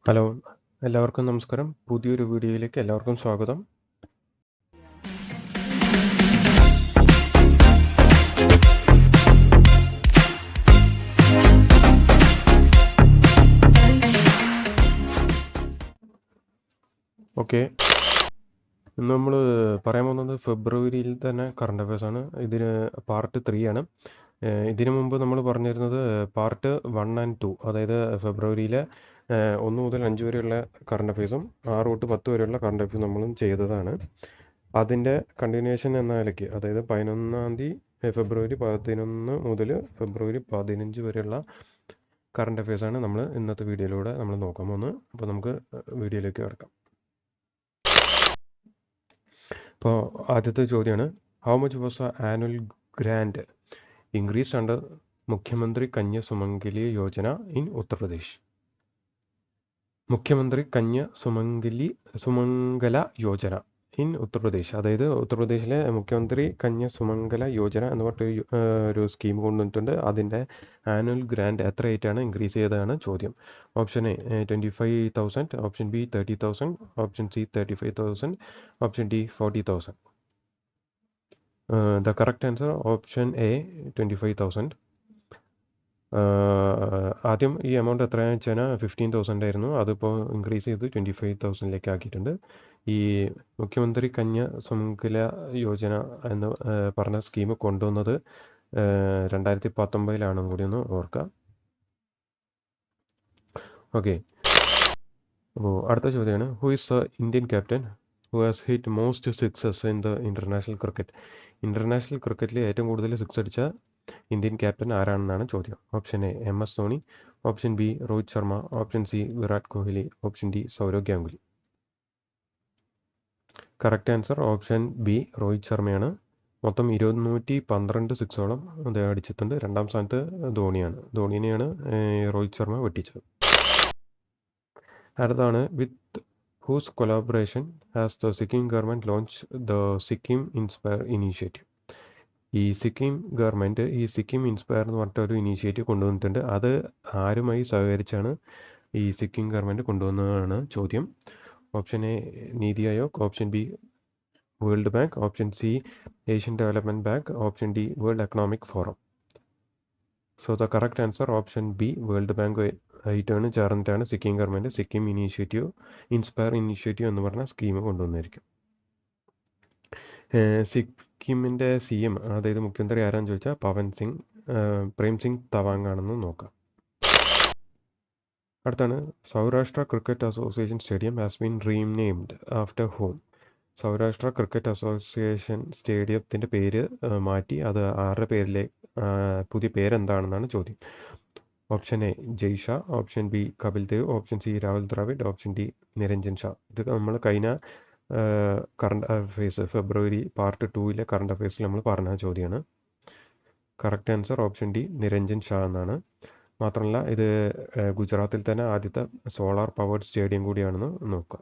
Hello, എല്ലാവർക്കും നമസ്കാരം. പുതിയൊരു വീഡിയോയിലേക്ക് എല്ലാവർക്കും സ്വാഗതം. ഓക്കെ, ഇന്ന് നമ്മൾ പറയാൻ പോകുന്നത് ഫെബ്രുവരിയിൽ തന്നെ കറണ്ട് അഫയേഴ്സാണ്. ഇതിന് പാർട്ട് 3 ആണ്. ഇതിനു മുമ്പ് നമ്മൾ പറഞ്ഞിരുന്നത് പാർട്ട് 1 ആൻഡ് 2, അതായത് ഫെബ്രുവരിയിലെ 1 മുതൽ 5 വരെയുള്ള കറണ്ട് അഫയേഴ്സും 6 തൊട്ട് 10 വരെയുള്ള കറണ്ട് അഫയേഴ്സും നമ്മളും ചെയ്തതാണ്. അതിൻ്റെ കണ്ടിന്യൂവേഷൻ എന്ന നിലയ്ക്ക്, അതായത് 11-ാം തീയതി ഫെബ്രുവരി 11 മുതൽ ഫെബ്രുവരി 15 വരെയുള്ള കറണ്ട് അഫയേഴ്സാണ് നമ്മൾ ഇന്നത്തെ വീഡിയോയിലൂടെ നമ്മൾ നോക്കാൻ പോകുന്നത്. അപ്പോൾ നമുക്ക് വീഡിയോയിലേക്ക് കിടക്കാം. അപ്പോൾ ആദ്യത്തെ ചോദ്യമാണ്, how much was the annual grand increase under മുഖ്യമന്ത്രി കന്യ സുമംഗലി യോജന ഇൻ ഉത്തർപ്രദേശ്? മുഖ്യമന്ത്രി കന്യ സുമംഗല യോജന ഇൻ ഉത്തർപ്രദേശ്, അതായത് ഉത്തർപ്രദേശിലെ മുഖ്യമന്ത്രി കന്യ സുമംഗല യോജന എന്ന് പറഞ്ഞിട്ട് ഒരു സ്കീം കൊണ്ടുവന്നിട്ടുണ്ട്. അതിൻ്റെ ആനുവൽ ഗ്രാൻഡ് എത്രയായിട്ടാണ് ഇൻക്രീസ് ചെയ്തതാണ് ചോദ്യം. Option A 25,000, option B 30,000, option C 35,000, option D 40,000. The correct answer option A 25,000. ആദ്യം ഈ എമൗണ്ട് എത്രയാണെന്ന് വെച്ചാൽ 15,000 ആയിരുന്നു. അതിപ്പോൾ ഇൻക്രീസ് ചെയ്ത് 25,000 ആക്കിയിട്ടുണ്ട്. ഈ മുഖ്യമന്ത്രി കന്യ സുമംഗല യോജന എന്ന് പറഞ്ഞ സ്കീം കൊണ്ടുവന്നത് 2019 കൂടി ഒന്ന് ഓർക്കുക. ഓക്കെ, അപ്പോൾ അടുത്ത ചോദ്യമാണ്, who is the Indian captain who has hit most sixes in the international cricket? International ക്രിക്കറ്റിൽ ഏറ്റവും കൂടുതൽ സിക്സ് അടിച്ച ഇന്ത്യൻ ക്യാപ്റ്റൻ ആരാണെന്നാണ് ചോദ്യം. Option A MS Dhoni, option B Rohit Sharma, option C Virat Kohli, option D Sourav Ganguly. Correct answer option B Rohit ശർമ്മയാണ്. മൊത്തം 212 സിക്സോളം അദ്ദേഹം അടിച്ചിട്ടുണ്ട്. രണ്ടാം സ്ഥാനത്ത് ധോണിയാണ്. ധോണിനെയാണ് രോഹിത് ശർമ്മ വെട്ടിച്ചത്. അടുത്താണ്, with whose collaboration has the Sikkim government launch the Sikkim inspire initiative? ഈ സിക്കിം ഗവൺമെൻറ് ഈ സിക്കിം ഇൻസ്പയർ എന്ന് പറഞ്ഞിട്ട് ഒരു ഇനീഷ്യേറ്റീവ് കൊണ്ടുവന്നിട്ടുണ്ട്. അത് ആരുമായി സഹകരിച്ചാണ് ഈ സിക്കിം ഗവൺമെൻറ് കൊണ്ടുവന്നതാണ് ചോദ്യം. Option A NITI Aayog, option B world bank, option C Asian development bank, option D world economic forum. So the correct answer option B world bank ആയിട്ടാണ് ചേർന്നിട്ടാണ് Sikkim government Sikkim inspire initiative എന്ന് പറഞ്ഞ സ്കീം കൊണ്ടുവന്നിരിക്കും. സിക്കിമിൻ്റെ CM, അതായത് മുഖ്യമന്ത്രി ആരാന്ന് ചോദിച്ചാൽ പ്രേം സിംഗ് തവാങ് ആണെന്ന് നോക്കാം. അടുത്താണ്, Saurashtra cricket association stadium has been renamed after whom? Saurashtra cricket association സ്റ്റേഡിയത്തിൻ്റെ പേര് മാറ്റി അത് ആരുടെ പേരിലെ പുതിയ പേരെന്താണെന്നാണ് ചോദ്യം. Option A Jay Shah, option B Kapil Dev, option C Rahul Dravid, option D Niranjan Shah. ഇത് നമ്മൾ കഴിഞ്ഞ current affairs February part 2 current അഫയേഴ്സിൽ നമ്മൾ പറഞ്ഞ ചോദ്യമാണ്. Correct answer option D Niranjan Shah എന്നാണ്. മാത്രമല്ല ഇത് ഗുജറാത്തിൽ തന്നെ ആദ്യത്തെ സോളാർ പവേർഡ് സ്റ്റേഡിയം കൂടിയാണെന്ന് നോക്കുക.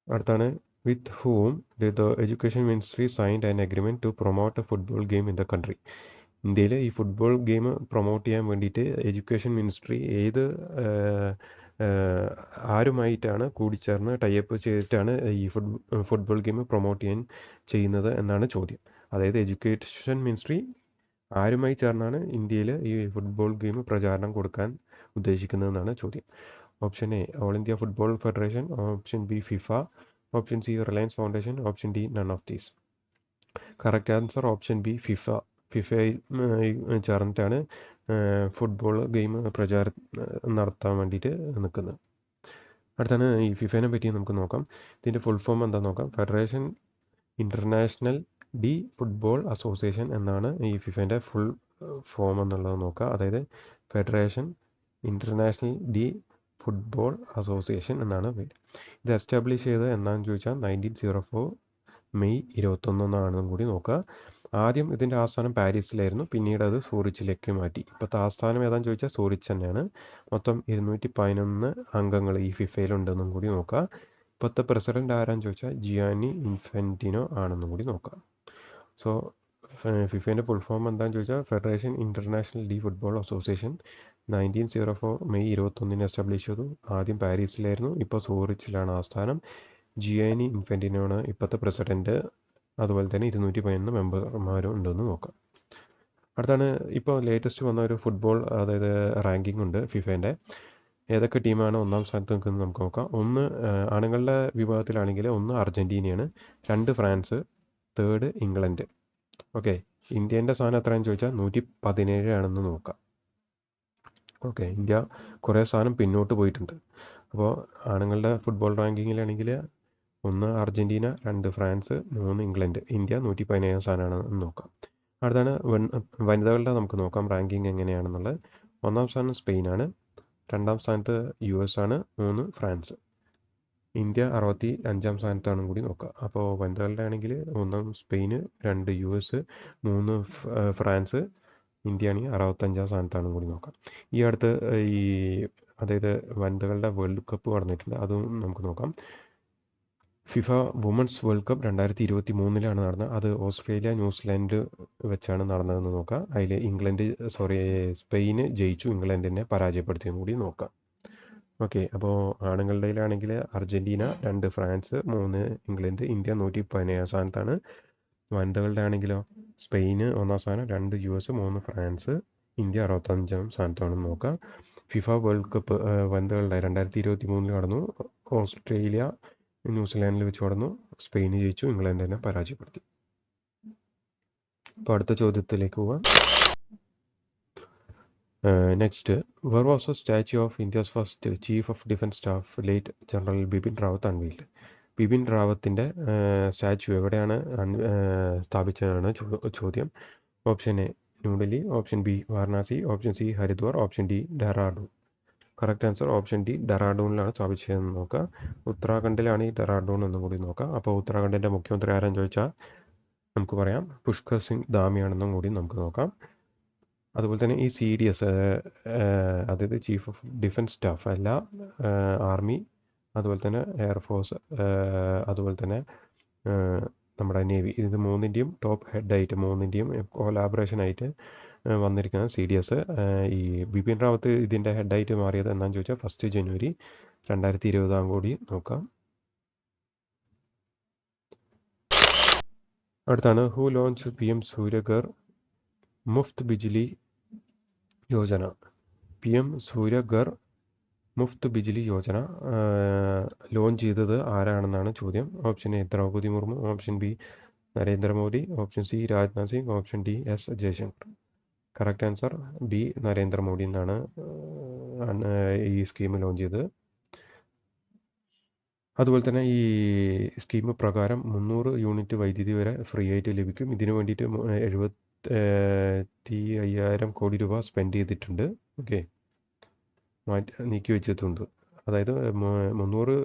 അടുത്താണ്, with whom did the education ministry signed an agreement to promote a football game in the country? ഇന്ത്യയിൽ ഈ ഫുട്ബോൾ ഗെയിം പ്രൊമോട്ട് ചെയ്യാൻ വേണ്ടിയിട്ട് എഡ്യൂക്കേഷൻ മിനിസ്ട്രി ആരുമായിട്ടാണ് കൂടിച്ചേർന്ന് ടൈപ്പ് ചെയ്തിട്ടാണ് ഈ ഫുട്ബോൾ ഗെയിം പ്രൊമോട്ട് ചെയ്യുന്നത് എന്നാണ് ചോദ്യം. അതായത് എഡ്യൂക്കേഷൻ മിനിസ്ട്രി ആരുമായി ചേർന്നാണ് ഇന്ത്യയിൽ ഈ ഫുട്ബോൾ ഗെയിം പ്രചാരണം കൊടുക്കാൻ ഉദ്ദേശിക്കുന്നതെന്നാണ് ചോദ്യം. Option A all India football federation, option B FIFA, option C Reliance foundation, option D none of these. Correct answer option B ഫിഫയിൽ ചേർന്നിട്ടാണ് ഫുട്ബോൾ ഗെയിം പ്രചാരം നടത്താൻ വേണ്ടിയിട്ട് നിൽക്കുന്നത്. അടുത്താണ്, ഈ ഫിഫയെ പറ്റി നമുക്ക് നോക്കാം. ഇതിൻ്റെ ഫുൾ ഫോം എന്താണെന്ന് നോക്കാം. Federation international D football association എന്നാണ് ഈ ഫിഫേൻ്റെ ഫുൾ ഫോം എന്നുള്ളത് നോക്കുക. അതായത് federation international D football association എന്നാണ് പേര്. ഇത് എസ്റ്റാബ്ലിഷ് ചെയ്തത് എന്നാന്ന് ചോദിച്ചാൽ 1904 മെയ് 21 കൂടി നോക്കുക. ആദ്യം ഇതിൻ്റെ ആസ്ഥാനം പാരീസിലായിരുന്നു, പിന്നീട് അത് സൂറിച്ചിലേക്ക് മാറ്റി. ഇപ്പോഴത്തെ ആസ്ഥാനം ഏതാണെന്ന് ചോദിച്ചാൽ സൂറിച്ച് തന്നെയാണ്. മൊത്തം 211 അംഗങ്ങൾ ഈ ഫിഫയിലുണ്ടെന്നും കൂടി നോക്കുക. ഇപ്പോഴത്തെ പ്രസിഡന്റ് ആരാന്ന് ചോദിച്ചാൽ ജിയാനി ഇൻഫാന്റിനോ ആണെന്നും കൂടി നോക്കുക. സോ ഫിഫേൻ്റെ ഫുൾ ഫോം എന്താണെന്ന് ചോദിച്ചാൽ federation international D football association. 1904 May 21 establish ചെയ്തു. ആദ്യം പാരീസിലായിരുന്നു, ഇപ്പോൾ സൂറിച്ചിലാണ് ആസ്ഥാനം. ജിയാനി ഇൻഫന്റിനോണ് ഇപ്പോഴത്തെ പ്രസിഡന്റ്. അതുപോലെ തന്നെ 211 മെമ്പർമാരും ഉണ്ടെന്ന് നോക്കാം. അടുത്താണ് ഇപ്പോൾ ലേറ്റസ്റ്റ് വന്ന ഒരു ഫുട്ബോൾ, അതായത് റാങ്കിങ് ഉണ്ട് ഫിഫേൻ്റെ. ഏതൊക്കെ ടീമാണ് ഒന്നാം സ്ഥാനത്ത് നിൽക്കുന്നത് നമുക്ക് നോക്കാം. ഒന്ന് ആണുങ്ങളുടെ വിഭാഗത്തിലാണെങ്കിൽ 1 അർജൻറ്റീനയാണ്, 2 ഫ്രാൻസ്, തേർഡ് ഇംഗ്ലണ്ട്. ഓക്കെ, ഇന്ത്യൻ്റെ സ്ഥാനം എത്രയാണെന്ന് ചോദിച്ചാൽ 117 ആണെന്ന് നോക്കാം. ഓക്കെ, ഇന്ത്യ കുറേ സ്ഥാനം പിന്നോട്ട് പോയിട്ടുണ്ട്. അപ്പോൾ ആണുങ്ങളുടെ ഫുട്ബോൾ റാങ്കിങ്ങിലാണെങ്കിൽ 1 അർജൻറ്റീന, 2 ഫ്രാൻസ്, 3 ഇംഗ്ലണ്ട്. ഇന്ത്യ 117 സ്ഥാനമാണെന്ന് നോക്കാം. അടുത്താണ് വനിതകളുടെ നമുക്ക് നോക്കാം റാങ്കിങ് എങ്ങനെയാണെന്നുള്ളത്. 1-ാം സ്ഥാനം സ്പെയിനാണ്, 2-ാം സ്ഥാനത്ത് US ആണ്, 3 ഫ്രാൻസ്. ഇന്ത്യ 65-ാം സ്ഥാനത്താണെന്ന് കൂടി നോക്കാം. അപ്പോൾ വനിതകളുടെ ആണെങ്കിൽ 1 സ്പെയിന്, 2 US, 3 ഫ്രാൻസ്. ഇന്ത്യ ആണെങ്കിൽ 65-ാം സ്ഥാനത്താണെന്ന് കൂടി നോക്കാം. ഈ അടുത്ത് അതായത് വനിതകളുടെ വേൾഡ് കപ്പ് നടന്നിട്ടുണ്ട്, അതും നമുക്ക് നോക്കാം. ഫിഫ വുമൻസ് വേൾഡ് കപ്പ് 2023 നടന്നത്. അത് ഓസ്ട്രേലിയ ന്യൂസിലാൻഡ് വെച്ചാണ് നടന്നതെന്ന് നോക്കാം. അതിൽ സ്പെയിന് ജയിച്ചു, ഇംഗ്ലണ്ടിനെ പരാജയപ്പെടുത്തിയെന്ന് കൂടി നോക്കാം. ഓക്കെ, അപ്പോൾ ആണുങ്ങളുടെയിലാണെങ്കിൽ അർജൻറ്റീന, 2 ഫ്രാൻസ്, 3 ഇംഗ്ലണ്ട്. ഇന്ത്യ 117 സ്ഥാനത്താണ്. വനിതകളുടെ ആണെങ്കിലോ സ്പെയിന് 1-ാം സ്ഥാനം, 2 US, 3 ഫ്രാൻസ്. ഇന്ത്യ 65-ാം സ്ഥാനത്താണെന്ന് നോക്കാം. ഫിഫ വേൾഡ് കപ്പ് വനിതകളുടെ 2023 നടന്നു. ഓസ്ട്രേലിയ ന്യൂസിലാൻഡിൽ വെച്ച് നടന്നു. സ്പെയിന് ജയിച്ചു, ഇംഗ്ലണ്ടിനെ പരാജയപ്പെടുത്തി. അപ്പോൾ അടുത്ത ചോദ്യത്തിലേക്ക് പോവാം. Next, where was the statue of India's first Chief of Defence Staff, late General Bipin Rawat unveiled? Bipin റാവത്തിൻ്റെ സ്റ്റാച്യു എവിടെയാണ് സ്ഥാപിച്ചതാണ് ചോദ്യം. Option A New Delhi, option B Varanasi, option C Haridwar, option D Dehradun. Correct answer option D ഡെറാഡൂണിലാണ് സ്ഥാപിച്ചതെന്ന് നോക്കാം. ഉത്തരാഖണ്ഡിലാണ് ഈ ഡെറാഡൂൺ എന്നും കൂടി നോക്കാം. അപ്പോൾ ഉത്തരാഖണ്ഡിൻ്റെ മുഖ്യമന്ത്രി ആരാന്ന് ചോദിച്ചാൽ നമുക്ക് പറയാം പുഷ്കർ സിംഗ് ധാമിയാണെന്നും കൂടി നമുക്ക് നോക്കാം. അതുപോലെ തന്നെ ഈ CDS, അതായത് ചീഫ് ഓഫ് ഡിഫൻസ് സ്റ്റാഫ് അല്ല, ആർമി, അതുപോലെ തന്നെ എയർഫോഴ്സ്, അതുപോലെ തന്നെ നമ്മുടെ നേവി, ഇത് മൂന്നിൻ്റെയും ടോപ്പ് ഹെഡായിട്ട്, മൂന്നിൻ്റെയും കൊലാബറേഷനായിട്ട് വന്നിരിക്കുന്ന CDS. ഈ ബിപിൻ റാവത്ത് ഇതിൻ്റെ ഹെഡായിട്ട് മാറിയത് എന്താണെന്ന് ചോദിച്ചാൽ 1 ജനുവരി 2020 കൂടി നോക്കാം. അടുത്താണ് who launch PM Suryaghar Muft Bijli Yojana. PM Suryaghar Muft Bijli Yojana launch ചെയ്തത് ആരാണെന്നാണ് ചോദ്യം. Option A Droupadi Murmu, option B Narendra Modi, option C Rajnath Singh, option D S Jaishankar. Correct answer B Narendra Modi എന്നാണ് ഈ സ്കീം ലോഞ്ച് ചെയ്തത്. അതുപോലെ തന്നെ ഈ സ്കീം പ്രകാരം 300 യൂണിറ്റ് വൈദ്യുതി വരെ ഫ്രീ ആയിട്ട് ലഭിക്കും. ഇതിനു വേണ്ടിയിട്ട് 75,000 കോടി രൂപ സ്പെൻഡ് ചെയ്തിട്ടുണ്ട്. ഓക്കെ, നീക്കി വെച്ചിട്ടുണ്ട്. അതായത് 300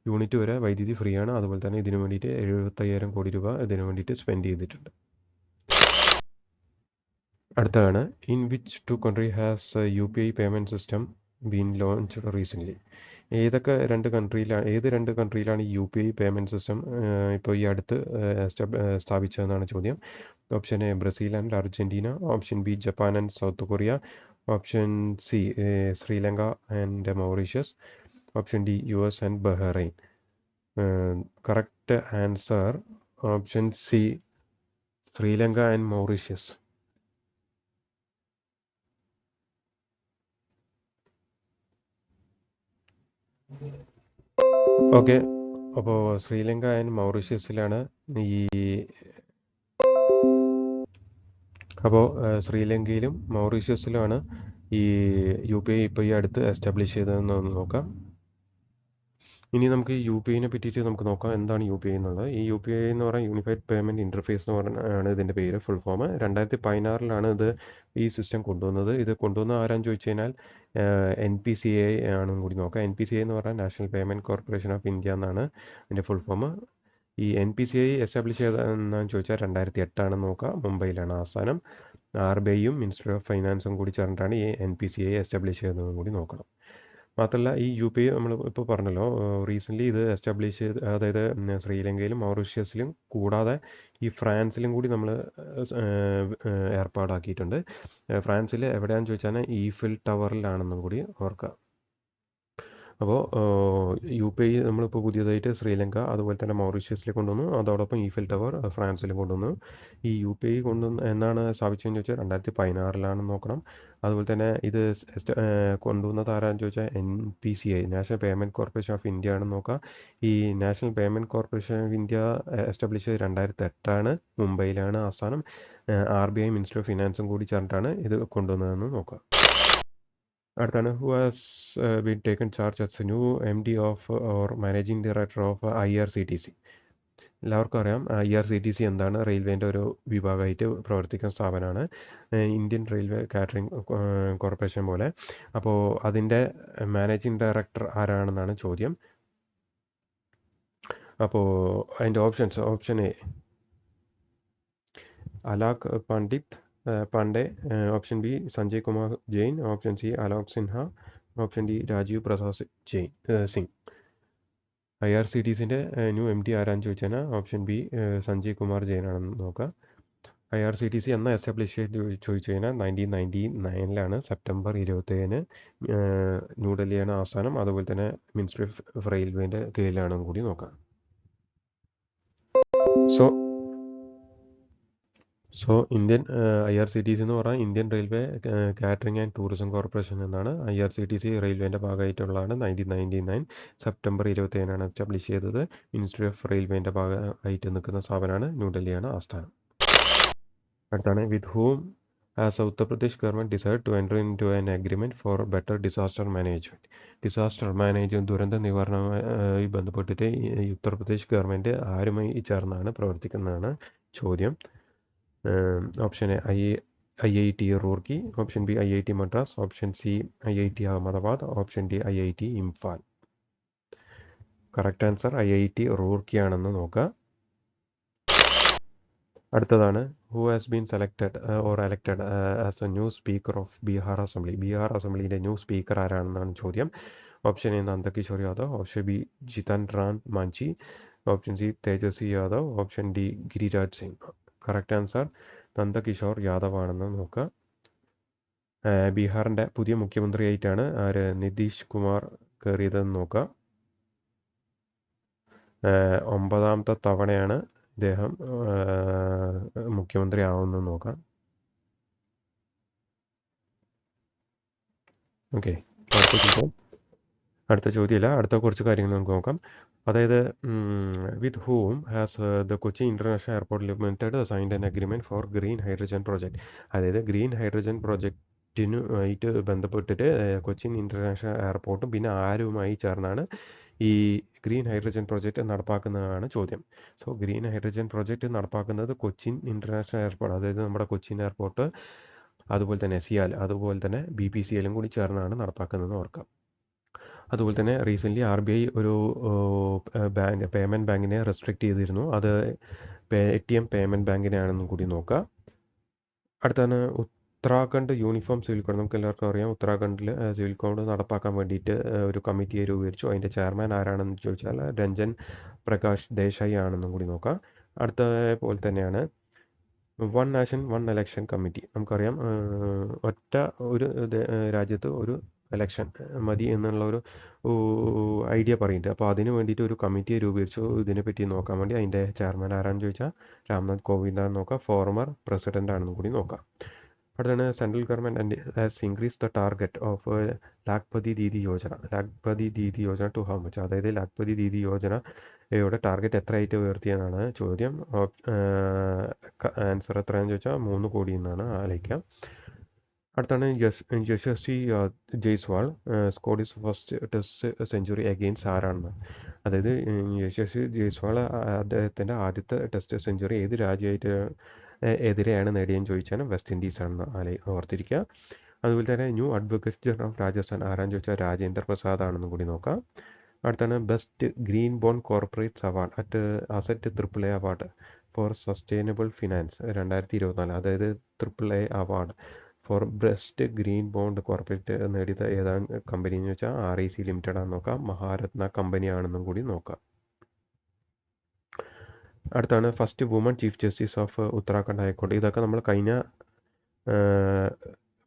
യൂണിറ്റ് വരെ വൈദ്യുതി ഫ്രീ ആണ്. അതുപോലെ തന്നെ ഇതിനു വേണ്ടിയിട്ട് 75,000 കോടി രൂപ ഇതിനു വേണ്ടിയിട്ട് സ്പെൻഡ് ചെയ്തിട്ടുണ്ട്. അടുത്തതാണ് in which 2 country has UPI payment system been launched recently? ഏത് 2 കൺട്രിയിലാണ് ഈ UPI പേയ്മെൻറ്റ് സിസ്റ്റം ഇപ്പോൾ ഈ അടുത്ത് സ്ഥാപിച്ചതെന്നാണ് ചോദ്യം. Option A Brazil and Argentina, option B Japan and south Korea, option C Sri Lanka and Mauritius, option D US and Bahrain. Correct answer option C Sri Lanka and Mauritius. Okay, അപ്പോൾ Sri Lanka and മൗറീഷ്യസിലാണ് ശ്രീലങ്കയിലും മൗറീഷ്യസിലുമാണ് ഈ UPI ഇപ്പോൾ ഈ അടുത്ത് establish ചെയ്തതെന്ന് നോക്കാം. ഇനി നമുക്ക് UPIനെ പറ്റിയിട്ട് നമുക്ക് നോക്കാം. എന്താണ് UPI എന്നുള്ളത്? ഈ UPI എന്ന് പറഞ്ഞാൽ യൂണിഫൈഡ് പേയ്മെൻറ്റ് ഇൻ്റർഫേസ് എന്ന് പറഞ്ഞാണ് ഇതിൻ്റെ പേര്, ഫുൾ ഫോം. 2016 ഇത് ഈ സിസ്റ്റം കൊണ്ടുവന്നത്. ഇത് കൊണ്ടുവന്ന ആരാന്ന് ചോദിച്ചു കഴിഞ്ഞാൽ NPCI ആണെന്ന് കൂടി നോക്കാം. NPCI എന്ന് പറഞ്ഞാൽ national payment corporation of India എന്നാണ് ഇതിൻ്റെ ഫുൾ ഫോം. ഈ NPCI എസ്റ്റാബ്ലിഷ് ചെയ്തതെന്നാന്ന് ചോദിച്ചാൽ 2008 നോക്കാം. മുംബൈയിലാണ് ആസ്ഥാനം. RBIയും മിനിസ്ട്രി ഓഫ് ഫൈനാൻസും കൂടി ചേർന്നിട്ടാണ് ഈ NPCI എസ്റ്റാബ്ലിഷ് ചെയ്തതെന്നും കൂടി നോക്കണം. മാത്രമല്ല ഈ UPI നമ്മൾ ഇപ്പോൾ പറഞ്ഞല്ലോ, റീസെൻ്റ്ലി ഇത് എസ്റ്റാബ്ലിഷ് ചെയ്ത്, അതായത് ശ്രീലങ്കയിലും മൗറീഷ്യസിലും കൂടാതെ ഈ ഫ്രാൻസിലും കൂടി നമ്മൾ ഏർപ്പാടാക്കിയിട്ടുണ്ട്. ഫ്രാൻസിൽ എവിടെയാണെന്ന് ചോദിച്ചാൽ ഈഫിൽ ടവറിലാണെന്നും കൂടി ഓർക്കുക. അപ്പോൾ UPI നമ്മളിപ്പോൾ പുതിയതായിട്ട് ശ്രീലങ്ക അതുപോലെ തന്നെ മൗറീഷ്യസിൽ കൊണ്ടുവന്നു, അതോടൊപ്പം ഈഫൽ ടവർ ഫ്രാൻസിലും കൊണ്ടുവന്നു. ഈ UPI കൊണ്ടുവന്ന് എന്നാണ് സ്ഥാപിച്ചതെന്ന് ചോദിച്ചാൽ 2016 നോക്കണം. അതുപോലെ തന്നെ ഇത് കൊണ്ടുവന്നത് ആരാന്ന് ചോദിച്ചാൽ NPCI, national payment corporation of India ആണെന്ന് നോക്കാം. ഈ national payment corporation of India establish ചെയ്ത് 2008 മുംബൈയിലാണ് ആസ്ഥാനം. RBI, മിനിസ്റ്റർ ഓഫ് ഫിനാൻസും കൂടി ചേർന്നിട്ടാണ് ഇത് കൊണ്ടുവന്നതെന്ന് നോക്കാം. അടുത്താണ് who has been taken charge as new MD of or managing director of IRCTC. എല്ലാവർക്കും അറിയാം IRCTC എന്താണ്. റെയിൽവേൻ്റെ ഒരു വിഭാഗമായിട്ട് പ്രവർത്തിക്കുന്ന സ്ഥാപനമാണ്, ഇന്ത്യൻ റെയിൽവേ കാറ്ററിംഗ് കോർപ്പറേഷൻ പോലെ. അപ്പോൾ അതിൻ്റെ മാനേജിംഗ് ഡയറക്ടർ ആരാണെന്നാണ് ചോദ്യം. അപ്പോൾ അതിൻ്റെ option A Alak Pandit Pandey, option B Sanjay Kumar Jain, option C Alok Sinha, option D Rajeev Prasad Singh. IRCTCൻ്റെ ന്യൂ MD ആരാന്ന് ചോദിച്ചാൽ ഓപ്ഷൻ ബി സഞ്ജയ് കുമാർ ജെയിൻ ആണെന്ന് നോക്കുക. IRCTC എന്ന എസ്റ്റാബ്ലിഷ് ചെയ്ത് ചോദിച്ചു കഴിഞ്ഞാൽ 1999 സെപ്റ്റംബർ 27 ന്യൂഡൽഹിയാണ് ആസ്ഥാനം. അതുപോലെ തന്നെ മിനിസ്ട്രി ഓഫ് റെയിൽവേൻ്റെ കീഴിലാണെന്ന് കൂടി നോക്കാം. സോ ഇന്ത്യൻ IRCTC എന്ന് പറഞ്ഞാൽ Indian railway catering and tourism corporation എന്നാണ്. IRCTC റെയിൽവേൻ്റെ ഭാഗമായിട്ടുള്ളതാണ്. 1999 സെപ്റ്റംബർ 27 എസ്റ്റാബ്ലിഷ് ചെയ്തത്. മിനിസ്ട്രി ഓഫ് റെയിൽവേൻ്റെ ഭാഗമായിട്ട് നിൽക്കുന്ന സ്ഥാപനമാണ്, ന്യൂഡൽഹിയാണ് ആസ്ഥാനം. അടുത്താണ് with whom has Uttar Pradesh government decide to enter into an agreement for better disaster management. ദുരന്ത നിവാരണവുമായി ബന്ധപ്പെട്ടിട്ട് ഈ ഉത്തർപ്രദേശ് ഗവൺമെൻറ് ആരുമായി ചേർന്നാണ് പ്രവർത്തിക്കുന്നതാണ് ചോദ്യം. Option A IIT Roorkee, option B IIT Madras, option C IIT Ahmedabad, option D IIT Imphal. Correct answer IIT Roorkee ആണെന്ന് നോക്കുക. അടുത്തതാണ് who has been selected or elected as a new speaker of Bihar assembly. Bihar അസംബ്ലിയുടെ ന്യൂ സ്പീക്കർ ആരാണെന്നാണ് ചോദ്യം. Option A Nandkishore Yadav, option B Jitan Ram Manjhi, option C Tejashwi Yadav, option D Giriraj Singh. Correct answer Nandkishore Yadav ആണെന്ന് നോക്കുക. ബീഹാറിൻ്റെ പുതിയ മുഖ്യമന്ത്രിയായിട്ടാണ് നിതീഷ് കുമാർ കയറിയതെന്ന് നോക്കുക. 9ാമത്തെ തവണയാണ് ഇദ്ദേഹം മുഖ്യമന്ത്രി ആവുന്നത് നോക്കാം. ഓക്കെ, അടുത്ത ചോദ്യമല്ല, അടുത്ത കുറച്ച് കാര്യങ്ങൾ നമുക്ക് നോക്കാം. അതായത് with whom has the Kochi international airport limited signed an agreement for green hydrogen project. അതായത് ഗ്രീൻ ഹൈഡ്രജൻ പ്രോജക്റ്റിനുമായിട്ട് ബന്ധപ്പെട്ടിട്ട് കൊച്ചിൻ ഇൻ്റർനാഷണൽ എയർപോർട്ടും പിന്നെ ആരുമായി ചേർന്നാണ് ഈ ഗ്രീൻ ഹൈഡ്രജൻ പ്രോജക്റ്റ് നടപ്പാക്കുന്നതാണ് ചോദ്യം. സോ ഗ്രീൻ ഹൈഡ്രജൻ പ്രോജക്റ്റ് നടപ്പാക്കുന്നത് കൊച്ചിൻ ഇൻ്റർനാഷണൽ എയർപോർട്ട്, അതായത് നമ്മുടെ കൊച്ചിൻ എയർപോർട്ട്, അതുപോലെ തന്നെ സിയാൽ, അതുപോലെ തന്നെ BPCLും കൂടി ചേർന്നാണ് നടപ്പാക്കുന്നതെന്ന് ഓർക്കാം. അതുപോലെ തന്നെ റീസെൻ്റ്ലി RBI ഒരു പേയ്മെൻറ്റ് ബാങ്കിനെ റെസ്ട്രിക്റ്റ് ചെയ്തിരുന്നു. അത് ATM പേയ്മെൻറ്റ് ബാങ്കിനെയാണെന്നും കൂടി നോക്കുക. അടുത്താണ് ഉത്തരാഖണ്ഡ് യൂണിഫോം സിവിൽ കോഡ്. നമുക്ക് എല്ലാവർക്കും അറിയാം, ഉത്തരാഖണ്ഡിൽ സിവിൽ കോഡ് നടപ്പാക്കാൻ വേണ്ടിയിട്ട് ഒരു കമ്മിറ്റിയെ രൂപീകരിച്ചു. അതിൻ്റെ ചെയർമാൻ ആരാണെന്ന് ചോദിച്ചാൽ രഞ്ജൻ പ്രകാശ് ദേശായി ആണെന്നും കൂടി നോക്കാം. അടുത്ത പോലെ തന്നെയാണ് one nation one election committee. നമുക്കറിയാം ഒറ്റ ഒരു രാജ്യത്ത് ഒരു ഇലക്ഷൻ മതി എന്നുള്ള ഒരു ഐഡിയ പറയുന്നുണ്ട്. അപ്പോൾ അതിന് വേണ്ടിയിട്ട് ഒരു കമ്മിറ്റിയെ രൂപീകരിച്ചു ഇതിനെപ്പറ്റി നോക്കാൻ വേണ്ടി. അതിൻ്റെ ചെയർമാൻ ആരാണെന്ന് ചോദിച്ചാൽ രാംനാഥ് കോവിന്ദ് ആണെന്ന് നോക്കാം. ഫോർമർ പ്രസിഡൻ്റ് ആണെന്ന് കൂടി നോക്കാം. അടുത്താണ് central government has increase the target of Lakhpati Didi Yojana to how much. അതായത് ലാഖ്പതി ദീദി യോജനയുടെ ടാർഗറ്റ് എത്രയായിട്ട് ഉയർത്തിയെന്നാണ് ചോദ്യം. ആൻസർ എത്രയാണെന്ന് ചോദിച്ചാൽ 3 കോടി എന്നാണ് ആലോചിക്കുക. അടുത്താണ് Yashasvi Jaiswal scored his first test century against ആരാണെന്ന്. അതായത് യശസ്വി ജയ്സ്വാൾ അദ്ദേഹത്തിൻ്റെ ആദ്യത്തെ ടെസ്റ്റ് സെഞ്ചുറി ഏത് രാജ്യമായിട്ട് എതിരെയാണ് നേടിയെന്ന് ചോദിച്ചാൽ വെസ്റ്റ് ഇൻഡീസ് ആണെന്ന് ഓർത്തിരിക്കുക. അതുപോലെ തന്നെ new advocate general of Rajasthan ആരാന്ന് ചോദിച്ചാൽ രാജേന്ദ്ര പ്രസാദ് ആണെന്നും കൂടി നോക്കാം. അടുത്താണ് best green bond corporates award asset AAA award for sustainable finance 2024. അതായത് AAA award for best green bond corporate നേടിയത് ഏതാണ് കമ്പനി എന്ന് വെച്ചാൽ REC ലിമിറ്റഡ് ആണെന്ന് നോക്കാം. മഹാരത്ന കമ്പനിയാണെന്നും കൂടി നോക്കാം. അടുത്താണ് first woman chief justice of Uttarakhand ഹൈക്കോടതി. ഇതൊക്കെ നമ്മൾ കഴിഞ്ഞ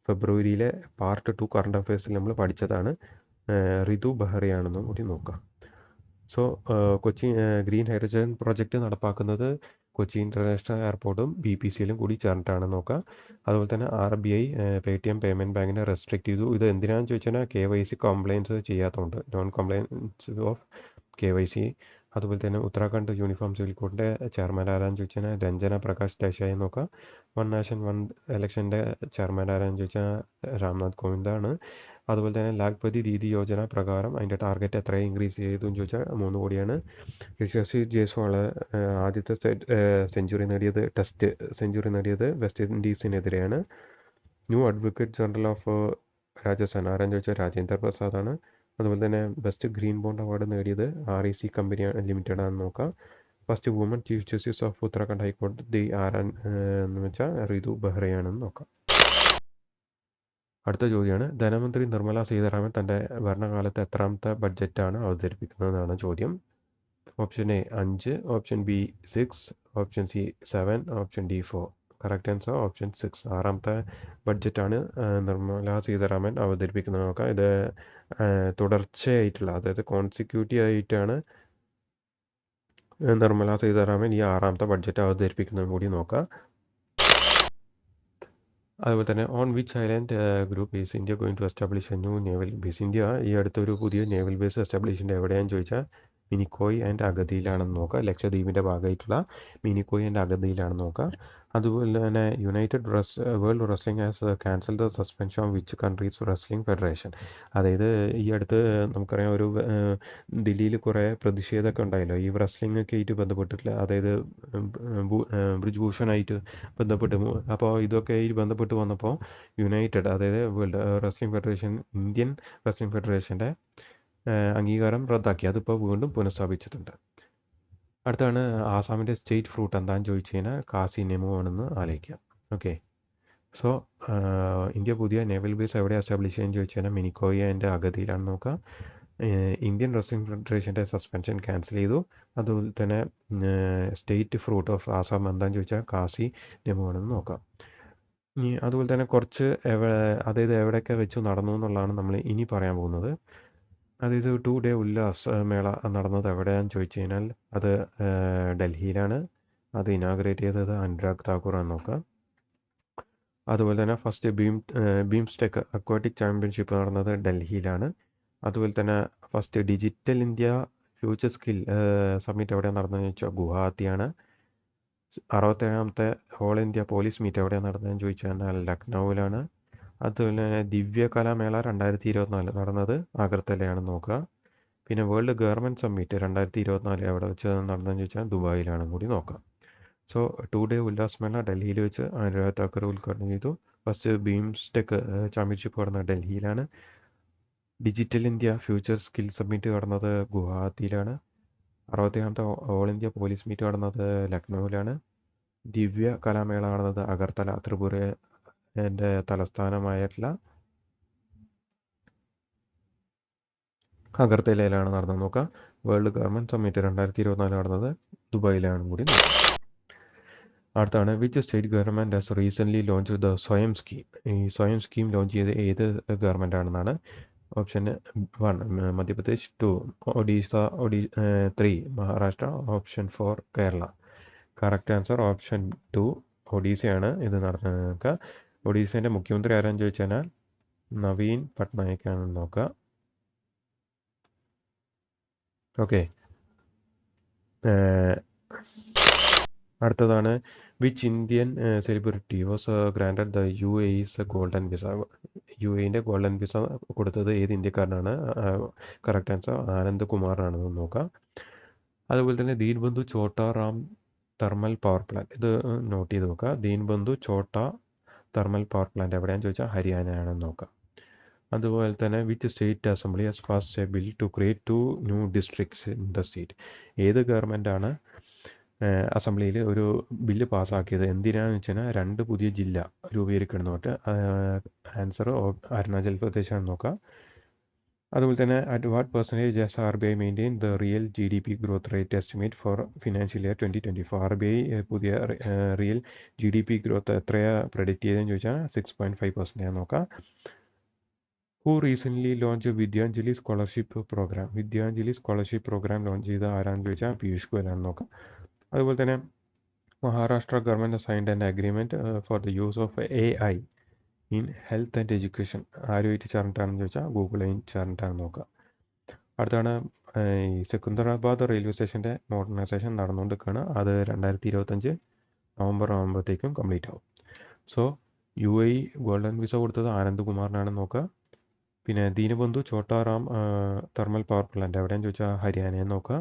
ഫെബ്രുവരിയിലെ പാർട്ട് 2 കറണ്ട് അഫയേഴ്സിൽ നമ്മൾ പഠിച്ചതാണ്. റിതു ബെഹ്റയാണെന്നും കൂടി നോക്കാം. So Kochi green hydrogen project നടപ്പാക്കുന്നത് കൊച്ചി ഇൻ്റർനാഷണൽ എയർപോർട്ടും BPCLും കൂടി ചേർന്നിട്ടാണ് നോക്കുക. അതുപോലെ തന്നെ RBI പേടിഎം പേയ്മെൻറ്റ് ബാങ്കിനെ റെസ്ട്രിക്റ്റ് ചെയ്തു. ഇത് എന്തിനാണെന്ന് ചോദിച്ചാൽ KYC കംപ്ലയിൻസ് ചെയ്യാത്തതുകൊണ്ട്, നോൺ കംപ്ലയിൻസ് ഓഫ് KYC. അതുപോലെ തന്നെ ഉത്തരാഖണ്ഡ് യൂണിഫോം സിവിൽ കോഡിൻ്റെ ചെയർമാൻ ആരാന്ന് ചോദിച്ചാൽ രഞ്ജന പ്രകാശ് ദേശായി നോക്കാം. വൺ നാഷൻ വൺ ഇലക്ഷൻ്റെ ചെയർമാൻ ആരാന്ന് ചോദിച്ചാൽ രാംനാഥ് കോവിന്ദാണ്. അതുപോലെ തന്നെ ലാഖ്പതി ദീദി യോജന പ്രകാരം അതിൻ്റെ ടാർഗറ്റ് എത്രയും ഇൻക്രീസ് ചെയ്തു എന്ന് ചോദിച്ചാൽ 3 കോടിയാണ്. യശസ്വി ജയ്സ്വാൾ ആദ്യത്തെ ടെസ്റ്റ് സെഞ്ചുറി നേടിയത് വെസ്റ്റ് ഇൻഡീസിനെതിരെയാണ്. New advocate general of Rajasthan ആരാന്ന് ചോദിച്ചാൽ രാജേന്ദ്ര പ്രസാദാണ്. അതുപോലെ തന്നെ ബെസ്റ്റ് ഗ്രീൻ ബോണ്ട് അവാർഡ് നേടിയത് REC കമ്പനി ലിമിറ്റഡ് ആണെന്ന് നോക്കാം. First woman chief justice of Uttarakhand ഹൈക്കോടതി ആരാന്ന് വെച്ചാൽ റിതു ബെഹ്റയാണെന്ന് നോക്കാം. അടുത്ത ചോദ്യമാണ്, ധനമന്ത്രി നിർമ്മല സീതാരാമൻ തൻ്റെ ഭരണകാലത്ത് എത്രാമത്തെ ബഡ്ജറ്റാണ് അവതരിപ്പിക്കുന്നതെന്നാണ് ചോദ്യം. Option A 5, option B 6, option C 7, option D 4. Correct answer option 6, 6ാമത്തെ ബഡ്ജറ്റാണ് നിർമ്മല സീതാരാമൻ അവതരിപ്പിക്കുന്നത് നോക്കാം. ഇത് തുടർച്ചയായിട്ടുള്ള, അതായത് കോൺസിക്യൂട്ടീവ് ആയിട്ടാണ് നിർമ്മല സീതാരാമൻ ഈ 6ാമത്തെ ബഡ്ജറ്റ് അവതരിപ്പിക്കുന്നതും കൂടി നോക്കാം. അതുപോലെ തന്നെ on which island group is India going to establish a new naval base. India ഈ അടുത്തൊരു പുതിയ നേവൽ ബേസ് എസ്റ്റാബ്ലിഷിൻ്റെ എവിടെയാണെന്ന് ചോദിച്ചാൽ മിനിക്കോയ് ആൻഡ് അഗതിയിലാണെന്ന് നോക്കുക. ലക്ഷദ്വീപിൻ്റെ ഭാഗമായിട്ടുള്ള മിനിക്കോയ് ആൻഡ് അഗതിയിലാണെന്ന് നോക്കുക. അതുപോലെ തന്നെ United world wrestling has cancel the suspension of which countries wrestling federation. അതായത് ഈ അടുത്ത് നമുക്കറിയാം ഒരു ദില്ലിയിൽ കുറേ പ്രതിഷേധമൊക്കെ ഉണ്ടായല്ലോ ഈ റെസ്ലിംഗ് ഒക്കെ ആയിട്ട് ബന്ധപ്പെട്ടിട്ടുള്ള, അതായത് ബ്രിജ്ഭൂഷണായിട്ട് ബന്ധപ്പെട്ട്. അപ്പോൾ ഇതൊക്കെ ആയിട്ട് ബന്ധപ്പെട്ട് വന്നപ്പോൾ യുണൈറ്റഡ്, അതായത് world wrestling federation, Indian wrestling ഫെഡറേഷൻ്റെ അംഗീകാരം റദ്ദാക്കി. അതിപ്പോൾ വീണ്ടും പുനഃസ്ഥാപിച്ചിട്ടുണ്ട്. അടുത്താണ് ആസാമിൻ്റെ സ്റ്റേറ്റ് ഫ്രൂട്ട് എന്താണെന്ന് ചോദിച്ചു കഴിഞ്ഞാൽ കാസി നെമു ആണെന്ന് ആലോചിക്കാം. ഓക്കെ, സോ ഇന്ത്യ പുതിയ നേവൽ ബേസ് എവിടെ എസ്റ്റാബ്ലിഷ് ചെയ്യാന്ന് ചോദിച്ചു കഴിഞ്ഞാൽ മിനിക്കോയ് ആൻഡ് അഗതിയിലാണെന്ന് നോക്കാം. ഇന്ത്യൻ റെസ്ലിംഗ് ഫെഡറേഷൻ്റെ സസ്പെൻഷൻ ക്യാൻസൽ ചെയ്തു. അതുപോലെ തന്നെ സ്റ്റേറ്റ് ഫ്രൂട്ട് ഓഫ് ആസാം എന്താണെന്ന് ചോദിച്ചാൽ കാസി നെമു ആണെന്ന് നോക്കാം. ഇനി അതുപോലെ തന്നെ കുറച്ച് അതായത് എവിടെയൊക്കെ വെച്ച് നടന്നു എന്നുള്ളതാണ് നമ്മൾ ഇനി പറയാൻ പോകുന്നത്. അതായത് 2 ഡേ ഉല്ലാസ് മേള നടന്നത് എവിടെയാണെന്ന് ചോദിച്ചു കഴിഞ്ഞാൽ അത് ഡൽഹിയിലാണ്. അത് ഇനാഗ്രേറ്റ് ചെയ്തത് അനുരാഗ് താക്കൂർ ആണെന്ന് നോക്കാം. അതുപോലെ തന്നെ ഫസ്റ്റ് ബീംസ്റ്റെക് അക്വാറ്റിക് ചാമ്പ്യൻഷിപ്പ് നടന്നത് ഡൽഹിയിലാണ്. അതുപോലെ തന്നെ first digital India future skill summit എവിടെ നടന്നതെന്ന് ചോദിച്ചാൽ ഗുവാഹത്തിയാണ്. 67ാമത്തെ ഓൾ ഇന്ത്യ പോലീസ് മീറ്റ് എവിടെയാണ് നടന്നതെന്ന് ചോദിച്ചു കഴിഞ്ഞാൽ ലക്നൌവിലാണ്. അതുപോലെ ദിവ്യ കലാമേള 2024 നടന്നത് അഗർത്തലയാണെന്ന് നോക്കുക. പിന്നെ വേൾഡ് ഗവൺമെൻറ് സമ്മിറ്റ് 2024 എവിടെ വെച്ച് നടന്നതെന്ന് ചോദിച്ചാൽ ദുബായിലാണെന്ന് കൂടി നോക്കാം. സോ 2 ഡേ ഉല്ലാസ് മേള ഡൽഹിയിൽ വെച്ച് അനുരാഗ് താക്കൂർ ഉദ്ഘാടനം ചെയ്തു. ഫസ്റ്റ് ബീംസ്റ്റെക് ചാമ്പ്യൻഷിപ്പ് നടന്നത് ഡൽഹിയിലാണ്. Digital India future skill summit നടന്നത് ഗുവാഹത്തിയിലാണ്. 67ാമത്തെ ഓൾ ഇന്ത്യ പോലീസ് മീറ്റ് നടന്നത് ലക്നൌവിലാണ്. ദിവ്യ കലാമേള നടന്നത് അഗർത്തല, ത്രിപുരയുടെ തലസ്ഥാനമായിട്ടുള്ള അഗർത്തലയിലാണ് നടന്നത് നോക്കുക. വേൾഡ് ഗവൺമെൻറ് സമ്മിറ്റ് 2024 നടന്നത് ദുബായിലാണ് കൂടി നോക്കുക. അടുത്താണ് which state government has recently launch the സ്വയം സ്കീം. ഈ സ്വയം സ്കീം ലോഞ്ച് ചെയ്ത് ഏത് ഗവൺമെൻറ് ആണെന്നാണ്. Option 1 Madhya Pradesh, 2 Odisha, 3 Maharashtra, option 4 Kerala. Correct answer option 2 ഒഡീസയാണ് ഇത് നടന്നത് നോക്കുക. ഒഡീസേൻ്റെ മുഖ്യമന്ത്രി ആരാന്ന് ചോദിച്ചാൽ നവീൻ പട്നായിക് ആണെന്ന് നോക്കുക. ഓക്കെ, അടുത്തതാണ് which Indian celebrity was granted the UAE's golden visa. UAEൻ്റെ ഗോൾഡൻ വിസ കൊടുത്തത് ഏത് ഇന്ത്യക്കാരനാണ്? കറക്റ്റ് ആൻസർ ആനന്ദ് കുമാറാണെന്ന് നോക്കാം. അതുപോലെ തന്നെ Deenbandhu Chhota Ram thermal power plant, ഇത് നോട്ട് ചെയ്ത് നോക്കുക. Deenbandhu Chhota thermal power plant എവിടെയാണെന്ന് ചോദിച്ചാൽ ഹരിയാനയാണെന്ന് നോക്കാം. അതുപോലെ തന്നെ which state assembly has passed a bill to create 2 new districts in the state. ഏത് ഗവൺമെൻറ്റാണ് അസംബ്ലിയിൽ ഒരു ബില്ല് പാസ്സാക്കിയത് എന്തിനാണെന്ന് വെച്ചാൽ 2 പുതിയ ജില്ല രൂപീകരിക്കണം തൊട്ട് ആൻസർ അരുണാചൽ പ്രദേശാണെന്ന് നോക്കാം. അതുപോലെ തന്നെ at what percentage has R B I maintain the real GDP growth rate estimate for financial year 2024. RBI പുതിയ റിയൽ GDP ഗ്രോത്ത് എത്രയാ പ്രെഡിക്റ്റ് ചെയ്തതെന്ന് ചോദിച്ചാൽ 6.5% നോക്കാം. Who recently launch Vidyanjali scholarship programme. Vidyanjali scholarship programme launch ചെയ്ത ആരാണെന്ന് ചോദിച്ചാൽ പീയൂഷ് ഗോയലാണെന്ന് നോക്കാം. അതുപോലെ തന്നെ Maharashtra government signed and agreement for the use of AI in health and education. ആരുമായിട്ട് ചേർന്നിട്ടാണെന്ന് ചോദിച്ചാൽ ഗൂഗിളായിട്ട് ചേർന്നിട്ടാണെന്ന് നോക്കാം. അടുത്താണ് ഈ സെക്കന്ദരാബാദ് റെയിൽവേ സ്റ്റേഷൻ്റെ മോഡേണൈസേഷൻ നടന്നുകൊണ്ടിരിക്കുകയാണ്. അത് 2025 നവംബർ ആകുമ്പോഴത്തേക്കും കംപ്ലീറ്റ് ആവും. സോ UAE ഗോൾഡൻ വിസ കൊടുത്തത് ആനന്ദ് കുമാറിനാണെന്ന് നോക്കുക. പിന്നെ ദീനബന്ധു ചോട്ടാറാം തെർമൽ പവർ പ്ലാന്റ് എവിടെയെന്ന് ചോദിച്ചാൽ ഹരിയാനയെന്ന് നോക്കുക.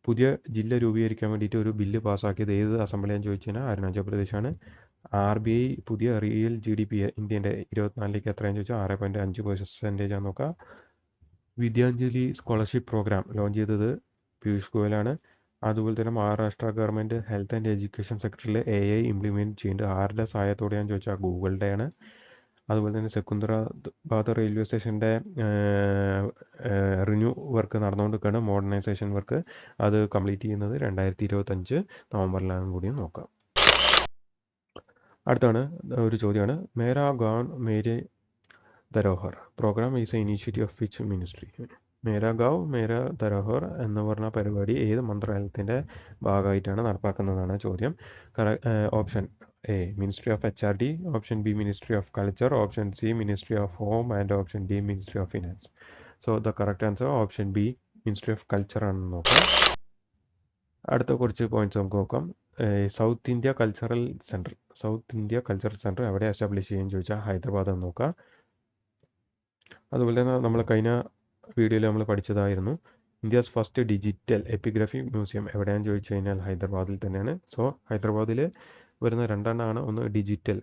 പുതിയ ജില്ല രൂപീകരിക്കാൻ വേണ്ടിയിട്ട് ഒരു ബില്ല് പാസ്സാക്കിയത് ഏത് അസംബ്ലിയാന്ന് ചോദിച്ചു കഴിഞ്ഞാൽ അരുണാചൽ പ്രദേശാണ്. RBI പുതിയ റിയൽ GDP ഇന്ത്യൻ്റെ 24ലേക്ക് എത്രയാണെന്ന് ചോദിച്ചാൽ 6.5% ആണ് നോക്കുക. വിദ്യാഞ്ജലി സ്കോളർഷിപ്പ് പ്രോഗ്രാം ലോഞ്ച് ചെയ്തത് പീയൂഷ് ഗോയലാണ്. അതുപോലെ തന്നെ Maharashtra government health and education സെക്ടറിൽ AI ഇംപ്ലിമെൻറ്റ് ചെയ്യുന്നത് ആരുടെ സഹായത്തോടെയാണെന്ന് ചോദിച്ചാൽ ഗൂഗിളുടെയാണ്. അതുപോലെ തന്നെ സെക്കന്ദരാബാദ് റെയിൽവേ സ്റ്റേഷൻ്റെ റിന്യൂ വർക്ക് നടന്നുകൊണ്ടിരിക്കുകയാണ്, മോഡേണൈസേഷൻ വർക്ക്. അത് കംപ്ലീറ്റ് ചെയ്യുന്നത് 2025 നവംബറിലാണെന്ന് കൂടി നോക്കാം. അടുത്താണ് ഒരു ചോദ്യമാണ്, Mera Gaon Mere Dharohar programme is a initiative of which ministry. Mera Gaon Mera Dharohar എന്ന് പറഞ്ഞ പരിപാടി ഏത് മന്ത്രാലയത്തിൻ്റെ ഭാഗമായിട്ടാണ് നടപ്പാക്കുന്നതാണ് ചോദ്യം. Option A Ministry of HRD, option B Ministry of Culture, option C Ministry of Home, and option D Ministry of Finance. So the correct answer option B Ministry of Culture ആണെന്ന് നോക്കാം. അടുത്ത കുറച്ച് പോയിന്റ്സ് നമുക്ക് നോക്കാം. South India cultural centre എവിടെ establish ചെയ്യുമെന്ന് ചോദിച്ചാൽ ഹൈദരാബാദ് എന്ന് നോക്കാം. അതുപോലെ തന്നെ നമ്മൾ കഴിഞ്ഞ വീഡിയോയിൽ നമ്മൾ പഠിച്ചതായിരുന്നു India's first digital epigraphy museum എവിടെയാണെന്ന് ചോദിച്ചു കഴിഞ്ഞാൽ ഹൈദരാബാദിൽ തന്നെയാണ്. സോ ഹൈദരാബാദിൽ വരുന്ന രണ്ടെണ്ണമാണ്. ഒന്ന് ഡിജിറ്റൽ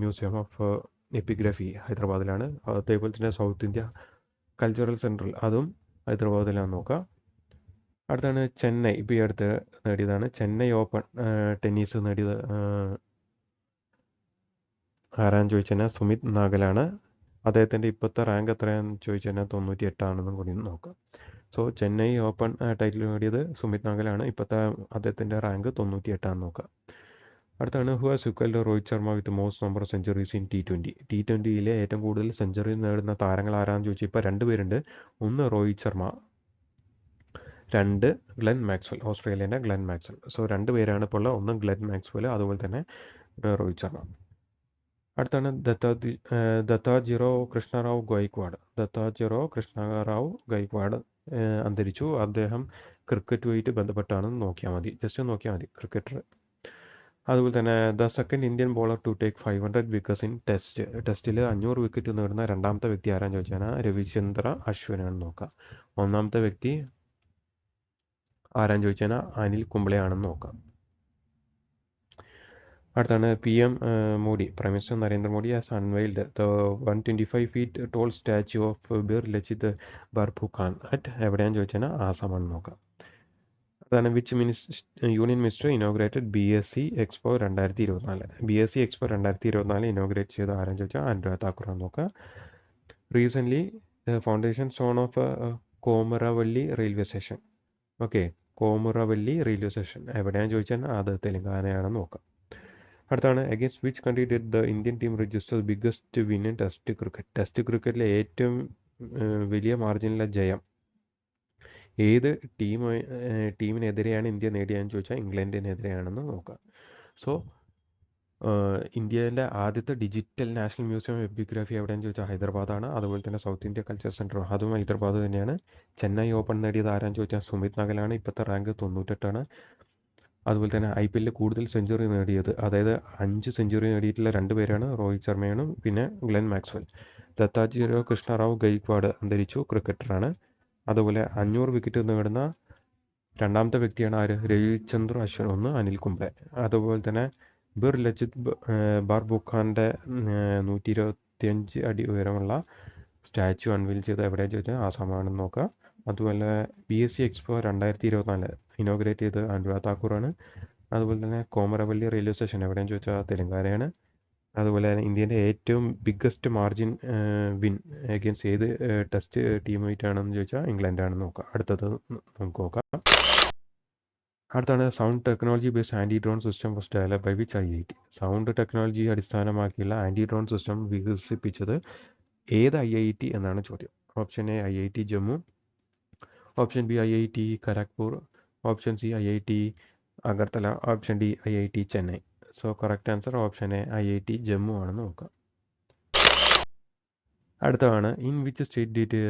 മ്യൂസിയം ഓഫ് എപ്പിഗ്രഫി ഹൈദരാബാദിലാണ്. അതേപോലെ തന്നെ സൗത്ത് ഇന്ത്യ കൾച്ചറൽ സെൻറ്റർ അതും ഹൈദരാബാദിലാണ് നോക്കുക. അടുത്താണ് ചെന്നൈ, ഇപ്പോൾ ഈ അടുത്ത് നേടിയതാണ് ചെന്നൈ ഓപ്പൺ ടെന്നീസ് നേടിയത് ആരാന്ന് ചോദിച്ചു കഴിഞ്ഞാൽ സുമിത് നാഗലാണ്. അദ്ദേഹത്തിൻ്റെ ഇപ്പോഴത്തെ റാങ്ക് എത്രയാണെന്ന് ചോദിച്ചു കഴിഞ്ഞാൽ 98 കൂടി നോക്കാം. സോ ചെന്നൈ ഓപ്പൺ ടൈറ്റിൽ നേടിയത് സുമിത് നാഗലാണ്. ഇപ്പോഴത്തെ അദ്ദേഹത്തിൻ്റെ റാങ്ക് 98 നോക്കാം. അടുത്താണ് who has equalled Rohit Sharma with most number of centuries in T20. T20യിലെ ഏറ്റവും കൂടുതൽ സെഞ്ചുറി നേടുന്ന താരങ്ങൾ ആരാണെന്ന് ചോദിച്ചാൽ ഇപ്പോൾ 2 പേരുണ്ട്. ഒന്ന് രോഹിത് ശർമ്മ, 2 ഗ്ലെൻ മാക്സ്വെൽ, ഓസ്ട്രേലിയൻ്റെ ഗ്ലെൻ മാക്സ്വെൽ. സോ 2 പേരാണ് ഇപ്പോൾ ഉള്ളത്. ഒന്ന് ഗ്ലെൻ മാക്സ്വെൽ, അതുപോലെ തന്നെ രോഹിത് ശർമ്മ. അടുത്താണ് ദത്താജിറോ കൃഷ്ണറാവു ഗൈക്വാഡ് അന്തരിച്ചു. അദ്ദേഹം ക്രിക്കറ്റുമായിട്ട് ബന്ധപ്പെട്ടാണെന്ന് നോക്കിയാൽ മതി, ജസ്റ്റ് നോക്കിയാൽ മതി, ക്രിക്കറ്റർ. അതുപോലെ തന്നെ the second Indian bowler to take 500 wickets in ടെസ്റ്റിൽ 500 വിക്കറ്റ് നേടുന്ന രണ്ടാമത്തെ വ്യക്തി ആരാന്ന് ചോദിച്ചാൽ രവിചന്ദ്ര അശ്വിനാണെന്ന് നോക്കാം. ഒന്നാമത്തെ വ്യക്തി ആരാന്ന് ചോദിച്ചാൽ അനിൽ കുംബ്ലെയാണെന്ന് നോക്കാം. അടുത്താണ് PM Modi, prime minister Narendra Modi has unveiled the 125 feet tall statue of Bir Lachit Borphukan at എവിടെയാണെന്ന് ചോദിച്ചാൽ ആസാമാണെന്ന് നോക്കാം. അതാണ് which union minister inaugurated BSc expo 2024. BSc expo 2024 inaugurate ചെയ്ത ആരെന്ന് ചോദിച്ചാൽ അനുരാഗ് താക്കൂറാന്ന് നോക്കുക. Recently foundation stone of Komaravelli railway station. Okay, Komaravelli railway station എവിടെയാണെന്ന് ചോദിച്ചാൽ അത് തെലങ്കാനയാണെന്ന് നോക്കാം. അടുത്താണ് against which country did the Indian team register biggest win in test cricket. Test ക്രിക്കറ്റിലെ ഏറ്റവും വലിയ മാർജിനിലെ ജയം ഏത് ടീമിനെതിരെയാണ് ഇന്ത്യ നേടിയതെന്ന് ചോദിച്ചാൽ ഇംഗ്ലണ്ടിനെതിരെയാണെന്ന് നോക്കാം. സോ ഇന്ത്യയിലെ ആദ്യത്തെ ഡിജിറ്റൽ നാഷണൽ മ്യൂസിയം എപ്പിഗ്രാഫി എവിടെയെന്ന് ചോദിച്ചാൽ ഹൈദരാബാദാണ്. അതുപോലെ തന്നെ സൗത്ത് ഇന്ത്യ കൾച്ചർ സെൻറ്റർ അതും ഹൈദരാബാദ് തന്നെയാണ്. ചെന്നൈ ഓപ്പൺ നേടിയത് ആരാന്ന് ചോദിച്ചാൽ സുമിത് നാഗലാണ്. ഇപ്പോഴത്തെ റാങ്ക് 98. അതുപോലെ തന്നെ IPL കൂടുതൽ സെഞ്ചുറി നേടിയത്, അതായത് 5 സെഞ്ചുറി നേടിയിട്ടുള്ള 2 പേരാണ്, രോഹിത് ശർമ്മയാണ് പിന്നെ ഗ്ലെൻ മാക്സ്വെൽ. ദത്താജിറോ കൃഷ്ണറാവു ഗൈക്വാഡ് അന്തരിച്ചു, ക്രിക്കറ്ററാണ്. അതുപോലെ 500 വിക്കറ്റ് നേടുന്ന രണ്ടാമത്തെ വ്യക്തിയാണ് ആര്, രവിചന്ദ്ര അശ്വിൻ. ഒന്ന് അനിൽ കുംബ്ലെ. അതുപോലെ തന്നെ ബിർ ലച്ചിത് ബർഫുഖാൻ്റെ 125 അടി ഉയരമുള്ള സ്റ്റാച്യു അൺവീൽ ചെയ്ത് എവിടെയാണെന്ന് ചോദിച്ചാൽ ആസാമാണെന്ന് നോക്കുക. അതുപോലെ BSc എക്സ്പോ 2024 ഇനോഗ്രേറ്റ് ചെയ്തത് അനുരാഗ് താക്കൂറാണ്. അതുപോലെ തന്നെ കോമരവല്ലി റെയിൽവേ സ്റ്റേഷൻ എവിടെയെന്ന് ചോദിച്ചാൽ തെലങ്കാനയാണ്. അതുപോലെ തന്നെ ഇന്ത്യൻ്റെ ഏറ്റവും ബിഗ്ഗസ്റ്റ് മാർജിൻ വിൻ അഗേൻസ്റ്റ് ഏത് ടെസ്റ്റ് ടീമായിട്ടാണെന്ന് ചോദിച്ചാൽ ഇംഗ്ലണ്ടാണെന്ന് നോക്കാം. അടുത്തത് നമുക്ക് നോക്കാം. അടുത്താണ് sound technology based anti drone system was develop by which IIT. Sound technology അടിസ്ഥാനമാക്കിയുള്ള ആൻറ്റി ഡ്രോൺ സിസ്റ്റം വികസിപ്പിച്ചത് ഏത് IIT എന്നാണ് ചോദ്യം. Option A IIT Jammu, option B IIT Kharagpur, option C IIT Agartala, option D IIT Chennai. So correct answer option A IIT Jammu ആണെന്ന് നോക്കാം. അടുത്തതാണ് in which state did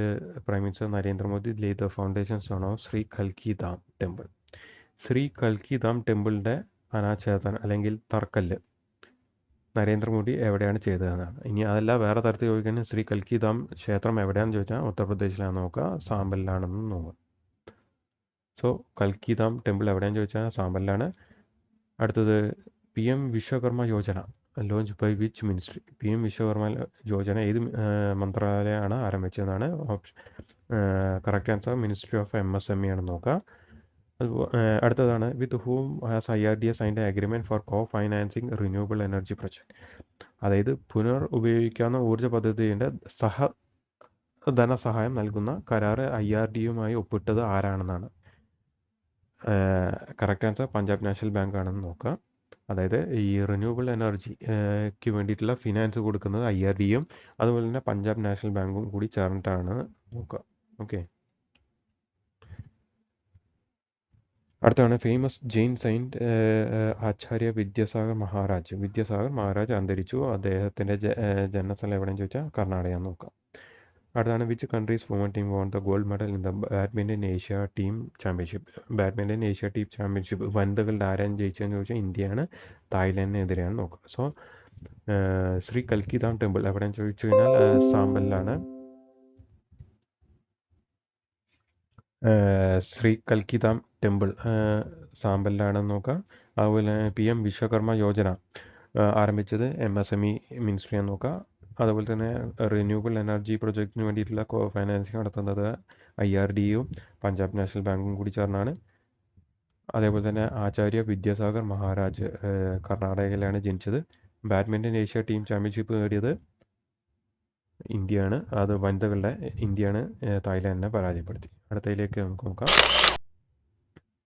prime minister Narendra Modi lay the foundation stone of Shri കൽക്കി Dham temple. Shri കൽക്കി ധാം ടെമ്പിളിൻ്റെ അനാച്ഛാദനം അല്ലെങ്കിൽ തറക്കല്ല് നരേന്ദ്രമോദി എവിടെയാണ് ചെയ്തതെന്നാണ്. ഇനി അതല്ല വേറെ തരത്തിൽ ചോദിക്കുന്നത് ശ്രീ കൽക്കി ധാം ക്ഷേത്രം എവിടെയാണെന്ന് ചോദിച്ചാൽ ഉത്തർപ്രദേശിലാണെന്ന് നോക്കുക, സാമ്പലിലാണെന്ന് നോക്കുക. സോ കൽക്കി ധാം ടെമ്പിൾ എവിടെയാണെന്ന് ചോദിച്ചാൽ സാമ്പലിലാണ്. അടുത്തത് PM Vishwakarma Yojana launch by which ministry. PM Vishwakarma Yojana ഏത് മന്ത്രാലയമാണ് ആരംഭിച്ചതെന്നാണ് option. Correct answer ministry of MSME ആണെന്ന് നോക്കുക. അടുത്തതാണ് with whom has IRDA signed agreement for co financing renewable energy project. അതായത് പുനർ ഉപയോഗിക്കാവുന്ന ഊർജ്ജ പദ്ധതിയുടെ ധനസഹായം നൽകുന്ന കരാർ IRDയുമായി ഒപ്പിട്ടത് ആരാണെന്നാണ്. Correct answer Punjab national bank ആണെന്ന് നോക്കുക. അതായത് ഈ റിന്യൂവബിൾ എനർജിക്ക് വേണ്ടിയിട്ടുള്ള ഫിനാൻസ് കൊടുക്കുന്നത് IRDയും അതുപോലെ തന്നെ പഞ്ചാബ് നാഷണൽ ബാങ്കും കൂടി ചേർന്നിട്ടാണ് നോക്കുക. ഓക്കെ. അടുത്താണ് ഫേമസ് ജെയിൻ സെയിൻറ്റ് ആചാര്യ വിദ്യാസാഗർ മഹാരാജ് അന്തരിച്ചു. അദ്ദേഹത്തിൻ്റെ ജന്മസ്ഥലം എവിടെയെന്ന് ചോദിച്ചാൽ കർണാടകയാണെന്ന് നോക്കാം. അടുത്താണ് which countries woman team won the gold medal in the badminton Asia team championship വനിതകളുടെ ആരാണ് ജയിച്ചതെന്ന് ചോദിച്ചാൽ ഇന്ത്യയാണ് തായ്ലാൻഡിനെതിരെയാണ് നോക്കുക. സോ ശ്രീ കൽക്കി ധാം ടെമ്പിൾ എവിടെയെന്ന് ചോദിച്ചു കഴിഞ്ഞാൽ സാമ്പലിലാണ്. ശ്രീ കൽക്കി ധാം ടെമ്പിൾ സാമ്പലിലാണെന്ന് നോക്കാം. അതുപോലെ PM വിശ്വകർമ്മ യോജന ആരംഭിച്ചത് MSME മിനിസ്ട്രിയാണെന്ന് നോക്കാം. അതുപോലെ തന്നെ റിന്യൂവബിൾ എനർജി പ്രൊജക്റ്റിന് വേണ്ടിയിട്ടുള്ള കോ ഫൈനാൻസിങ് നടത്തുന്നത് IRDയും പഞ്ചാബ് നാഷണൽ ബാങ്കും കൂടി ചേർന്നാണ്. അതേപോലെ തന്നെ ആചാര്യ വിദ്യാസാഗർ മഹാരാജ് കർണാടകയിലാണ് ജനിച്ചത്. ബാഡ്മിൻ്റൺ ഏഷ്യ ടീം ചാമ്പ്യൻഷിപ്പ് നേടിയത് ഇന്ത്യയാണ്. അത് വനിതകളുടെ ഇന്ത്യയാണ് തായ്ലാൻഡിനെ പരാജയപ്പെടുത്തി. അടുത്തതിലേക്ക് നമുക്ക് നോക്കാം.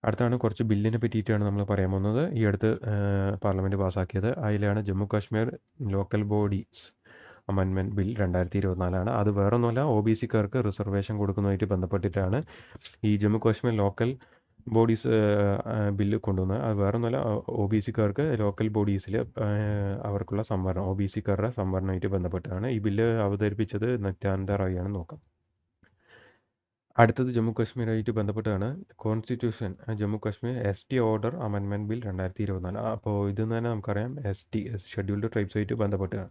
അടുത്താണ് കുറച്ച് ബില്ലിനെ പറ്റിയിട്ടാണ് നമ്മൾ പറയാൻ പോകുന്നത്. ഈ അടുത്ത് പാർലമെൻറ്റ് പാസ്സാക്കിയത് അതിലാണ് Jammu Kashmir local bodies amendment bill 2024 അത് വേറൊന്നുമല്ല OBCക്കാർക്ക് റിസർവേഷൻ കൊടുക്കുന്നതായിട്ട് ബന്ധപ്പെട്ടിട്ടാണ് ഈ Jammu Kashmir local bodies bill കൊണ്ടുവന്നത്. അത് വേറൊന്നുമല്ല OBCക്കാർക്ക് ലോക്കൽ ബോഡീസിൽ അവർക്കുള്ള സംവരണം OBCക്കാരുടെ സംവരണമായിട്ട് ബന്ധപ്പെട്ടാണ് ഈ ബില്ല് അവതരിപ്പിച്ചത് നിത്യാനന്ദ റായിയാണ് നോക്കാം. അടുത്തത് ജമ്മു കാശ്മീരായിട്ട് ബന്ധപ്പെട്ടാണ് constitution Jammu Kashmir ST order amendment bill 2024. അപ്പോൾ ഇതെന്ന് തന്നെ നമുക്കറിയാം ST ഷെഡ്യൂൾഡ് ട്രൈബ്സായിട്ട് ബന്ധപ്പെട്ടാണ്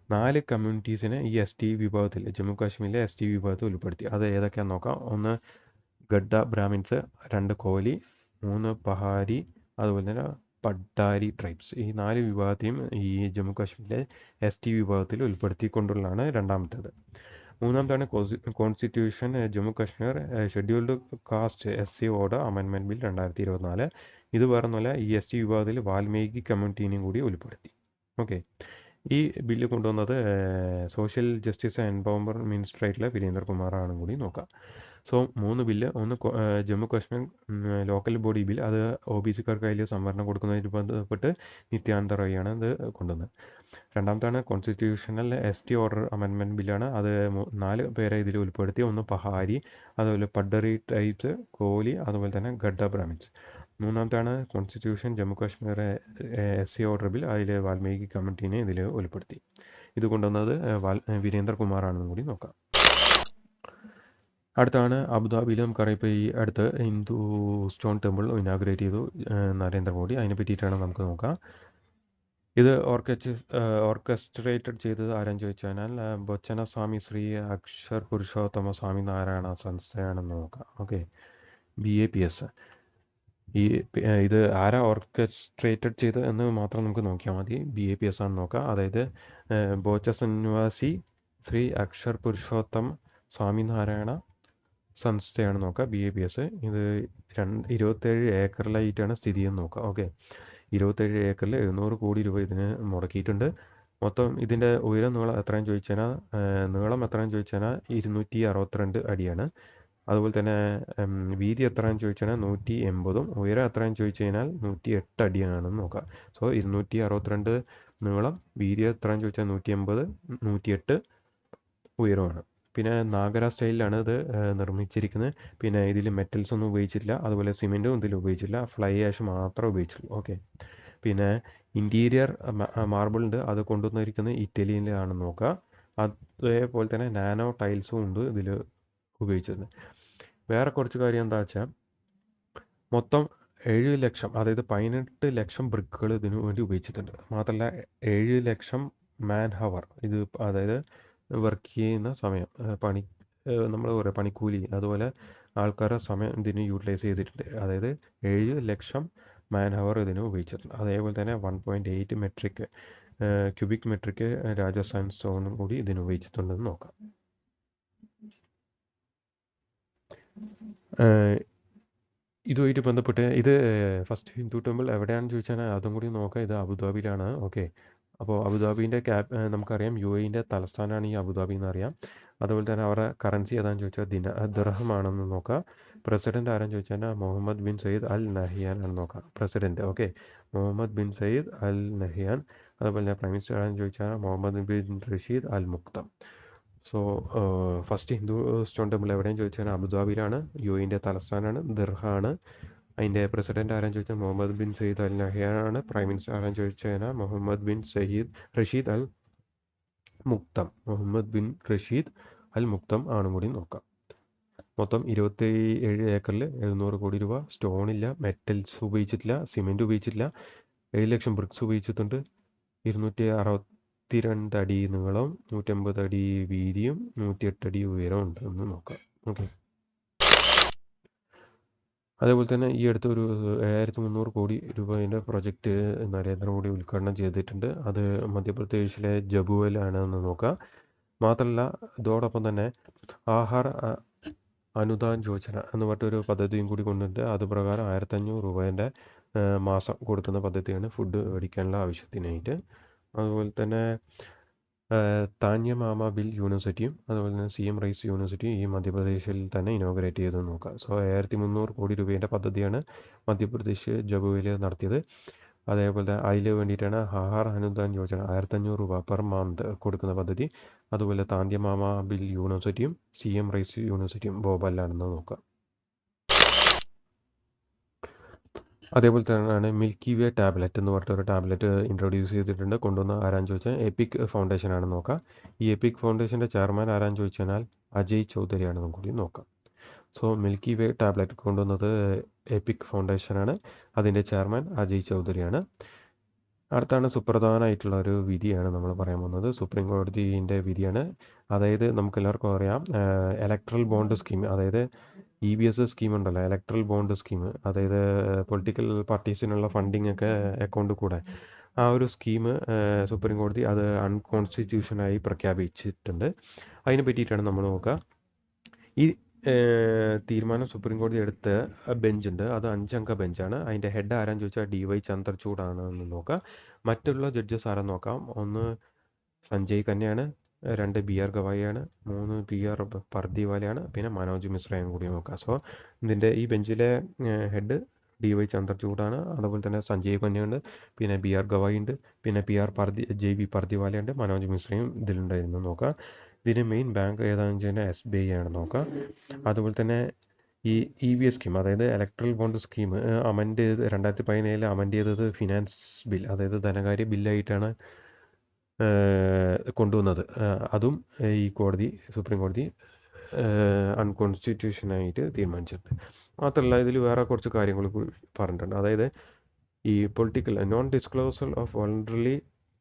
4 കമ്മ്യൂണിറ്റീസിനെ ഈ ST വിഭാഗത്തിൽ ജമ്മു കാശ്മീരിലെ ST വിഭാഗത്തിൽ ഉൾപ്പെടുത്തി. അത് ഏതൊക്കെയാണെന്ന് നോക്കാം. 1 ഗഡ്ഡ ബ്രാഹ്മിൻസ്, 2 കോലി, 3 പഹാരി, അതുപോലെ തന്നെ പഡ്ഡാരി ട്രൈബ്സ്. ഈ 4 വിഭാഗത്തെയും ഈ ജമ്മു കാശ്മീരിലെ ST വിഭാഗത്തിൽ ഉൾപ്പെടുത്തിക്കൊണ്ടുള്ളതാണ് രണ്ടാമത്തേത്. മൂന്നാമതാണ് constitution Jammu Kashmir scheduled caste SC order amendment bill 2024. ഇത് വേറൊന്നുമല്ല ഈ ST വിഭാഗത്തിൽ വാൽമീകി കമ്മ്യൂണിറ്റീനെയും കൂടി ഉൾപ്പെടുത്തി. ഓക്കെ. ഈ ബില്ല് കൊണ്ടുവന്നത് social justice and empowerment minister ആയിട്ടുള്ള വീരേന്ദ്ര കുമാറാണ് കൂടി നോക്കാം. So 3 bill. ഒന്ന് Jammu Kashmir local body bill, അത് OBCക്കാർക്ക് അതിൽ സംവരണം കൊടുക്കുന്നതിന് ബന്ധപ്പെട്ട് നിത്യാനന്ദ റായിയാണ് അത് കൊണ്ടുവന്നത്. രണ്ടാമത്താണ് കോൺസ്റ്റിറ്റ്യൂഷണൽ ST ഓർഡർ അമെൻമെൻറ്റ് ബില്ലാണ്. അത് 4 പേരെ ഇതിൽ ഉൾപ്പെടുത്തി. 1 പഹാരി, അതുപോലെ പഡ്ഡറി ട്രൈബ്സ്, കോലി, അതുപോലെ തന്നെ ഗഡ്ഡ ബ്രാഹ്മിൻസ്. മൂന്നാമത്താണ് constitution Jammu Kashmir SC order bill, അതിൽ വാൽമീകി കമ്മ്യൂണിറ്റീനെ ഇതിൽ ഉൾപ്പെടുത്തി. ഇത് കൊണ്ടുവന്നത് വീരേന്ദ്ര കുമാറാണെന്നും കൂടി നോക്കാം. അടുത്താണ് അബുദാബിയിൽ നമുക്കറിയാം ഇപ്പോൾ ഈ അടുത്ത് ഹിന്ദു സ്റ്റോൺ ടെമ്പിൾ ഇനാഗുറേറ്റ് ചെയ്തു നരേന്ദ്രമോദി. അതിനെ പറ്റിയിട്ടാണ് നമുക്ക് നോക്കാം. ഇത് ഓർക്കസ്ട്രേറ്റഡ് ചെയ്തത് ആരെന്ന് ചോദിച്ചു കഴിഞ്ഞാൽ ബൊച്ചന സ്വാമി ശ്രീ അക്ഷർ പുരുഷോത്തമ സ്വാമി നാരായണ സംസ്ഥയാണെന്ന് നോക്കാം. ഓക്കെ. BAPS. ഇത് ആരാ ഓർക്കസ്ട്രേറ്റഡ് ചെയ്ത് എന്ന് മാത്രം നമുക്ക് നോക്കിയാൽ മതി. BAPS ആണെന്ന് നോക്കാം. അതായത് ബോച്ച സന്യാസി ശ്രീ അക്ഷർ പുരുഷോത്തം സ്വാമിനാരായണ സൺസ്റ്റേ ആണ് നോക്കുക, BABS. ഇത് 27 ഏക്കറിലായിട്ടാണ് സ്ഥിതി ചെയ്യുന്നത് നോക്കുക. ഓക്കെ, 27 ഏക്കറിൽ 700 കോടി രൂപ ഇതിന് മുടക്കിയിട്ടുണ്ട്. മൊത്തം ഇതിൻ്റെ ഉയരം നീളം എത്രയാണെന്ന് ചോദിച്ചാൽ നീളം എത്രയാണെന്ന് ചോദിച്ചാൽ 262 അടിയാണ്. അതുപോലെ തന്നെ വീതി എത്രയാണെന്ന് ചോദിച്ചാൽ 180, ഉയരം എത്രയാണെന്ന് ചോദിച്ചു കഴിഞ്ഞാൽ 108 അടിയാണെന്ന് നോക്കാം. സോ 262 നീളം, വീതി എത്രയാണെന്ന് ചോദിച്ചാൽ 180, 108 ഉയരമാണ്. പിന്നെ നാഗര സ്റ്റൈലിലാണ് ഇത് നിർമ്മിച്ചിരിക്കുന്നത്. പിന്നെ ഇതിൽ മെറ്റൽസ് ഒന്നും ഉപയോഗിച്ചിട്ടില്ല, അതുപോലെ സിമെൻറ്റും ഇതിൽ ഉപയോഗിച്ചില്ല, ഫ്ലൈ ആഷ് മാത്രമേ ഉപയോഗിച്ചുള്ളൂ. ഓക്കെ, പിന്നെ ഇൻറ്റീരിയർ മാർബിൾ ഉണ്ട്, അത് കൊണ്ടുവന്നിരിക്കുന്നത് ഇറ്റലിയിലാണെന്ന് നോക്കുക. അതേപോലെ തന്നെ നാനോ ടൈൽസും ഉണ്ട് ഇതിൽ ഉപയോഗിച്ചത്. വേറെ കുറച്ച് കാര്യം എന്താ വെച്ചാൽ മൊത്തം 7 ലക്ഷം, അതായത് 18 ലക്ഷം ബ്രിക്കുകൾ ഇതിനു വേണ്ടി ഉപയോഗിച്ചിട്ടുണ്ട്. മാത്രമല്ല 7 ലക്ഷം മാൻ ഹവർ, ഇത് അതായത് വർക്ക് ചെയ്യുന്ന സമയം, നമ്മൾ പറയാം പണിക്കൂലി, അതുപോലെ ആൾക്കാരുടെ സമയം ഇതിന് യൂട്ടിലൈസ് ചെയ്തിട്ടുണ്ട്. അതായത് 7 ലക്ഷം മാൻ ഹവർ ഇതിന് ഉപയോഗിച്ചിട്ടുണ്ട്. അതേപോലെ തന്നെ 1.8 മെട്രിക് ക്യൂബിക് മെട്രിക് രാജസ്ഥാൻ സ്റ്റോണും കൂടി ഇതിന് ഉപയോഗിച്ചിട്ടുണ്ടെന്ന് നോക്കാം. ഇതുമായിട്ട് ബന്ധപ്പെട്ട് ഇത് ഫസ്റ്റ് ഹിന്ദു ടെമ്പിൾ എവിടെയാണെന്ന് ചോദിച്ചാൽ അതും കൂടി നോക്കാം. ഇത് അബുദാബിയിലാണ്. ഓക്കെ, അപ്പോൾ അബുദാബീൻ്റെ നമുക്കറിയാം UAE തലസ്ഥാനമാണ് ഈ അബുദാബി എന്നറിയാം. അതുപോലെ തന്നെ അവരുടെ കറൻസി ഏതാണെന്ന് ചോദിച്ചാൽ ദിർഹമാണെന്ന് നോക്കാം. പ്രസിഡന്റ് ആരാന്ന് ചോദിച്ചാൽ Muhammad bin Zayed Al Nahyan ആണെന്ന് നോക്കാം. President, okay, Mohamed bin Zayed Al Nahyan. അതുപോലെ തന്നെ പ്രൈം മിനിസ്റ്റർ ആരാന്ന് ചോദിച്ചാൽ Muhammad bin Rashid Al Maktoum. So first Hindu stone temple എവിടെയെന്ന് ചോദിച്ചാൽ അബുദാബിയിലാണ്. UAE തലസ്ഥാനമാണ്, ദിർഹാണ്. അതിൻ്റെ പ്രസിഡന്റ് ആരാന്ന് ചോദിച്ചാൽ മുഹമ്മദ് ബിൻ സയ്യിദ് അൽ നഹിയാനാണ്. പ്രൈം മിനിസ്റ്റർ ആരാന്ന് ചോദിച്ചാൽ Muhammad bin Rashid Al മുക്തം. Muhammad bin Rashid Al മുക്തം ആണും കൂടി നോക്കാം. മൊത്തം 27 ഏക്കറിൽ 700 കോടി രൂപ. സ്റ്റോണില്ല, മെറ്റൽസ് ഉപയോഗിച്ചിട്ടില്ല, സിമെൻറ്റ് ഉപയോഗിച്ചിട്ടില്ല. 7 ലക്ഷം ബ്രിക്സ് ഉപയോഗിച്ചിട്ടുണ്ട്. 262 അടി നീളം, 180 അടി വീതിയും 108 അടി ഉയരം ഉണ്ട് എന്ന് നോക്കാം. ഓക്കെ, അതേപോലെ തന്നെ ഈ അടുത്ത് ഒരു 7300 കോടി രൂപയുടെ പ്രൊജക്റ്റ് നരേന്ദ്രമോദി ഉദ്ഘാടനം ചെയ്തിട്ടുണ്ട്. അത് മധ്യപ്രദേശിലെ ജബുവിലാണെന്ന് നോക്കാം. മാത്രമല്ല ഇതോടൊപ്പം തന്നെ ആഹാർ അനുദാൻ യോജന എന്ന് പറഞ്ഞിട്ടൊരു പദ്ധതിയും കൂടി കൊണ്ടുണ്ട്. അത് പ്രകാരം 1500 രൂപേൻ്റെ മാസം കൊടുക്കുന്ന പദ്ധതിയാണ് ഫുഡ് മേടിക്കാനുള്ള ആവശ്യത്തിനായിട്ട്. അതുപോലെ തന്നെ താന്യമാമ ബിൽ യൂണിവേഴ്സിറ്റിയും അതുപോലെ തന്നെ CM റൈസ് യൂണിവേഴ്സിറ്റിയും ഈ മധ്യപ്രദേശിൽ തന്നെ ഇനോഗ്രേറ്റ് ചെയ്ത് നോക്കാം. സോ 1300 കോടി രൂപേൻ്റെ പദ്ധതിയാണ് മധ്യപ്രദേശ് ജബുവിൽ നടത്തിയത്. അതേപോലെ തന്നെ അതിൽ വേണ്ടിയിട്ടാണ് ആഹാർ അനുദാൻ യോജന 1500 രൂപ പെർ മന്ത് കൊടുക്കുന്ന പദ്ധതി. അതുപോലെ താന്യമാമ ബിൽ യൂണിവേഴ്സിറ്റിയും CM റൈസ് യൂണിവേഴ്സിറ്റിയും ഭോപ്പാലിലാണെന്ന് നോക്കാം. അതേപോലെ തന്നെയാണ് മിൽക്കി വേ ടാബ്ലറ്റ് എന്ന് പറഞ്ഞിട്ടൊരു ടാബ്ലറ്റ് ഇൻട്രൊഡ്യൂസ് ചെയ്തിട്ടുണ്ട്. കൊണ്ടുവന്ന ആരാന്ന് ചോദിച്ചാൽ എപ്പിക് ഫൗണ്ടേഷൻ ആണെന്ന് നോക്കാം. ഈ എപ്പിക് ഫൗണ്ടേഷൻ്റെ ചെയർമാൻ ആരാന്ന് ചോദിച്ചാൽ അജയ് ചൗധരി ആണെന്ന് കൂടി നോക്കാം. സോ മിൽക്കി വേ ടാബ്ലറ്റ് കൊണ്ടുവന്നത് എപ്പിക് ഫൗണ്ടേഷനാണ്, അതിൻ്റെ ചെയർമാൻ അജയ് ചൗധരിയാണ്. അടുത്താണ് സുപ്രധാനമായിട്ടുള്ള ഒരു വിധിയാണ് നമ്മൾ പറയാൻ പോകുന്നത്. സുപ്രീം കോടതിൻ്റെ വിധിയാണ്. അതായത് നമുക്കെല്ലാവർക്കും അറിയാം ഇലക്ട്രൽ ബോണ്ട് സ്കീം, അതായത് EBS സ്കീം ഉണ്ടല്ലോ, ഇലക്ട്രൽ ബോണ്ട് സ്കീം, അതായത് പൊളിറ്റിക്കൽ പാർട്ടീസിനുള്ള ഫണ്ടിങ് ഒക്കെ അക്കൗണ്ട് കൂടെ, ആ ഒരു സ്കീം സുപ്രീം കോടതി അത് അൺകോൺസ്റ്റിറ്റ്യൂഷനായി പ്രഖ്യാപിച്ചിട്ടുണ്ട്. അതിനെ പറ്റിയിട്ടാണ് നമ്മൾ നോക്കുക. ഈ തീരുമാനം സുപ്രീം കോടതി എടുത്ത ബെഞ്ചുണ്ട്, അത് 5 അംഗ ബെഞ്ചാണ്. അതിൻ്റെ ഹെഡ് ആരാന്ന് ചോദിച്ചാൽ DY ചന്ദ്രചൂഡാണെന്ന് നോക്കാം. മറ്റുള്ള ജഡ്ജസ് ആരെന്ന് നോക്കാം. 1 സഞ്ജയ് ഖന്നയാണ്, 2 BR ഗവായിയാണ്, 3 PR പർദിവാലയാണ്, പിന്നെ മനോജ് മിശ്രയും കൂടി നോക്കാം. സോ ഇതിൻ്റെ ഈ ബെഞ്ചിലെ ഹെഡ് DY ചന്ദ്രചൂഡാണ്. അതുപോലെ തന്നെ സഞ്ജയ് ഖന്നയുണ്ട്, പിന്നെ BR ഗവായി ഉണ്ട്, പിന്നെ JV പർദിവാലയുണ്ട്, മനോജ് മിശ്രയും ഇതിലുണ്ടായിരുന്നു നോക്കാം. ഇതിന് മെയിൻ ബാങ്ക് ഏതാണെന്ന് വെച്ച് കഴിഞ്ഞാൽ SBI ആണ് നോക്കാം. അതുപോലെ തന്നെ ഈ EBS സ്കീം, അതായത് ഇലക്ട്രൽ ബോണ്ട് സ്കീം അമെൻഡ് ചെയ്ത് 2017 അമെൻഡ് ചെയ്തത് ഫിനാൻസ് ബിൽ, അതായത് ധനകാര്യ ബില്ലായിട്ടാണ് കൊണ്ടുവന്നത്. അതും ഈ സുപ്രീം കോടതി അൺകോൺസ്റ്റിറ്റ്യൂഷനായിട്ട് തീരുമാനിച്ചിട്ടുണ്ട്. മാത്രമല്ല ഇതിൽ വേറെ കുറച്ച് കാര്യങ്ങൾ പറഞ്ഞിട്ടുണ്ട്. അതായത് ഈ non disclosure of voluntarily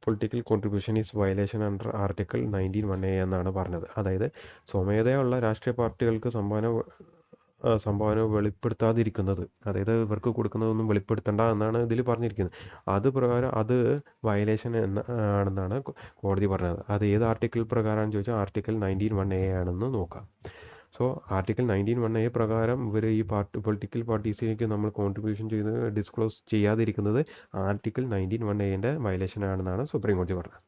political contribution is violation under article 19(1)A എന്നാണ് പറഞ്ഞത്. അതായത് സ്വമേധയുള്ള രാഷ്ട്രീയ പാർട്ടികൾക്ക് സംഭാവന വെളിപ്പെടുത്താതിരിക്കുന്നത്, അതായത് ഇവർക്ക് കൊടുക്കുന്നതൊന്നും വെളിപ്പെടുത്തണ്ട എന്നാണ് ഇതിൽ പറഞ്ഞിരിക്കുന്നത്. അത് പ്രകാരം അത് വയലേഷൻ ആണെന്നാണ് കോടതി പറഞ്ഞത്. അത് ഏത് ആർട്ടിക്കിൾ പ്രകാരമാണെന്ന് ചോദിച്ചാൽ ആർട്ടിക്കിൾ 19(1)A ആണെന്ന് നോക്കാം. സോ ആർട്ടിക്കിൾ 19(1)(a) പ്രകാരം ഇവർ ഈ പൊളിറ്റിക്കൽ പാർട്ടീസിലേക്ക് നമ്മൾ കോൺട്രിബ്യൂഷൻ ചെയ്ത് ഡിസ്ക്ലോസ് ചെയ്യാതിരിക്കുന്നത് ആർട്ടിക്കിൾ 19(1)(a)ൻ്റെ വയലേഷൻ ആണെന്നാണ് സുപ്രീം കോടതി പറഞ്ഞത്.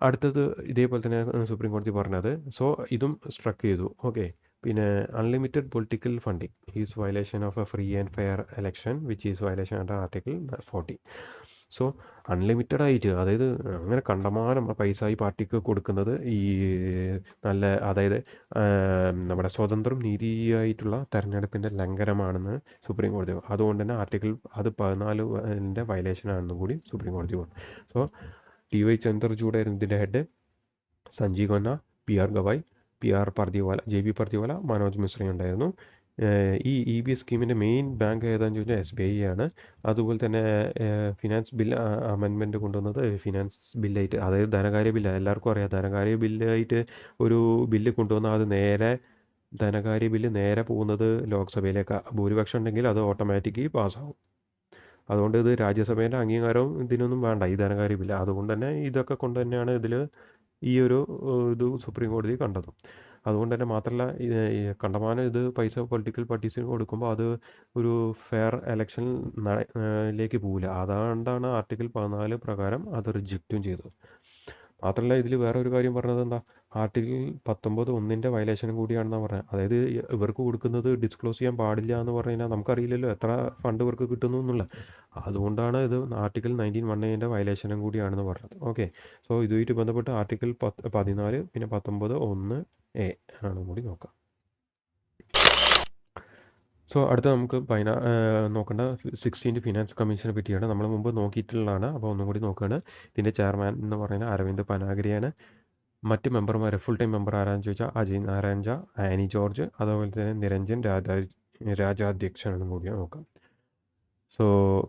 അടുത്തത് ഇതേപോലെ തന്നെ സുപ്രീം കോടതി പറഞ്ഞത്, സോ ഇതും സ്ട്രക്ക് ചെയ്തു. ഓക്കെ, പിന്നെ unlimited political funding is violation of A free and fair election which is violation under article 40. So unlimited ആയിട്ട്, അതായത് അങ്ങനെ കണ്ടമാനം പൈസ ഈ പാർട്ടിക്ക് കൊടുക്കുന്നത് ഈ നല്ല, അതായത് നമ്മുടെ സ്വതന്ത്രം നീതിയായിട്ടുള്ള തെരഞ്ഞെടുപ്പിൻ്റെ ലംഘനമാണെന്ന് സുപ്രീം കോടതി. അതുകൊണ്ട് തന്നെ ആർട്ടിക്കിൾ 14ൻ്റെ വയലേഷൻ ആണെന്നും കൂടി സുപ്രീം കോടതി പറഞ്ഞു. സോ ടി.വൈ. ചന്ദ്രചൂഡ് ആയിരുന്നു ഇതിൻ്റെ head, Sanjeev Khanna, PR. Gavai, PR. Pardiwala, ജെ.ബി. Pardiwala, Manoj Mishra ഉണ്ടായിരുന്നു. ഈ EBS സ്കീമിൻ്റെ മെയിൻ ബാങ്ക് ഏതാണെന്ന് ചോദിച്ചാൽ SBI ആണ്. അതുപോലെ തന്നെ ഫിനാൻസ് ബിൽ അമെൻമെൻറ്റ് കൊണ്ടുവന്നത് ഫിനാൻസ് ബില്ലായിട്ട്, അതായത് ധനകാര്യ ബില്ല്, എല്ലാവർക്കും അറിയാം ധനകാര്യ ബില്ലായിട്ട് ഒരു ബില്ല് കൊണ്ടുവന്നാൽ അത് നേരെ ധനകാര്യ ബില്ല് നേരെ പോകുന്നത് ലോക്സഭയിലേക്ക്, ഭൂരിപക്ഷം ഉണ്ടെങ്കിൽ അത് ഓട്ടോമാറ്റിക്കലി പാസ്സാവും. അതുകൊണ്ട് ഇത് രാജ്യസഭേൻ്റെ അംഗീകാരവും ഇതിനൊന്നും വേണ്ട, ഈ ധനകാര്യ ബില്ല്. അതുകൊണ്ട് തന്നെ ഇതൊക്കെ കൊണ്ട് തന്നെയാണ് ഇതിൽ ഈ ഒരു ഇത് സുപ്രീം കോടതി കണ്ടതും. അതുകൊണ്ട് തന്നെ മാത്രമല്ല, കണ്ടമാനം ഇത് പൈസ പൊളിറ്റിക്കൽ പാർട്ടീസിന് കൊടുക്കുമ്പോൾ അത് ഒരു ഫെയർ ഇലക്ഷനിലേക്ക് പോവില്ല. അതുകൊണ്ടാണ് ആർട്ടിക്കിൾ 14 പ്രകാരം അത് റിജക്റ്റും ചെയ്തത്. മാത്രമല്ല ഇതിൽ വേറെ ഒരു കാര്യം പറഞ്ഞത് എന്താ, ആർട്ടിക്കിൾ 19(1)ൻ്റെ വയലേഷനും കൂടിയാണെന്നാണ് പറഞ്ഞത്. അതായത് ഇവർക്ക് കൊടുക്കുന്നത് ഡിസ്ക്ലോസ് ചെയ്യാൻ പാടില്ല എന്ന് പറഞ്ഞു കഴിഞ്ഞാൽ നമുക്കറിയില്ലല്ലോ എത്ര ഫണ്ട് ഇവർക്ക് കിട്ടുന്നു എന്നുള്ള. അതുകൊണ്ടാണ് ഇത് ആർട്ടിക്കിൾ 19(1)ൻ്റെ വയലേഷനും കൂടിയാണെന്ന് പറഞ്ഞത്. ഓക്കെ, സോ ഇതുമായിട്ട് ബന്ധപ്പെട്ട് ആർട്ടിക്കിൾ 14 പിന്നെ 19(1)(a) ആണ് കൂടി നോക്കാം. സോ അടുത്ത നമുക്ക് നോക്കേണ്ട 16th ഫിനാൻസ് കമ്മീഷനെ പറ്റിയാണ്. നമ്മൾ മുമ്പ് നോക്കിയിട്ടുള്ളതാണ്, അപ്പോൾ ഒന്നും കൂടി നോക്കുകയാണ്. ഇതിൻ്റെ ചെയർമാൻ എന്ന് പറയുന്നത് അരവിന്ദ് പനാഗരിയാണ്. മറ്റ് മെമ്പർമാർ, ഫുൾ ടൈം മെമ്പർ ആരാന്ന് ചോദിച്ചാൽ അജയ് നാരായൺ ഝാ, ആനി ജോർജ്, അതുപോലെ തന്നെ നിരഞ്ജൻ രാജാധ്യക്ഷനും കൂടി നോക്കാം. സോ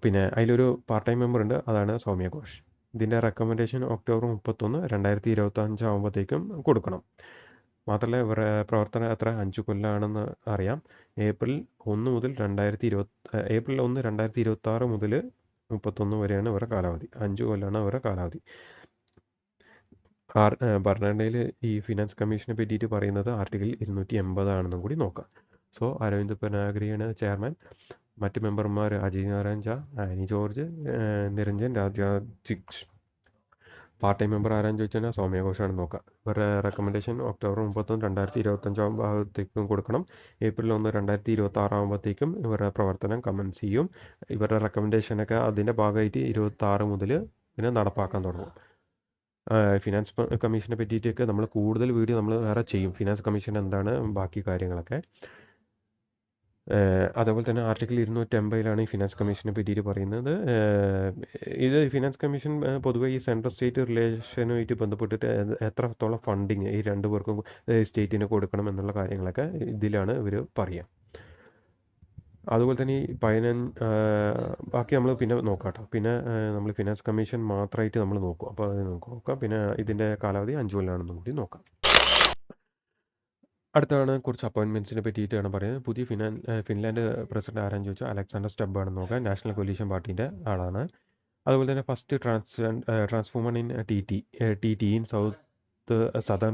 പിന്നെ അതിലൊരു പാർട്ട് ടൈം മെമ്പർ ഉണ്ട്, അതാണ് സൗമ്യ ഘോഷ്. ഇതിൻ്റെ റെക്കമെൻഡേഷൻ ഒക്ടോബർ 31, 2025 ആകുമ്പോഴത്തേക്കും കൊടുക്കണം. മാത്രമല്ല ഇവരുടെ പ്രവർത്തനം എത്ര 5 കൊല്ലമാണെന്ന് അറിയാം. ഏപ്രിൽ 1, 2026 മുതൽ 31 വരെയാണ് ഇവരുടെ കാലാവധി. 5 കൊല്ലമാണ് ഇവരുടെ കാലാവധി. ഭരണഘടനയിൽ ഈ ഫിനാൻസ് കമ്മീഷനെ പറ്റിയിട്ട് പറയുന്നത് ആർട്ടിക്കിൾ 280 ആണെന്നും കൂടി നോക്കാം. സോ അരവിന്ദ് പനാഗരിയാണ് ചെയർമാൻ. മറ്റ് മെമ്പർമാർ Ajay Narayan Jha, Annie George, Niranjan Rajadhyaksha. Part time member ആരാന്ന് ചോദിച്ചാൽ സൗമ്യ ഘോഷാണ് നോക്കാം. ഇവരുടെ റെക്കമെൻഡേഷൻ ഒക്ടോബർ 31, 2025 ആകുമ്പോഴത്തേക്കും കൊടുക്കണം. ഏപ്രിൽ 1, 2026 ആകുമ്പോഴത്തേക്കും ഇവരുടെ പ്രവർത്തനം കമൻസ് ചെയ്യും. ഇവരുടെ റെക്കമെൻഡേഷനൊക്കെ അതിൻ്റെ ഭാഗമായിട്ട് 26 മുതൽ പിന്നെ നടപ്പാക്കാൻ തുടങ്ങും. ഫിനാൻസ് കമ്മീഷനെ പറ്റിയിട്ടൊക്കെ നമ്മൾ കൂടുതൽ വീഡിയോ നമ്മൾ വേറെ ചെയ്യും. ഫിനാൻസ് കമ്മീഷൻ എന്താണ്, ബാക്കി കാര്യങ്ങളൊക്കെ. അതുപോലെ തന്നെ ആർട്ടിക്കിൾ 280 ഈ ഫിനാൻസ് കമ്മീഷനെ പറ്റിയിട്ട് പറയുന്നത്. ഇത് ഫിനാൻസ് കമ്മീഷൻ പൊതുവെ ഈ സെൻട്രൽ സ്റ്റേറ്റ് റിലേഷനുമായിട്ട് ബന്ധപ്പെട്ടിട്ട് എത്രത്തോളം ഫണ്ടിങ് ഈ രണ്ടു പേർക്കും സ്റ്റേറ്റിന് കൊടുക്കണം എന്നുള്ള കാര്യങ്ങളൊക്കെ ഇതിലാണ് ഇവർ പറയുക. അതുപോലെ തന്നെ ഈ ബാക്കി നമ്മൾ പിന്നെ നോക്കാം കേട്ടോ. പിന്നെ നമ്മൾ ഫിനാൻസ് കമ്മീഷൻ മാത്രമായിട്ട് നമ്മൾ നോക്കും. അപ്പോൾ അത് നോക്കാം. പിന്നെ ഇതിൻ്റെ കാലാവധി 5 കൊല്ലമാണെന്നും കൂടി നോക്കാം. അടുത്താണ് കുറച്ച് അപ്പോയിൻമെൻറ്റ്സിനെ പറ്റിയിട്ടാണ് പറയുന്നത്. പുതിയ ഫിൻലാൻഡ് പ്രസിഡന്റ് ആരാന്ന് ചോദിച്ചാൽ അലക്സാണ്ടർ സ്റ്റബ് ആണെന്ന് നോക്കാം. നാഷണൽ കൊലീഷൻ പാർട്ടീൻ്റെ ആളാണ്. അതുപോലെ തന്നെ first transformer in TT in southern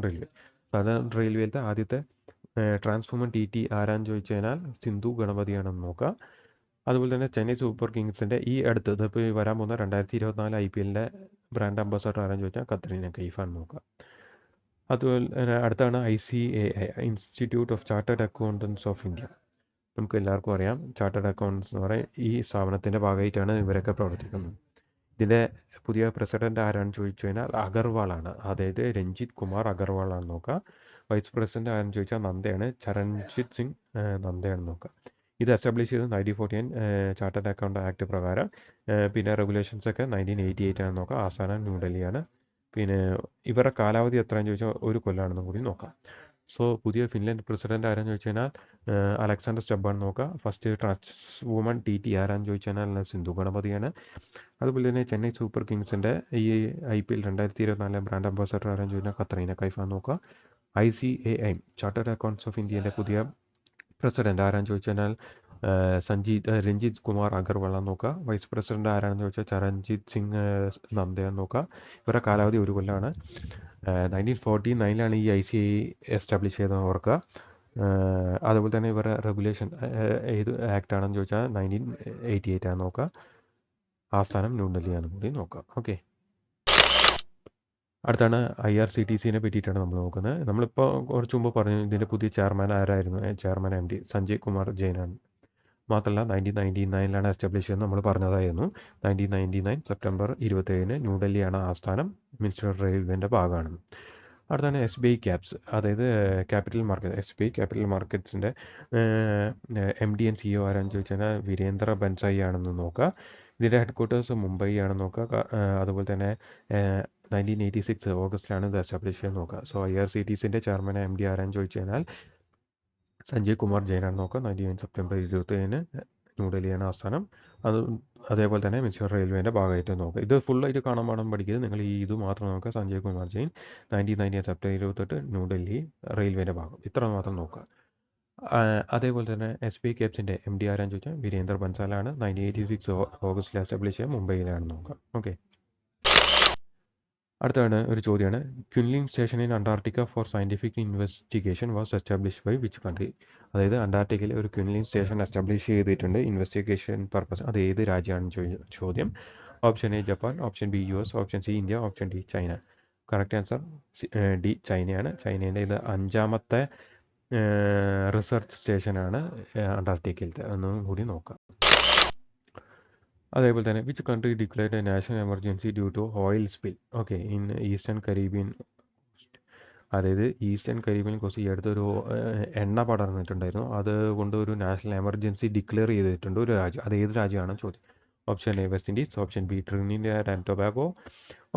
റെയിൽവേയിലത്തെ ആദ്യത്തെ ട്രാൻസ്ഫോമർ TT ആരാന്ന് ചോദിച്ചു കഴിഞ്ഞാൽ സിന്ധു ഗണപതിയാണെന്ന് നോക്കാം. അതുപോലെ തന്നെ ചെന്നൈ സൂപ്പർ കിങ്സിൻ്റെ ഈ അടുത്ത് ഇപ്പോൾ വരാൻ പോകുന്ന 2024 IPLൻ്റെ ബ്രാൻഡ് അംബാസഡർ ആരാന്ന് ചോദിച്ചാൽ കത്രീന കൈഫാണെന്ന് നോക്കാം. അതുപോലെ തന്നെ അടുത്താണ് ICAI, institute of chartered accountants of India. നമുക്ക് എല്ലാവർക്കും അറിയാം ചാർട്ടേഡ് അക്കൗണ്ടൻസ് എന്ന് പറയാൻ ഈ സ്ഥാപനത്തിൻ്റെ ഭാഗമായിട്ടാണ് ഇവരൊക്കെ പ്രവർത്തിക്കുന്നത്. ഇതിൻ്റെ പുതിയ പ്രസിഡന്റ് ആരാണെന്ന് ചോദിച്ചു കഴിഞ്ഞാൽ അഗർവാളാണ്, അതായത് രഞ്ജിത് കുമാർ അഗർവാളാണെന്ന് നോക്കാം. വൈസ് പ്രസിഡന്റ് ആരാണെന്ന് ചോദിച്ചാൽ നന്ദയാണ്, ചരൺജിത് സിംഗ് നന്ദയാണെന്ന് നോക്കാം. ഇത് എസ്റ്റാബ്ലിഷ് ചെയ്തത് 1941 ചാർട്ടേഡ് അക്കൗണ്ട് ആക്ട് പ്രകാരം. പിന്നെ റെഗുലേഷൻസ് ഒക്കെ 1988 ആണെന്ന് നോക്കാം. ആസ്ഥാനം ന്യൂഡൽഹിയാണ്. പിന്നെ ഇവരുടെ കാലാവധി എത്രയാണെന്ന് ചോദിച്ചാൽ 1 കൊല്ലമാണെന്നും കൂടി നോക്കാം. സോ പുതിയ ഫിൻലാൻഡ് പ്രസിഡന്റ് ആരാന്ന് ചോദിച്ചു കഴിഞ്ഞാൽ അലക്സാണ്ടർ സ്റ്റബാണ് നോക്കുക. ഫസ്റ്റ് ട്രാൻസ്ഫോമർ TT ആരാന്ന് ചോദിച്ചു കഴിഞ്ഞാൽ സിന്ധു ഗണപതിയാണ്. അതുപോലെ തന്നെ ചെന്നൈ സൂപ്പർ കിങ്സിൻ്റെ ഈ IPL 2024 ബ്രാൻഡ് അംബാസഡർ ആരാന്ന് ചോദിച്ചാൽ കത്രീന കൈഫാന്ന് നോക്കുക. ICAI ചാർട്ടേഡ് അക്കൗണ്ട്സ് ഓഫ് ഇന്ത്യൻ്റെ പുതിയ പ്രസിഡന്റ് ആരാന്ന് ചോദിച്ചു കഴിഞ്ഞാൽ രഞ്ജിത് കുമാർ അഗർവാള നോക്കുക. വൈസ് പ്രസിഡന്റ് ആരാണെന്ന് ചോദിച്ചാൽ ചരൺജിത് സിംഗ് നന്ദയാന്ന് നോക്കുക. ഇവരുടെ കാലാവധി 1 കൊല്ലമാണ്. 1949 ഈ ICAI എസ്റ്റാബ്ലിഷ് ചെയ്തതെന്ന് ഓർക്കുക. അതുപോലെ തന്നെ ഇവരുടെ റെഗുലേഷൻ ഏത് ആക്ട് ആണെന്ന് ചോദിച്ചാൽ 1988 ആണ് നോക്കുക. ആസ്ഥാനം ന്യൂഡൽഹിയാണെന്ന് കൂടി നോക്കുക. ഓക്കെ, അടുത്താണ് IRCTCനെ പറ്റിയിട്ടാണ് നമ്മൾ നോക്കുന്നത്. നമ്മളിപ്പോൾ കുറച്ച് മുമ്പ് പറഞ്ഞു ഇതിൻ്റെ പുതിയ ചെയർമാൻ ആരായിരുന്നു. ചെയർമാൻ MD സഞ്ജയ് കുമാർ ജെയിനാണ്. മാത്രമല്ല 1999 എസ്റ്റാബ്ലിഷ് ചെയ്യുന്നത് നമ്മൾ പറഞ്ഞതായിരുന്നു. 1999 സെപ്റ്റംബർ 27 ന്യൂഡൽഹിയാണ് ആസ്ഥാനം. മിനിസ്റ്റർ റെയിൽവേൻ്റെ ഭാഗമാണ്. അടുത്താണ് SBI ക്യാപ്സ്, അതായത് ക്യാപിറ്റൽ മാർക്കറ്റ്. SBI ക്യാപിറ്റൽ മാർക്കറ്റ്സിൻ്റെ MD ആൻഡ് CEO ആരാന്ന് ചോദിച്ചു കഴിഞ്ഞാൽ വീരേന്ദ്ര ബൻസായി ആണെന്ന് നോക്കുക. ഇതിൻ്റെ ഹെഡ്ക്വാർട്ടേഴ്സ് മുംബൈ ആണെന്ന് നോക്കുക. അതുപോലെ തന്നെ 1986 ഓഗസ്റ്റിലാണ് ഇത് എസ്റ്റാബ്ലിഷ് ചെയ്യാൻ നോക്കുക. സോ IRCTCൻ്റെ ചെയർമാൻ MD ആരാന്ന് ചോദിച്ചു കഴിഞ്ഞാൽ സഞ്ജയ് കുമാർ ജെയിനാണ് നോക്കുക. 19 സെപ്റ്റംബർ 27 ന്യൂഡൽഹിയാണ് ആസ്ഥാനം. അതേപോലെ തന്നെ മിനിസ്റ്റർ റെയിൽവേൻ്റെ ഭാഗമായിട്ട് നോക്കുക. ഇത് ഫുള്ളായിട്ട് കാണാൻ പാഠം പഠിക്കുന്നത് നിങ്ങൾ ഇത് മാത്രം നോക്കുക. സഞ്ജയ് കുമാർ ജെയിൻ 1990 സെപ്റ്റംബർ 28 ന്യൂഡൽഹി റെയിൽവേൻ്റെ ഭാഗം, ഇത്ര മാത്രം നോക്കുക. അതേപോലെ തന്നെ SBI ക്യാപ്സിൻ്റെ MD ആരാന്ന് ചോദിച്ചാൽ വീരേന്ദ്ര ബൻസാലാണ്. 1986 ഓഗസ്റ്റിൽ എസ്റ്റാബ്ലിഷ് ചെയ്യുക, മുംബൈയിലാണ് നോക്കുക. ഓക്കെ, അടുത്താണ് ഒരു ചോദ്യമാണ്. Qinling station in Antarctica for scientific investigation was establish by which country? അതായത് അന്റാർട്ടിക്കയിൽ ഒരു ക്വിൻലിൻ സ്റ്റേഷൻ എസ്റ്റാബ്ലിഷ് ചെയ്തിട്ടുണ്ട് ഇൻവെസ്റ്റിഗേഷൻ പർപ്പസ്. അത് ഏത് രാജ്യമാണെന്ന് ചോദ്യം. Option A Japan, option B US, option C India, option D China. Correct answer D ചൈനയാണ്. ചൈനേൻ്റെ ഇത് 5ാമത്തെ റിസർച്ച് സ്റ്റേഷനാണ് അന്റാർട്ടിക്കയിലത്തെ, ഒന്നും കൂടി നോക്കാം. അതേപോലെ തന്നെ which country declared a national emergency due to oil spill? Okay, in eastern Caribbean. അതായത് ഈസ്റ്റേൺ കരീബിയൻ കോസ്റ്റ് ഈ അടുത്തൊരു എണ്ണ പടർന്നിട്ടുണ്ടായിരുന്നു. അതുകൊണ്ട് ഒരു നാഷണൽ എമർജൻസി ഡിക്ലെയർ ചെയ്തിട്ടുണ്ട് ഒരു രാജ്യം. അത് ഏത് രാജ്യമാണ് ചോദ്യം. Option A West Indies, option B Trinidad and Tobago,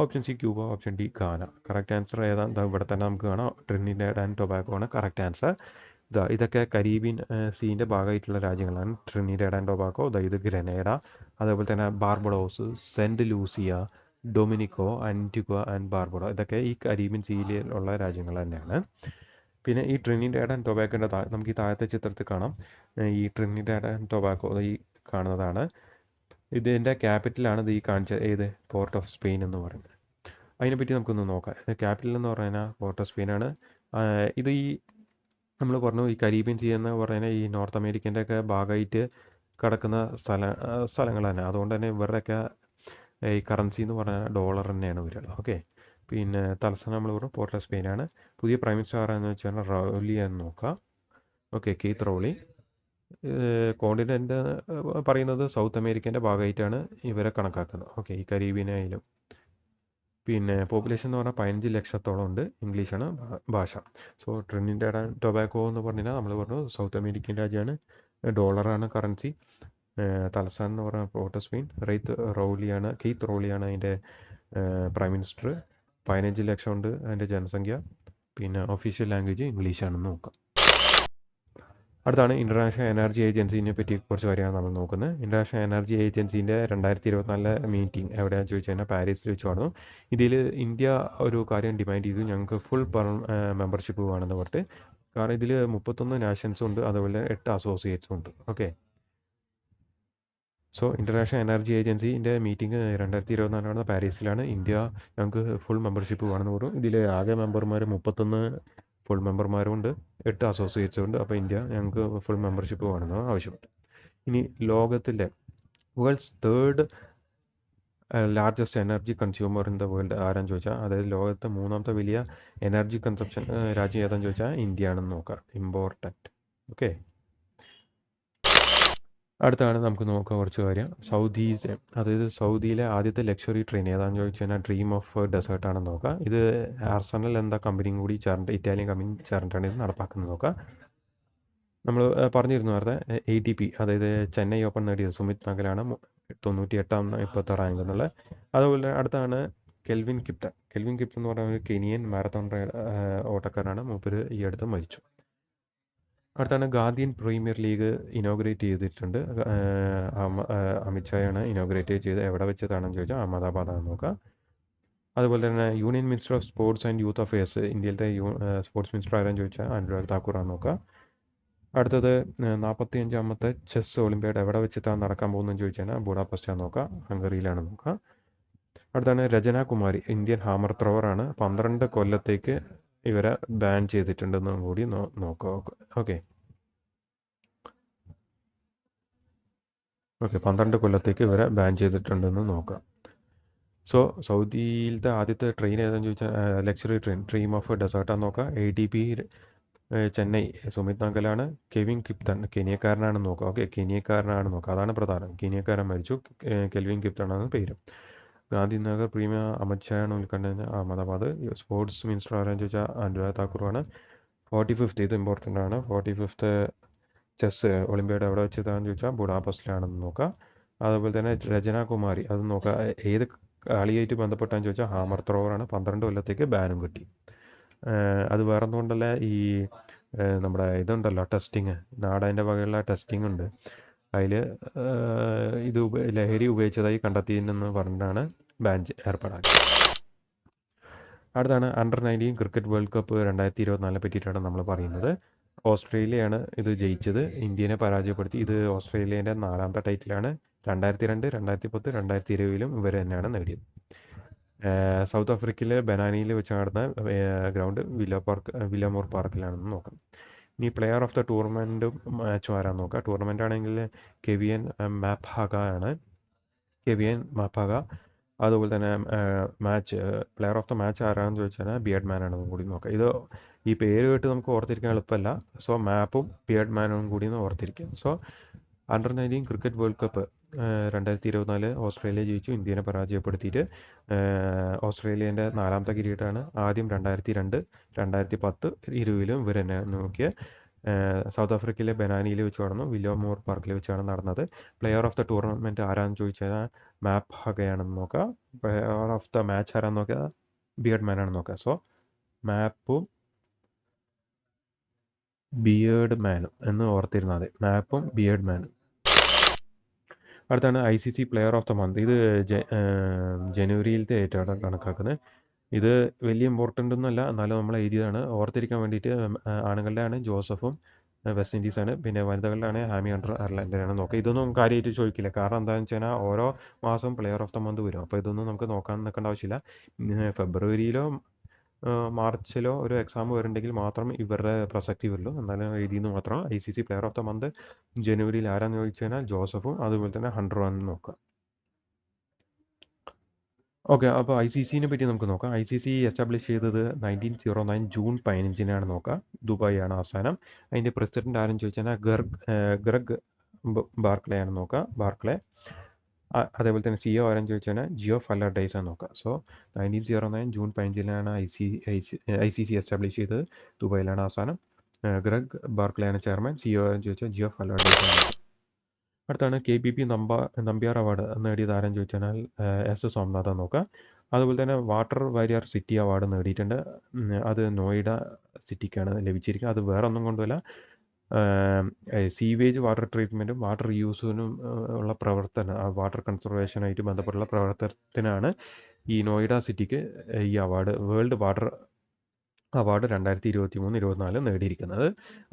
option C Cuba, option D Ghana. Correct answer ഏതാണ്? ഇവിടെ തന്നെ നമുക്ക് കാണാം, ട്രിനിഡാഡ് ആൻഡ് ടൊബാഗോ ആണ് കറക്റ്റ് ആൻസർ. ഇതൊക്കെ കരീബിയൻ സീൻ്റെ ഭാഗമായിട്ടുള്ള രാജ്യങ്ങളാണ്. ട്രിനിഡാഡ് ആൻഡ് ടൊബാഗോ, ഇത് ഗ്രനേഡ, അതേപോലെ തന്നെ Barbados, Saint Lucia, Dominica, Antigua and Barbuda, ഇതൊക്കെ ഈ കരീബിയൻ സീയിലുള്ള രാജ്യങ്ങൾ തന്നെയാണ്. പിന്നെ ഈ ട്രിനിഡാഡ് ആൻഡ് ടൊബാഗോൻ്റെ നമുക്ക് ഈ താഴത്തെ ചിത്രത്തിൽ കാണാം. ഈ ട്രിനിഡാഡ് ആൻഡ് ടൊബാഗോ ഈ കാണുന്നതാണ്. ഇതിൻ്റെ ക്യാപിറ്റലാണ് ഈ കാണിച്ച ഏത് പോർട്ട് ഓഫ് സ്പെയിൻ എന്ന് പറയുന്നത്. അതിനെപ്പറ്റി നമുക്കൊന്ന് നോക്കാം. ക്യാപിറ്റൽ എന്ന് പറഞ്ഞാൽ പോർട്ട് ഓഫ് സ്പെയിൻ ആണ്. ഇത് ഈ നമ്മൾ പറഞ്ഞു ഈ കരീബിയൻ സീ എന്ന് പറഞ്ഞാൽ ഈ നോർത്ത് അമേരിക്കൻ്റെ ഒക്കെ ഭാഗമായിട്ട് കിടക്കുന്ന സ്ഥലങ്ങൾ തന്നെ. അതുകൊണ്ട് തന്നെ ഇവരുടെയൊക്കെ ഈ കറൻസി എന്ന് പറഞ്ഞാൽ ഡോളർ തന്നെയാണ് വരിക. ഓക്കെ, പിന്നെ തലസ്ഥാനം നമ്മൾ പറഞ്ഞു പോർട്ട് ഓഫ് സ്പെയിനാണ്. പുതിയ പ്രൈം മിനിസ്റ്റർ ആരാന്ന് വെച്ചാൽ റൗലി എന്ന് നോക്കാം. Okay, Keith Rowley. കോണ്ടിനെൻ്റ് പറയുന്നത് സൗത്ത് അമേരിക്കൻ്റെ ഭാഗമായിട്ടാണ് ഇവരെ കണക്കാക്കുന്നത്. ഓക്കെ, ഈ കരീബിയനായാലും. പിന്നെ പോപ്പുലേഷൻ എന്ന് പറഞ്ഞാൽ 15 ലക്ഷത്തോളം ഉണ്ട്. ഇംഗ്ലീഷാണ് ഭാഷ. സോ ട്രിനിഡാഡ് ആൻഡ് ടൊബാഗോ എന്ന് പറഞ്ഞാൽ നമ്മൾ പറഞ്ഞു സൗത്ത് അമേരിക്കൻ രാജ്യമാണ്, ഡോളറാണ് കറൻസി. തലസ്ഥാനം എന്ന് പറഞ്ഞാൽ പോർട്ട് ഓഫ് സ്പെയിൻ. കീത്ത് റൗലിയാണ് അതിൻ്റെ പ്രൈം മിനിസ്റ്റർ. 15 ലക്ഷം ഉണ്ട് അതിൻ്റെ ജനസംഖ്യ. പിന്നെ ഒഫീഷ്യൽ ലാംഗ്വേജ് ഇംഗ്ലീഷാണെന്ന് നോക്കാം. അടുത്താണ് ഇൻ്റർനാഷണൽ എനർജി ഏജൻസിനെ പറ്റി കുറച്ച് കാര്യമാണ് നമ്മൾ നോക്കുന്നത്. ഇൻ്റർനാഷണൽ എനർജി ഏജൻസിൻ്റെ 2024 മീറ്റിംഗ് എവിടെയാണെന്ന് ചോദിച്ചു കഴിഞ്ഞാൽ പാരീസിൽ വെച്ച് നടന്നു. ഇതിൽ ഇന്ത്യ ഒരു കാര്യം ഡിമാൻഡ് ചെയ്തു, ഞങ്ങൾക്ക് ഫുൾ മെമ്പർഷിപ്പ് വേണമെന്ന് പറഞ്ഞിട്ട്. കാരണം ഇതിൽ 31 നാഷൻസും ഉണ്ട്, അതുപോലെ 8 അസോസിയേറ്റ്സും ഉണ്ട്. ഓക്കെ, സോ ഇൻ്റർനാഷണൽ എനർജി ഏജൻസിൻ്റെ മീറ്റിംഗ് 2024 പാരീസിലാണ്. ഇന്ത്യ ഞങ്ങൾക്ക് ഫുൾ മെമ്പർഷിപ്പ് വേണമെന്ന് പറഞ്ഞു. ഇതിൽ ആകെ മെമ്പർമാർ 31 ഫുൾ മെമ്പർമാരും ഉണ്ട്, 8 അസോസിയേറ്റ്സും ഉണ്ട്. അപ്പോൾ ഇന്ത്യ ഞങ്ങൾക്ക് ഫുൾ മെമ്പർഷിപ്പ് വേണമെന്ന് ആവശ്യപ്പെട്ടു. ഇനി ലോകത്തിലെ world's 3rd largest energy consumer in the world ആരാന്ന് ചോദിച്ചാൽ, അതായത് ലോകത്തെ 3ാമത്തെ വലിയ എനർജി കൺസപ്ഷൻ രാജ്യം ഏതാണെന്ന് ചോദിച്ചാൽ ഇന്ത്യ ആണെന്ന് നോക്കാം. ഇമ്പോർട്ടൻറ്റ്. ഓക്കെ, അടുത്താണ് നമുക്ക് നോക്കാം കുറച്ച് കാര്യം. അതായത് സൗദിയിലെ ആദ്യത്തെ ലക്ഷറി ട്രെയിൻ ഏതാണെന്ന് ചോദിച്ചു കഴിഞ്ഞാൽ ഡ്രീം ഓഫ് ഡെസേർട്ട് ആണെന്ന് നോക്കാം. ഇത് ആർസണൽ എന്താ കമ്പനിയും കൂടി ചേർന്നിട്ട്, ഇറ്റാലിയൻ കമ്പനി ചേർന്നിട്ടാണ് ഇത് നടപ്പാക്കുന്നത് നോക്കാം. നമ്മൾ പറഞ്ഞിരുന്നു നേരത്തെ ATP, അതായത് ചെന്നൈ ഓപ്പൺ നേടിയത് സുമിത് നാഗലാണ് 98ാം ഇപ്പോഴത്തെ റാങ്ക് എന്നുള്ളത്. അതുപോലെ അടുത്താണ് കെൽവിൻ കിപ്റ്റൺ എന്ന് പറയുന്ന ഒരു കെനിയൻ മാരത്തോൺ ഓട്ടക്കാരനാണ്. മൂപ്പര് ഈ അടുത്ത് മരിച്ചു. അടുത്താണ് ഗാർഡിയൻ പ്രീമിയർ ലീഗ് ഇനോഗ്രേറ്റ് ചെയ്തിട്ടുണ്ട്. അമിത്ഷായാണ് ഇനോഗ്രേറ്റ് ചെയ്ത്. എവിടെ വെച്ചതാണെന്ന് ചോദിച്ചാൽ അഹമ്മദാബാദാണെന്ന് നോക്കാം. അതുപോലെ തന്നെ union minister of sports and youth affairs, ഇന്ത്യയിലത്തെ സ്പോർട്സ് മിനിസ്റ്റർ ആരാന്ന് ചോദിച്ചാൽ അനുരാഗ് താക്കൂറാണെന്ന് നോക്കാം. അടുത്തത് 45ാമത്തെ ചെസ് ഒളിമ്പ്യാഡ് എവിടെ വെച്ചിട്ടാണ് നടക്കാൻ പോകുന്നതെന്ന് ചോദിച്ചാൽ ബുഡാപെസ്റ്റാണ് നോക്കാം, ഹംഗറിയിലാണ് നോക്കാം. അടുത്താണ് രചന കുമാരി, ഇന്ത്യൻ ഹാമർ ത്രോവറാണ്. 12 കൊല്ലത്തേക്ക് ഇവരെ ബാൻ ചെയ്തിട്ടുണ്ടെന്നും കൂടി നോക്കുക. ഓക്കെ 12 കൊല്ലത്തേക്ക് ഇവരെ ബാൻ ചെയ്തിട്ടുണ്ടെന്ന് നോക്കാം. സോ സൗദിയിലത്തെ ആദ്യത്തെ ട്രെയിൻ ഏതാണെന്ന് ചോദിച്ചാൽ ലക്ഷറി ട്രെയിൻ ഡ്രീം ഓഫ് ഡെസേർട്ടാന്ന് നോക്കാം. ADP ചെന്നൈ സുമിത് നാഗലാണ്. കെവിൻ കിപ്തൺ കെനിയക്കാരനാണെന്ന് നോക്കാം. ഓക്കെ കെനിയക്കാരനാണെന്ന് നോക്കാം, അതാണ് പ്രധാനം. കെനിയക്കാരൻ മരിച്ചു, കെൽവിൻ കിപ്തൺ ആണ് പേര്. ഗാന്ധിനഗർ പ്രീമിയർ അമിത് ഷായാണ് ഉദ്ഘാടനം അഹമ്മദാബാദ്. സ്പോർട്സ് മിനിസ്റ്റർ ആരാന്ന് ചോദിച്ചാൽ അനുരാഗ് താക്കൂറാണ്. 45th ഇത് ഇമ്പോർട്ടൻ്റ് ആണ്. 45th ചെസ് ഒളിമ്പിയാഡ് എവിടെ വെച്ചതാണെന്ന് ചോദിച്ചാൽ ബുഡാപെസ്റ്റിലാണെന്ന് നോക്കാം. അതുപോലെ തന്നെ രചന കുമാരി അത് നോക്കാം, ഏത് കളിയായിട്ട് ബന്ധപ്പെട്ടാന്ന് ചോദിച്ചാൽ ഹാമർ ത്രോവറാണ്. 12 കൊല്ലത്തേക്ക് ബാനും കിട്ടി. അത് വേറെ ഒന്നുകൊണ്ടല്ല, ഈ നമ്മുടെ ഇതുണ്ടല്ലോ ടെസ്റ്റിങ്, നാടൻ്റെ വകയുള്ള ടെസ്റ്റിംഗ് ഉണ്ട്, അതിൽ ഇത് ലഹരി ഉപയോഗിച്ചതായി കണ്ടെത്തിയെന്ന് പറഞ്ഞിട്ടാണ് ബാൻ ഏർപ്പെടാൻ. അടുത്താണ് അണ്ടർ-19 ക്രിക്കറ്റ് വേൾഡ് കപ്പ് 2024 പറ്റിയിട്ടാണ് നമ്മൾ പറയുന്നത്. ഓസ്ട്രേലിയയാണ് ഇത് ജയിച്ചത്, ഇന്ത്യനെ പരാജയപ്പെടുത്തി. ഇത് ഓസ്ട്രേലിയേൻ്റെ 4ാമത്തെ ടൈറ്റിലാണ്. 2002, 2010, 2020 ഇവർ തന്നെയാണ് നേടിയത്. സൗത്ത് ആഫ്രിക്കയിലെ ബനാനിയിൽ വെച്ച് നടന്ന ഗ്രൗണ്ട് വില്ലമോർ പാർക്കിലാണെന്ന് നോക്കാം. ഇനി പ്ലെയർ ഓഫ് ദ ടൂർണമെൻറ്റും മാച്ചും ആരാന്ന് നോക്കാം. ടൂർണമെൻ്റ് ആണെങ്കിൽ കെവിയൻ മാപ്പാഗ ആണ്. അതുപോലെ തന്നെ പ്ലെയർ ഓഫ് ദ മാച്ച് ആരാണെന്ന് ചോദിച്ചാൽ ബിയർഡ് മാൻ ആണെന്നും കൂടി നോക്കാം. ഇത് ഈ പേര് കേട്ട് നമുക്ക് ഓർത്തിരിക്കാൻ എളുപ്പമല്ല. സോ മാപ്പും ബിയർഡ് മാനും കൂടി ഓർത്തിരിക്കുക. സോ അണ്ടർ-19 ക്രിക്കറ്റ് വേൾഡ് കപ്പ് 2024 ഓസ്ട്രേലിയ ജയിച്ചു, ഇന്ത്യനെ പരാജയപ്പെടുത്തിയിട്ട്. ഓസ്ട്രേലിയേൻ്റെ 4ാമത്തെ കിരീടമാണ്. ആദ്യം 2002, 2010, 2020 ഇവർ തന്നെ നോക്കിയ. സൗത്ത് ആഫ്രിക്കയിലെ ബനാനിയിൽ വെച്ച് നടന്നു, വില്ലോമോർ പാർക്കിൽ വെച്ചാണ് നടന്നത്. പ്ലെയർ ഓഫ് ദ ടൂർണമെൻറ്റ് ആരാന്ന് ചോദിച്ചാൽ മാപ്പ് ഹഗയാണെന്ന് നോക്കുക. പ്ലെയർ ഓഫ് ദ മാച്ച് ആരാന്ന് നോക്കുക, ബിയർഡ് മാൻ ആണെന്ന് നോക്കുക. സോ മാപ്പും ബിയേർഡ് മാനും എന്ന് ഓർത്തിരുന്നാൽ മതി, മാപ്പും ബിയേർഡ് മാനും. അടുത്താണ് ICC player of the month. ഇത് ജനുവരിയിലത്തെ ആയിട്ടാണ് കണക്കാക്കുന്നത്. ഇത് വലിയ ഇമ്പോർട്ടൻ്റ് ഒന്നുമല്ല, എന്നാലും നമ്മൾ എഴുതിയതാണ് ഓർത്തിരിക്കാൻ വേണ്ടിയിട്ട്. ആണുങ്ങളുടെ ആണ് ജോസഫും വെസ്റ്റ് ഇൻഡീസാണ്, പിന്നെ വനിതകളിലാണ് ഹാമി അണ്ടർ അയർലൻഡിനാണ് നോക്കുക. ഇതൊന്നും കാര്യമായിട്ട് ചോദിക്കില്ല, കാരണം എന്താണെന്ന് വെച്ച് കഴിഞ്ഞാൽ ഓരോ മാസം പ്ലെയർ ഓഫ് ദ മന്ത് വരും. അപ്പോൾ ഇതൊന്നും നമുക്ക് നോക്കാൻ നിൽക്കേണ്ട ആവശ്യമില്ല. ഫെബ്രുവരിയിലോ മാർച്ചിലോ ഒരു എക്സാം വരുന്നുണ്ടെങ്കിൽ മാത്രം ഇവരുടെ പ്രസക്തി വരുള്ളൂ. എന്നാലും എഴുതിയെന്ന് മാത്രം. ICC player of the month ജനുവരിയിൽ ആരാന്ന് ചോദിച്ചു കഴിഞ്ഞാൽ ജോസഫും അതുപോലെ തന്നെ ഹണ്ടറും ആണെന്ന് നോക്കുക. ഓക്കെ, അപ്പോൾ ICCനെ പറ്റി നമുക്ക് നോക്കാം. ICC എസ്റ്റാബ്ലിഷ് ചെയ്തത് 1909 ജൂൺ 15 നോക്കുക. ദുബായ് ആണ് ആസ്ഥാനം. അതിൻ്റെ പ്രസിഡന്റ് ആരെന്ന് ചോദിച്ചാൽ ഗ്രഗ് ബാർക്ലേ ആണ് നോക്കുക, ബാർക്ലേ. അതേപോലെ തന്നെ CEO ആരെന്ന് ചോദിച്ചാൽ ജിയോ ഫലർഡൈസ് ആണ് നോക്കുക. സോ 1909 ജൂൺ 15 ICC എസ്റ്റാബ്ലിഷ് ചെയ്തത്. ദുബായിലാണ് ആസ്ഥാനം. ഗ്രഗ് ബാർക്ലേ ആണ് ചെയർമാൻ. CEO ആരെന്ന് ചോദിച്ചാൽ ജിയോ ഫലർഡൈസ് ആണ്. അടുത്താണ് KPP നമ്പ്യാർ അവാർഡ് നേടിയത് ആരെന്ന് ചോദിച്ചാൽ S സോമനാഥ് നോക്കുക. അതുപോലെ തന്നെ വാട്ടർ വാരിയർ സിറ്റി അവാർഡ് നേടിയിട്ടുണ്ട്. അത് നോയിഡ സിറ്റിക്കാണ് ലഭിച്ചിരിക്കുന്നത്. അത് വേറെ ഒന്നും കൊണ്ടുമല്ല, സീവേജ് വാട്ടർ ട്രീറ്റ്മെൻറ്റും വാട്ടർ യൂസിനും ഉള്ള പ്രവർത്തനം, വാട്ടർ കൺസർവേഷനായിട്ട് ബന്ധപ്പെട്ടുള്ള പ്രവർത്തനത്തിനാണ് ഈ നോയിഡ സിറ്റിക്ക് ഈ അവാർഡ്, വേൾഡ് വാട്ടർ അവാർഡ് 2023-24 നേടിയിരിക്കുന്നത്.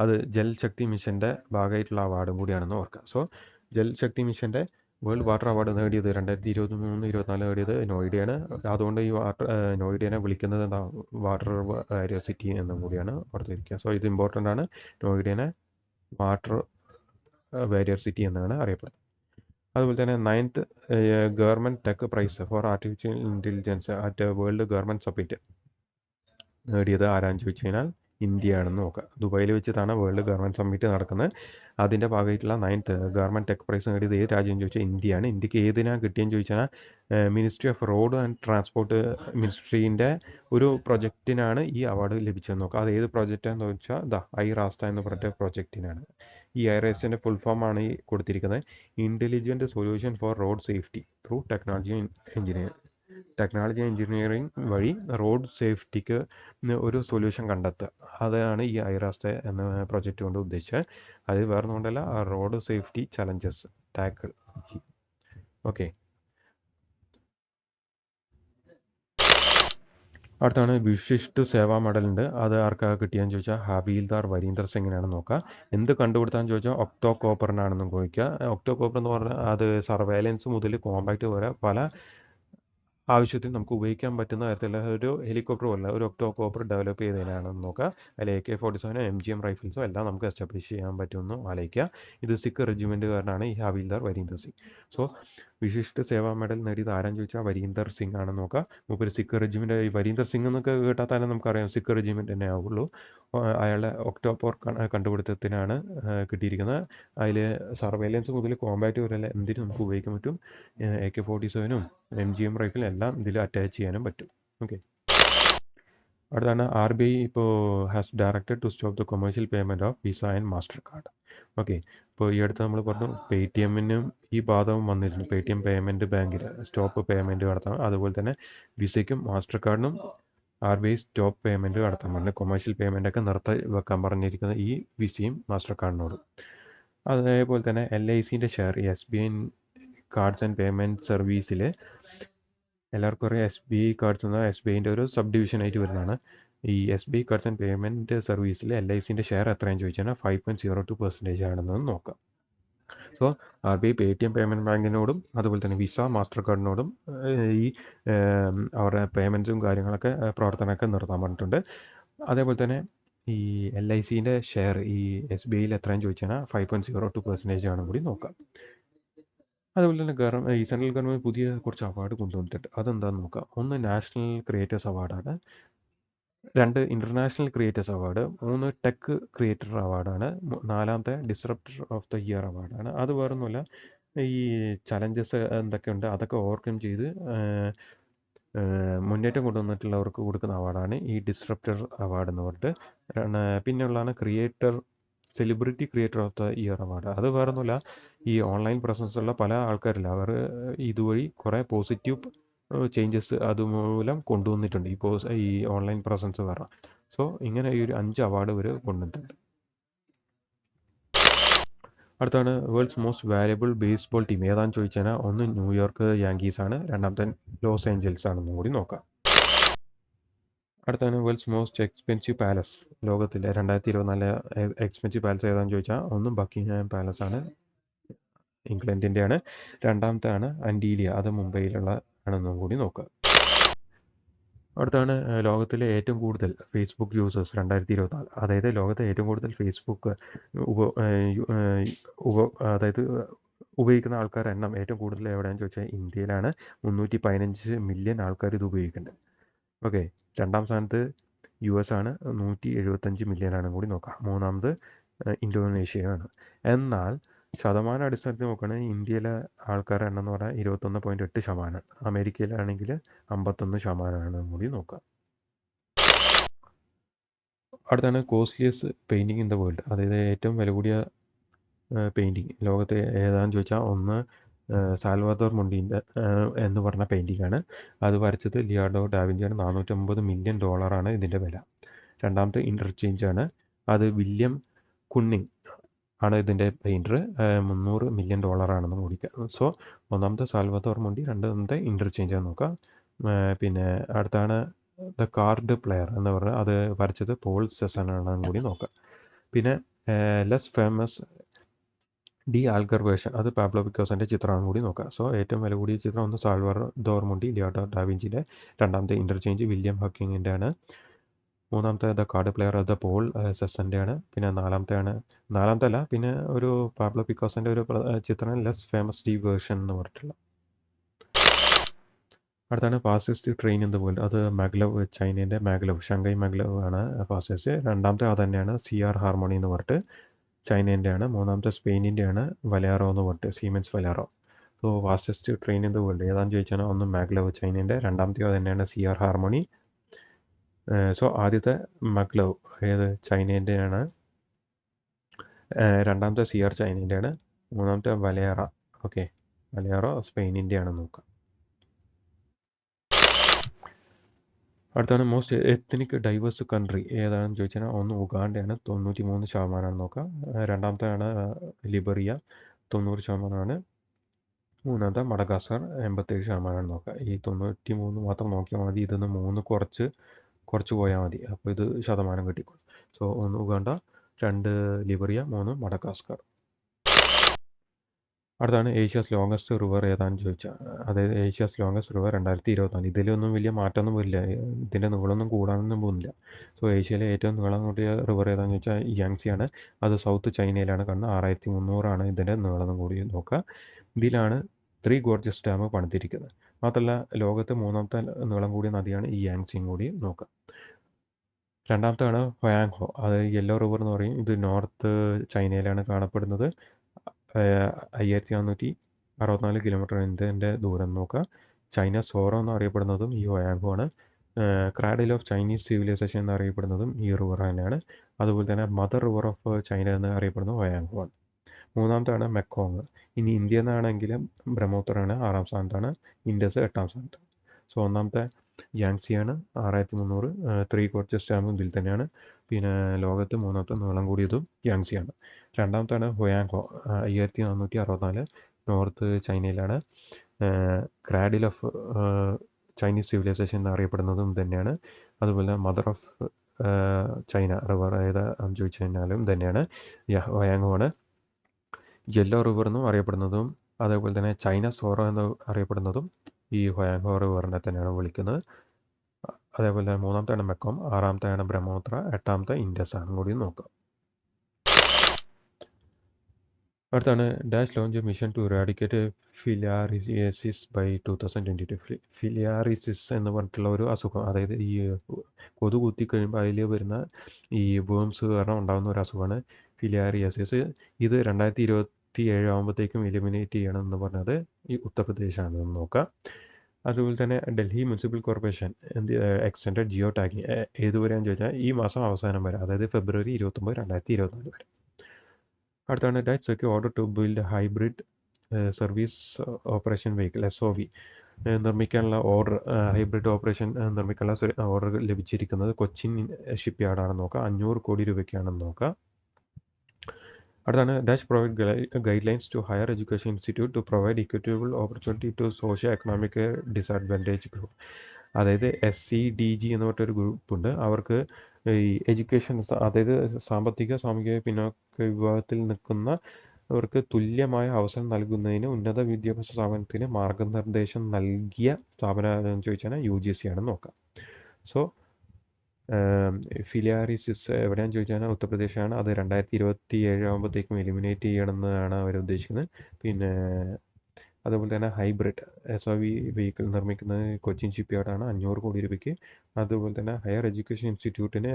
അത് ജൽ ശക്തി മിഷൻ്റെ ഭാഗമായിട്ടുള്ള അവാർഡും കൂടിയാണെന്ന് ഓർക്കുക. സോ ജൽ ശക്തി മിഷൻ്റെ വേൾഡ് വാട്ടർ അവാർഡ് നേടിയത് 2023-24 നേടിയത് നോയിഡയാണ്. അതുകൊണ്ട് ഈ നോയിഡയെ വിളിക്കുന്നത് എന്താ, വാട്ടർ വാരിയർ സിറ്റി എന്നും കൂടിയാണ് ഓർത്തിരിക്കുക. സോ ഇത് ഇമ്പോർട്ടൻ്റ് ആണ്. നോയിഡയെ വാട്ടർ വാരിയർ സിറ്റി എന്നാണ് അറിയപ്പെടുന്നത്. അതുപോലെ തന്നെ 9th government tech prize for artificial intelligence at world government summit നേടിയത് ആരാന്ന് ചോദിച്ചു കഴിഞ്ഞാൽ ഇന്ത്യയാണെന്ന് നോക്കുക. ദുബായിൽ വെച്ചിട്ടാണ് വേൾഡ് ഗവൺമെൻറ് സമ്മിറ്റ് നടക്കുന്നത്. അതിൻ്റെ ഭാഗമായിട്ടുള്ള 9th ഗവൺമെൻറ് ടെക് പ്രൈസ് നേടിയത് ഏത് രാജ്യം ചോദിച്ചാൽ ഇന്ത്യയാണ്. ഇന്ത്യക്ക് ഏതിനാണ് കിട്ടിയെന്ന് ചോദിച്ചാൽ ministry of road and transport മിനിസ്ട്രീൻ്റെ ഒരു പ്രൊജക്റ്റിനാണ് ഈ അവാർഡ് ലഭിച്ചതെന്ന് നോക്കുക. അത് ഏത് പ്രൊജക്റ്റാണെന്ന് ചോദിച്ചാൽ ഐറാസ്റ്റ എന്ന് പറഞ്ഞ പ്രൊജക്റ്റിനാണ്. ഈ ഐറാസ്റ്റൻ്റെ ഫുൾ ഫോമാണ് ഈ കൊടുത്തിരിക്കുന്നത്. Intelligent solution for road safety through technology engineering വഴി റോഡ് സേഫ്റ്റിക്ക് ഒരു സൊല്യൂഷൻ കണ്ടെത്തുക. അതാണ് ഈ ഐറാസ്റ്റ എന്ന പ്രൊജക്റ്റ് കൊണ്ട് ഉദ്ദേശിച്ചത്. അത് വേറെ കൊണ്ടല്ല, road safety challenges tackle. Okay, അടുത്താണ് വിശിഷ്ട സേവാ മെഡലുണ്ട്. അത് ആർക്കാ കിട്ടിയെന്ന് ചോദിച്ചാൽ ഹവീൽദാർ വരീന്ദർ സിംഗിനാണ് നോക്കുക. എന്ത് കണ്ടുപിടുത്താന്ന് ചോദിച്ചാൽ ഒക്ടോ കോപ്പറിനാണെന്ന് ചോദിക്കുക. ഒക്ടോ കോപ്പർ എന്ന് പറഞ്ഞാൽ അത് സർവൈലൻസ് മുതൽ കോമ്പാക്റ്റ് വരെ പല ആവശ്യത്തിന് നമുക്ക് ഉപയോഗിക്കാൻ പറ്റുന്ന തരത്തിലുള്ള ഒരു ഹെലികോപ്റ്റർ പോലെ ഒരു ഒക്ടോകോപ്റ്റർ ഡെവലപ്പ് ചെയ്തതിനാണെന്ന് നോക്കുക. അതിൽ AK-47 MGM റൈഫിൾസോ എല്ലാം നമുക്ക് എസ്റ്റാബ്ലിഷ് ചെയ്യാൻ പറ്റുമെന്ന് ആലോചിക്കുക. ഇത് സിഖ് റെജിമെൻറ്റുകാരനാണ് ഈ ഹവീൽദാർ വരീന്ദർ സിംഗ്. സോ വിശിഷ്ട സേവാ മെഡൽ നേടിയത് ആരാന്ന് ചോദിച്ചാൽ വരീന്ദർ സിംഗ് ആണെന്ന് നോക്കുക. മൂപ്പര് സിഖ് റെജിമെൻ്റ്, ഈ വരീന്ദർ സിംഗ് എന്നൊക്കെ കേട്ടാൽ തന്നെ നമുക്കറിയാം സിഖ് റെജിമെൻ്റ് തന്നെ ആവുള്ളൂ. അയാളുടെ ഒക്ടോബർ കണ്ടുപിടുത്തത്തിനാണ് കിട്ടിയിരിക്കുന്നത്. അതിൽ സർവൈലൻസ് മുതൽ കോമ്പാറ്റ് വരെ എന്തിനും നമുക്ക് ഉപയോഗിക്കാൻ പറ്റും. AK-47 MGM റൈഫിൽ എല്ലാം ഇതിൽ അറ്റാച്ച് ചെയ്യാനും പറ്റും. ഓക്കെ, അടുത്താണ് RBI ഇപ്പോൾ has directed to stop the commercial payment of Visa and Mastercard. Okay, ഇപ്പോൾ ഈ അടുത്ത് നമ്മൾ പറഞ്ഞു പേടിഎമ്മിനും ഈ ബാധകം വന്നിരുന്നു. പേടിഎം പേയ്മെൻറ്റ് ബാങ്കിൽ സ്റ്റോപ്പ് പേയ്മെൻറ്റ് നടത്താം. അതുപോലെ തന്നെ വിസയ്ക്കും മാസ്റ്റർ കാർഡിനും RBI സ്റ്റോപ്പ് പേയ്മെൻറ്റ് നടത്താൻ പറഞ്ഞു. കൊമേഴ്ഷ്യൽ പേയ്മെൻ്റ് ഒക്കെ നിർത്തി വെക്കാൻ പറഞ്ഞിരിക്കുന്ന ഈ വിസയും മാസ്റ്റർ കാർഡിനോടും. അതേപോലെ തന്നെ LICൻ്റെ share SBI cards and payment സർവീസിൽ എല്ലാവർക്കും അറിയാം SBI കാർഡ്സ് എന്ന SBIൻ്റെ ഒരു സബ് ഡിവിഷൻ ആയിട്ട് വരുന്നതാണ്. ഈ SBI കാർഡ്സ് ആൻഡ് പേയ്മെൻറ്റ് സർവീസിൽ LICൻ്റെ ഷെയർ എത്രയാണെന്ന് ചോദിച്ചാൽ 5.02% ആണെന്ന് നോക്കാം. സോ RBI പേടിഎം പേയ്മെൻറ്റ് ബാങ്കിനോടും അതുപോലെ തന്നെ വിസ മാസ്റ്റർ കാർഡിനോടും ഈ അവരുടെ പേയ്മെൻറ്റും കാര്യങ്ങളൊക്കെ പ്രവർത്തനമൊക്കെ നിർത്താൻ പറഞ്ഞിട്ടുണ്ട്. അതേപോലെ തന്നെ ഈ LICൻ്റെ ഷെയർ ഈ SBIയിൽ എത്രയാണെന്ന് ചോദിച്ചാൽ 5.02% ആണെന്ന് കൂടി നോക്കാം. അതുപോലെ തന്നെ ഈ സെൻട്രൽ ഗവൺമെൻറ് പുതിയ കുറച്ച് അവാർഡ് കൊണ്ടുവന്നിട്ടുണ്ട്. അതെന്താണെന്ന് നോക്കാം. ഒന്ന് നാഷണൽ ക്രിയേറ്റേഴ്സ് അവാർഡാണ്, 2 international creators award, 3 tech creator അവാർഡാണ്, 4ാമത്തെ ഡിസ്റപ്റ്റർ ഓഫ് ദ ഇയർ അവാർഡാണ്. അത് വേറൊന്നുമല്ല, ഈ ചലഞ്ചസ് എന്തൊക്കെയുണ്ട് അതൊക്കെ ഓവർകം ചെയ്ത് മുന്നേറ്റം കൊണ്ടുവന്നിട്ടുള്ളവർക്ക് കൊടുക്കുന്ന അവാർഡാണ് ഈ ഡിസ്റപ്റ്റർ അവാർഡ് എന്ന് പറഞ്ഞിട്ട്. പിന്നെയുള്ളതാണ് celebrity creator of the year award. അത് വേറൊന്നുമില്ല, ഈ ഓൺലൈൻ പ്രസൻസ് ഉള്ള പല ആൾക്കാരില്ല, അവർ ഇതുവഴി കുറേ പോസിറ്റീവ് ചേഞ്ചസ് അതുമൂലം കൊണ്ടുവന്നിട്ടുണ്ട് ഈ ഓൺലൈൻ പ്രസൻസ് കാരണം. സോ ഇങ്ങനെ ഈ ഒരു 5 അവാർഡ് ഇവർ കൊണ്ടുവന്നിട്ടുണ്ട്. അടുത്താണ് worlds most valuable baseball team ഏതാണെന്ന് ചോദിച്ചാൽ ഒന്ന് ന്യൂയോർക്ക് യാങ്കീസ് ആണ്, രണ്ടാമത്തെ ലോസ് ഏഞ്ചൽസ് ആണെന്നും കൂടി നോക്കാം. അടുത്താണ് വേൾഡ്സ് മോസ്റ്റ് എക്സ്പെൻസീവ് പാലസ്, ലോകത്തിലെ 2024 എക്സ്പെൻസീവ് പാലസ് ഏതാണെന്ന് ചോദിച്ചാൽ ഒന്ന് ബക്കിംഗ്ഹാം പാലസ് ആണ്, ഇംഗ്ലണ്ടിൻ്റെയാണ്. രണ്ടാമത്തെയാണ് അൻറ്റീലിയ, അത് മുംബൈയിലുള്ള ആണെന്നും കൂടി നോക്കുക. അടുത്താണ് ലോകത്തിലെ ഏറ്റവും കൂടുതൽ ഫേസ്ബുക്ക് യൂസേഴ്സ് 2024, അതായത് ലോകത്തെ ഏറ്റവും കൂടുതൽ ഫേസ്ബുക്ക് അതായത് ഉപയോഗിക്കുന്ന ആൾക്കാരുടെ എണ്ണം ഏറ്റവും കൂടുതൽ എവിടെയാണെന്ന് ചോദിച്ചാൽ ഇന്ത്യയിലാണ്. 315 മില്യൺ ആൾക്കാർ ഇത് ഉപയോഗിക്കുന്നുണ്ട്. ഓക്കെ, രണ്ടാം സ്ഥാനത്ത് US ആണ്, 175 മില്യൺ ആണ് കൂടി നോക്കാം. മൂന്നാമത് ഇന്തോനേഷ്യയാണ്. എന്നാൽ ശതമാന അടിസ്ഥാനത്തിൽ നോക്കുകയാണെങ്കിൽ ഇന്ത്യയിലെ ആൾക്കാരുടെ എണ്ണം എന്ന് പറഞ്ഞാൽ 21.8%, അമേരിക്കയിലാണെങ്കിൽ 51% കൂടി നോക്കാം. അടുത്താണ് costliest painting in the world, അതായത് ഏറ്റവും വില കൂടിയ പെയിൻറ്റിങ് ലോകത്തെ ഏതാണെന്ന് ചോദിച്ചാൽ ഒന്ന് സാൽവാദോർ മുണ്ടീൻ്റെ എന്ന് പറഞ്ഞ പെയിൻറ്റിംഗ് ആണ്. അത് വരച്ചത് ലിയാർഡോ ഡാവിഞ്ചിയാണ്. $450 മില്യൺ ഇതിൻ്റെ വില. രണ്ടാമത്തെ ഇൻ്റർചേഞ്ച് ആണ്, അത് വില്യം കുന്നിങ് ആണ് ഇതിൻ്റെ പെയിൻറ്റർ, $300 മില്യൺ ആണെന്ന് കൂടിക്കുക. സോ ഒന്നാമത്തെ സാൽവദോർ മുണ്ടി, രണ്ടാമത്തെ ഇൻ്റർചേഞ്ച് ആണ് നോക്കാം. പിന്നെ അടുത്താണ് ദ കാർഡ് പ്ലെയർ എന്ന് പറഞ്ഞാൽ അത് വരച്ചത് പോൾ സെസൺ ആണെന്ന് കൂടി നോക്കാം. പിന്നെ ലെസ് ഫേമസ് ഡി ആൽഗർ വേർഷൻ, അത് പാബ്ലോ പിക്കാസോൻ്റെ ചിത്രമാണ് കൂടി നോക്കാം. സോ ഏറ്റവും വില കൂടിയ ചിത്രം ഒന്ന് സാൽവദോർ മുണ്ടി ലിയാർഡോ ഡാവിഞ്ചിയുടെ, രണ്ടാമത്തെ ഇൻ്റർചേഞ്ച് വില്യം ഹക്കിങ്ങിൻ്റെ ആണ്, മൂന്നാമത്തെ the card player the Paul സെസൻ്റെ ആണ്. പിന്നെ നാലാമത്തെ അല്ല, പിന്നെ ഒരു പാബ്ലോ പിക്കാസോൻ്റെ ഒരു ചിത്രം ലെസ് ഫേമസ് ഡി വേർഷൻ എന്ന് പറഞ്ഞിട്ടുള്ള. അടുത്താണ് fastest train in the world, അത് മാഗ്ലവ്, ചൈനേൻ്റെ മാഗ്ലവ്, ഷങ്കായ് മാഗ്ലവ് ആണ് ഫാസ്റ്റസ്റ്റ്. രണ്ടാമത്തെ അത് തന്നെയാണ് CR ഹാർമോണി എന്ന് പറഞ്ഞിട്ട്, ചൈനേൻ്റെ ആണ്. മൂന്നാമത്തെ സ്പെയിനിൻ്റെ ആണ് വലേറോ എന്ന് പറഞ്ഞിട്ട്, siemens വലേറോ. So fastest train in the world ഏതാണെന്ന് ചോദിച്ചാൽ ഒന്ന് മാഗ്ലവ് ചൈനേൻ്റെ, രണ്ടാമത്തെ തന്നെയാണ് CR ഹാർമോണി. സോ ആദ്യത്തെ മഗ്ലവ് ഏത് ചൈനേൻ്റെ ആണ്, രണ്ടാമത്തെ CR ചൈനേൻ്റെ ആണ്, മൂന്നാമത്തെ വലേറ, ഓക്കെ വലേറോ സ്പെയിനിൻ്റെ ആണ് നോക്കാം. അടുത്താണ് മോസ്റ്റ് എത്നിക് ഡൈവേഴ്സ് കൺട്രി ഏതാണെന്ന് ചോദിച്ചാൽ ഒന്ന് ഉഗാണ്ടയാണ്, 93% നോക്കാം. രണ്ടാമത്തെയാണ് ലിബറിയ, 90%. മൂന്നാമത്തെ മഡഗാസ്കർ, 87% നോക്കാം. ഈ 93 മാത്രം നോക്കിയാൽ മതി, ഇതൊന്ന് 3 കുറച്ച് പോയാൽ മതി, അപ്പോൾ ഇത് ശതമാനം കിട്ടിക്കോളും. So 1 Uganda, 2 Liberia, 3 Madagascar. അടുത്താണ് ഏഷ്യാസ് ലോങ്സ്റ്റ് റിവർ ഏതാണെന്ന് ചോദിച്ചാൽ, അതായത് ഏഷ്യാസ് ലോങ്സ്റ്റ് റിവർ 2024. ഇതിലൊന്നും വലിയ മാറ്റമൊന്നും വരില്ല, ഇതിൻ്റെ നീളമൊന്നും കൂടാനൊന്നും പോകുന്നില്ല. സോ ഏഷ്യയിലെ ഏറ്റവും നീളം കൂടിയ റിവർ ഏതാണെന്ന് ചോദിച്ചാൽ യാങ്സിയാണ്. അത് സൗത്ത് ചൈനയിലാണ് കാണുന്നത്. 6300 ഇതിൻ്റെ നീളം കൂടി നോക്കുക. ഇതിലാണ് 3 ഗോർജസ് ഡാം പണിതിരിക്കുന്നത്. മാത്രമല്ല ലോകത്ത് മൂന്നാമത്തെ നീളം കൂടിയ നദിയാണ് ഈ യാങ്സിയും കൂടി നോക്കുക. രണ്ടാമത്തെയാണ് ഹൊയാങ്ഹോ, അത് യെല്ലോ റിവർ എന്ന് പറയും. ഇത് നോർത്ത് ചൈനയിലാണ് കാണപ്പെടുന്നത്. 5464 കിലോമീറ്റർ ഇതിൻ്റെ ദൂരം നോക്കുക. ചൈന സോറോ എന്നറിയപ്പെടുന്നതും ഈ ഹൊയാങ്ഹോ ആണ്. ക്രാഡിൽ ഓഫ് ചൈനീസ് സിവിലൈസേഷൻ എന്നറിയപ്പെടുന്നതും ഈ റിവർ തന്നെയാണ്. അതുപോലെ തന്നെ മദർ റിവർ ഓഫ് ചൈന എന്ന് അറിയപ്പെടുന്നത് ഹൊയാങ്ഹോ ആണ്. മൂന്നാമത്താണ് മെക്കോങ്. ഇനി ഇന്ത്യ എന്നാണെങ്കിലും ബ്രഹ്മപുത്രയാണ് 6ാം സ്ഥാനത്താണ്, ഇൻഡസ് 8ാം സ്ഥാനത്ത്. സോ ഒന്നാമത്തെ യാങ്സിയാണ് 6300, 3 ഗോർജസ് ഡാമും ഇതിൽ തന്നെയാണ്. പിന്നെ ലോകത്ത് മൂന്നാമത്തെ നീളം കൂടിയതും യാങ്സിയാണ്. രണ്ടാമത്താണ് ഹൊയാങ്ഹോ, 5464, നോർത്ത് ചൈനയിലാണ്. ക്രാഡിൽ ഓഫ് ചൈനീസ് സിവിലൈസേഷൻ എന്നറിയപ്പെടുന്നതും തന്നെയാണ്. അതുപോലെ മദർ ഓഫ് ചൈന റിവർ ഏതാണെന്ന് ചോദിച്ചു കഴിഞ്ഞാലും തന്നെയാണ് ഹൊയാങ്ഹോ ആണ്. യെല്ലോ റിവർ എന്നും അറിയപ്പെടുന്നതും അതേപോലെ തന്നെ ചൈന സോറോ എന്ന് അറിയപ്പെടുന്നതും ഈ ഹൊയാങ്ഹോ റിവറിനെ തന്നെയാണ് വിളിക്കുന്നത്. അതേപോലെ മൂന്നാമത്തെയാണ് മെക്കോം, 6ാമത്തെയാണ് ബ്രഹ്മപുത്ര, 8ാമത്തെ ഇൻഡസ് ആണ് കൂടി നോക്കാം. അടുത്താണ് dash launch mission to eradicate filariasis by 2022. Filariasis എന്ന് പറഞ്ഞിട്ടുള്ള ഒരു അസുഖം, അതായത് ഈ കൊതു കുത്തി കഴിയുമ്പോൾ അതിൽ വരുന്ന ഈ വേംസ് കാരണം ഉണ്ടാകുന്ന ഒരു അസുഖമാണ് ഫിലിയാറിയസിസ്. ഇത് 2027 ആകുമ്പോഴത്തേക്കും എലിമിനേറ്റ് ചെയ്യണം എന്ന് പറഞ്ഞത് ഈ ഉത്തർപ്രദേശാണെന്ന് നോക്കാം. അതുപോലെ തന്നെ Delhi municipal corporation extended geo tagging ഏതുവരെയാണെന്ന് ചോദിച്ചാൽ ഈ മാസം അവസാനം വരെ, അതായത് ഫെബ്രുവരി 29, 2024 വരെ. അടുത്താണ് Dutch order to build hybrid service operation vehicle SOV നിർമ്മിക്കാനുള്ള ഓർഡർ, ഹൈബ്രിഡ് ഓപ്പറേഷൻ നിർമ്മിക്കാനുള്ള ഓർഡർ ലഭിച്ചിരിക്കുന്നത് കൊച്ചിൻ ഷിപ്പ് യാർഡാണെന്ന് നോക്കുക. 500 കോടി രൂപയ്ക്കാണെന്ന് നോക്കുക. അടുത്താണ് Dutch provide guidelines to higher education institute to provide equitable opportunity to socio economic disadvantage group. അതായത് SCDG എന്ന് പറഞ്ഞൊരു ഗ്രൂപ്പ് ഉണ്ട്. അവർക്ക് ഈ എഡ്യൂക്കേഷൻ, അതായത് സാമ്പത്തിക സാമൂഹിക പിന്നോക്ക വിഭാഗത്തിൽ നിൽക്കുന്ന അവർക്ക് തുല്യമായ അവസരം നൽകുന്നതിന് ഉന്നത വിദ്യാഭ്യാസ സ്ഥാപനത്തിന് മാർഗനിർദ്ദേശം നൽകിയ സ്ഥാപനം എന്ന് ചോദിച്ചാൽ UGC ആണെന്ന് നോക്കാം. സോ ഫിലിയാറിസിസ് എവിടെയാണെന്ന് ചോദിച്ചാൽ ഉത്തർപ്രദേശാണ്. അത് 2027 ആകുമ്പോഴത്തേക്കും എലിമിനേറ്റ് ചെയ്യണമെന്നാണ് അവർ ഉദ്ദേശിക്കുന്നത്. പിന്നെ അതുപോലെ തന്നെ ഹൈബ്രിഡ് SOV വെഹിക്കിൾ നിർമ്മിക്കുന്നത് കൊച്ചിൻ ഷിപ്പ് യാർഡാണ്, 500 കോടി രൂപയ്ക്ക്. അതുപോലെ തന്നെ ഹയർ എഡ്യൂക്കേഷൻ ഇൻസ്റ്റിറ്റ്യൂട്ടിന്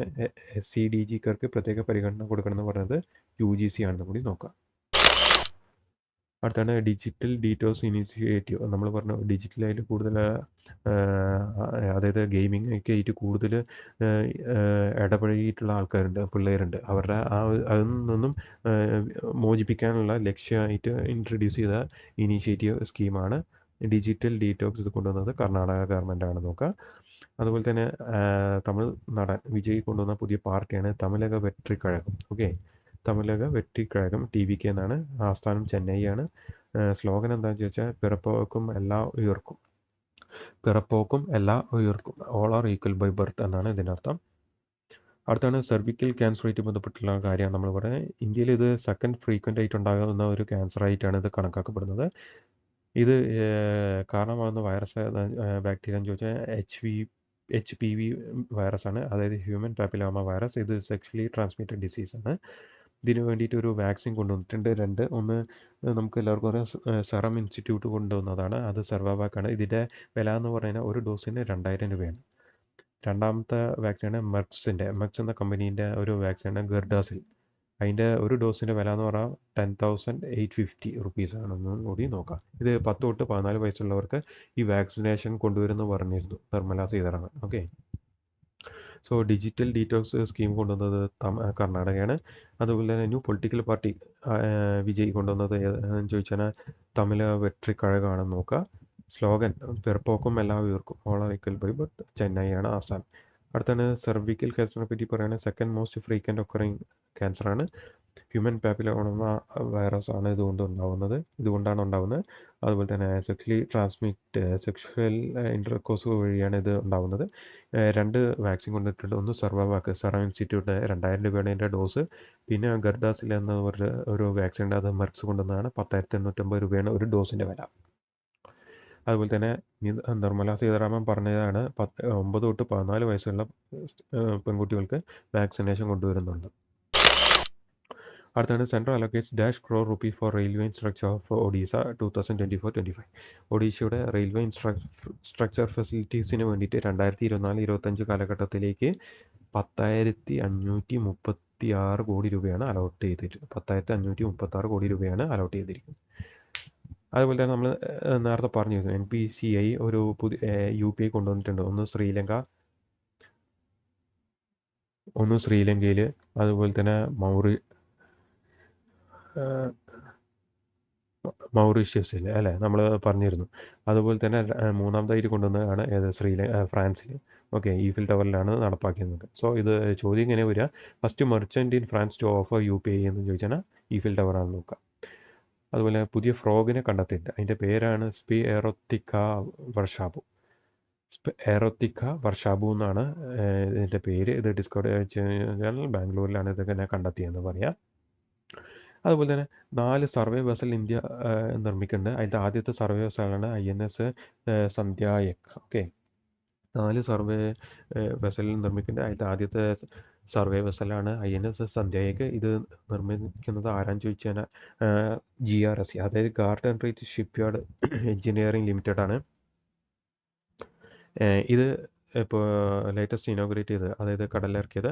SCDGക്കാർക്ക് പ്രത്യേക പരിഗണന കൊടുക്കണമെന്ന് പറയുന്നത് UGC ആണെന്ന് കൂടി നോക്കാം. അടുത്താണ് ഡിജിറ്റൽ ഡീറ്റോസ് ഇനിഷ്യേറ്റീവ്. നമ്മൾ പറഞ്ഞു ഡിജിറ്റലായിട്ട് കൂടുതൽ, അതായത് ഗെയിമിംഗ് ഒക്കെ ആയിട്ട് കൂടുതൽ ഇടപഴകിയിട്ടുള്ള ആൾക്കാരുണ്ട്, പിള്ളേരുണ്ട്. അവരുടെ അതിൽ നിന്നും മോചിപ്പിക്കാനുള്ള ലക്ഷ്യമായിട്ട് ഇൻട്രൊഡ്യൂസ് ചെയ്ത ഇനീഷ്യേറ്റീവ് സ്കീമാണ് ഡിജിറ്റൽ ഡീറ്റോക്സ്. ഇത് കൊണ്ടുവന്നത് കർണാടക ഗവൺമെൻറ് ആണ് നോക്കുക. അതുപോലെ തന്നെ തമിഴ് നടൻ വിജയ് കൊണ്ടുവന്ന പുതിയ പാർട്ടിയാണ് തമിഴക വെട്രി കഴകം. ഓക്കെ, തമിഴക വെട്രി കഴകം TVK എന്നാണ്. ആസ്ഥാനം ചെന്നൈ ആണ്. സ്ലോഗൻ എന്താണെന്ന് ചോദിച്ചാൽ പിറപ്പോക്കും എല്ലാം ഉയർക്കും, പിറപ്പോക്കും എല്ലാം ഉയർക്കും, all are equal by birth എന്നാണ് ഇതിൻ്റെ അർത്ഥം. അടുത്താണ് സെർവിക്കൽ ക്യാൻസറായിട്ട് ബന്ധപ്പെട്ടുള്ള കാര്യമാണ് നമ്മൾ പറയുന്നത്. ഇന്ത്യയിൽ ഇത് സെക്കൻഡ് ഫ്രീക്വൻ്റ് ആയിട്ട് ഉണ്ടാകുന്ന ഒരു ക്യാൻസർ ആയിട്ടാണ് ഇത് കണക്കാക്കപ്പെടുന്നത്. ഇത് കാരണമാകുന്ന വൈറസ് ബാക്ടീരിയ എന്ന് ചോദിച്ചാൽ HPV വൈറസാണ്, അതായത് ഹ്യൂമൻ പാപ്പിലോമ വൈറസ്. ഇത് സെക്ഷലി ട്രാൻസ്മിറ്റഡ് ഡിസീസാണ്. ഇതിന് വേണ്ടിയിട്ട് ഒരു വാക്സിൻ കൊണ്ടുവന്നിട്ടുണ്ട്. ഒന്ന് നമുക്ക് എല്ലാവർക്കും അറിയാം, സെറം ഇൻസ്റ്റിറ്റ്യൂട്ട് കൊണ്ടുവന്നതാണ്, അത് സെർവാവാക്കാണ്. ഇതിൻ്റെ വില എന്ന് പറയുന്നത് ഒരു ഡോസിന് 2000 രൂപയാണ്. രണ്ടാമത്തെ വാക്സിനാണ് മെർക്സ് എന്ന കമ്പനീൻ്റെ ഒരു വാക്സിനാണ് ഗർഡാസിൽ. അതിൻ്റെ ഒരു ഡോസിൻ്റെ വില എന്ന് പറഞ്ഞാൽ 10,850 റുപ്പീസാണെന്ന് കൂടി നോക്കാം. ഇത് 10 തൊട്ട് 14 വയസ്സുള്ളവർക്ക് ഈ വാക്സിനേഷൻ കൊണ്ടുവരുമെന്ന് പറഞ്ഞിരുന്നു Nirmala Sitharaman. Okay, so digital detox scheme കൊണ്ടുവന്നത് കർണാടകയാണ്. അതുപോലെ തന്നെ ന്യൂ പൊളിറ്റിക്കൽ പാർട്ടി വിജയ് കൊണ്ടുവന്നത് എന്ന് ചോദിച്ചാൽ തമിഴ് വെട്രി കഴകമാണെന്ന് നോക്കുക. സ്ലോഗൻ പിറപ്പോക്കും എല്ലാ ഉയർക്കും, all are equal by birth, Chennai ആണ് ആസ്ഥാനം. അടുത്താണ് സെർവിക്കൽ ക്യാൻസറിനെ പറ്റി പറയുകയാണെങ്കിൽ സെക്കൻഡ് മോസ്റ്റ് ഫ്രീക്വൻറ്റ് ഒക്കറിങ് ക്യാൻസറാണ്. ഹ്യൂമൻ പാപ്പിലോമ വൈറസ് ആണ് ഇതുകൊണ്ടാണ് ഉണ്ടാവുന്നത്. അതുപോലെ തന്നെ സെക്ഷൽ ഇൻ്റർകോഴ്സ് വഴിയാണ് ഇത് ഉണ്ടാവുന്നത്. 2 വാക്സിൻ കൊണ്ടിട്ടുണ്ട്. ഒന്ന് സെറോവാക്, സെറം ഇൻസ്റ്റിറ്റ്യൂട്ട് 2000 രൂപയാണ് ഇതിൻ്റെ ഡോസ്. പിന്നെ ഗർഡാസിൽ എന്ന ഒരു വാക്സിൻ ഉണ്ട്, അത് മെർക്സ് കൊണ്ടുവന്നതാണ്. 10,850 രൂപയാണ് ഒരു ഡോസിൻ്റെ വില. അതുപോലെ തന്നെ നിർമ്മല സീതാരാമൻ പറഞ്ഞതാണ് 9 തൊട്ട് 14 വയസ്സുള്ള പെൺകുട്ടികൾക്ക് വാക്സിനേഷൻ കൊണ്ടുവരുന്നുണ്ട്. അടുത്താണ് central allocates ₹1,00,00,000 for railway infrastructure of Odisha 2024-25. ഒഡീഷയുടെ റെയിൽവേ ഇൻഫ്രാസ്ട്രക്ചർ ഫെസിലിറ്റീസിന് വേണ്ടിയിട്ട് 2024-25 കാലഘട്ടത്തിലേക്ക് 10,536 കോടി രൂപയാണ് അലോട്ട് ചെയ്തിരിക്കുന്നത്. 10,536 കോടി രൂപയാണ് അലോട്ട് ചെയ്തിരിക്കുന്നത്. അതുപോലെ തന്നെ നമ്മൾ നേരത്തെ പറഞ്ഞിരുന്നു NPCI ഒരു പുതിയ UPI കൊണ്ടുവന്നിട്ടുണ്ട്. ഒന്ന് ശ്രീലങ്കയിൽ, അതുപോലെ തന്നെ മൗറീഷ്യസിൽ അല്ലേ, നമ്മൾ പറഞ്ഞിരുന്നു. അതുപോലെ തന്നെ മൂന്നാമതായിട്ട് കൊണ്ടുവന്നതാണ് ഫ്രാൻസിൽ. ഓക്കെ, ഈഫിൽ ടവറിലാണ് നടപ്പാക്കിയത്. സോ ഇത് ചോദ്യം ഇങ്ങനെ വരിക, first merchant in France to offer UPI എന്ന് ചോദിച്ചാൽ ഈഫിൽ ടവറാണെന്ന് നോക്കുക. അതുപോലെ പുതിയ ഫ്രോഗിനെ കണ്ടെത്തിയിട്ട് അതിൻ്റെ പേരാണ് വർഷാബു എന്നാണ് ഇതിൻ്റെ പേര്. ഇത് ഡിസ്കവർ ചെയ്താൽ ബാംഗ്ലൂരിലാണ് ഇതൊക്കെ കണ്ടെത്തിയെന്ന് പറയാം. അതുപോലെ തന്നെ 4 സർവേ വെസൽ ഇന്ത്യ നിർമ്മിക്കുന്നുണ്ട്. അതിൻ്റെ ആദ്യത്തെ സർവേ വെസലാണ് INS Sandhayak. Okay, 4 survey vessel നിർമ്മിക്കുന്നുണ്ട്. അതിൻ്റെ ആദ്യത്തെ സർവേ വെസലാണ് INS സന്ധ്യായക്. ഇത് നിർമ്മിക്കുന്നത് ആരാന്ന് ചോദിച്ചാൽ GRSE, അതായത് garden reach shipyard engineering limited ആണ്. ഇത് ഇപ്പോൾ ലേറ്റസ്റ്റ് ഇനോഗ്രേറ്റ് ചെയ്ത്, അതായത് കടലിറക്കിയത്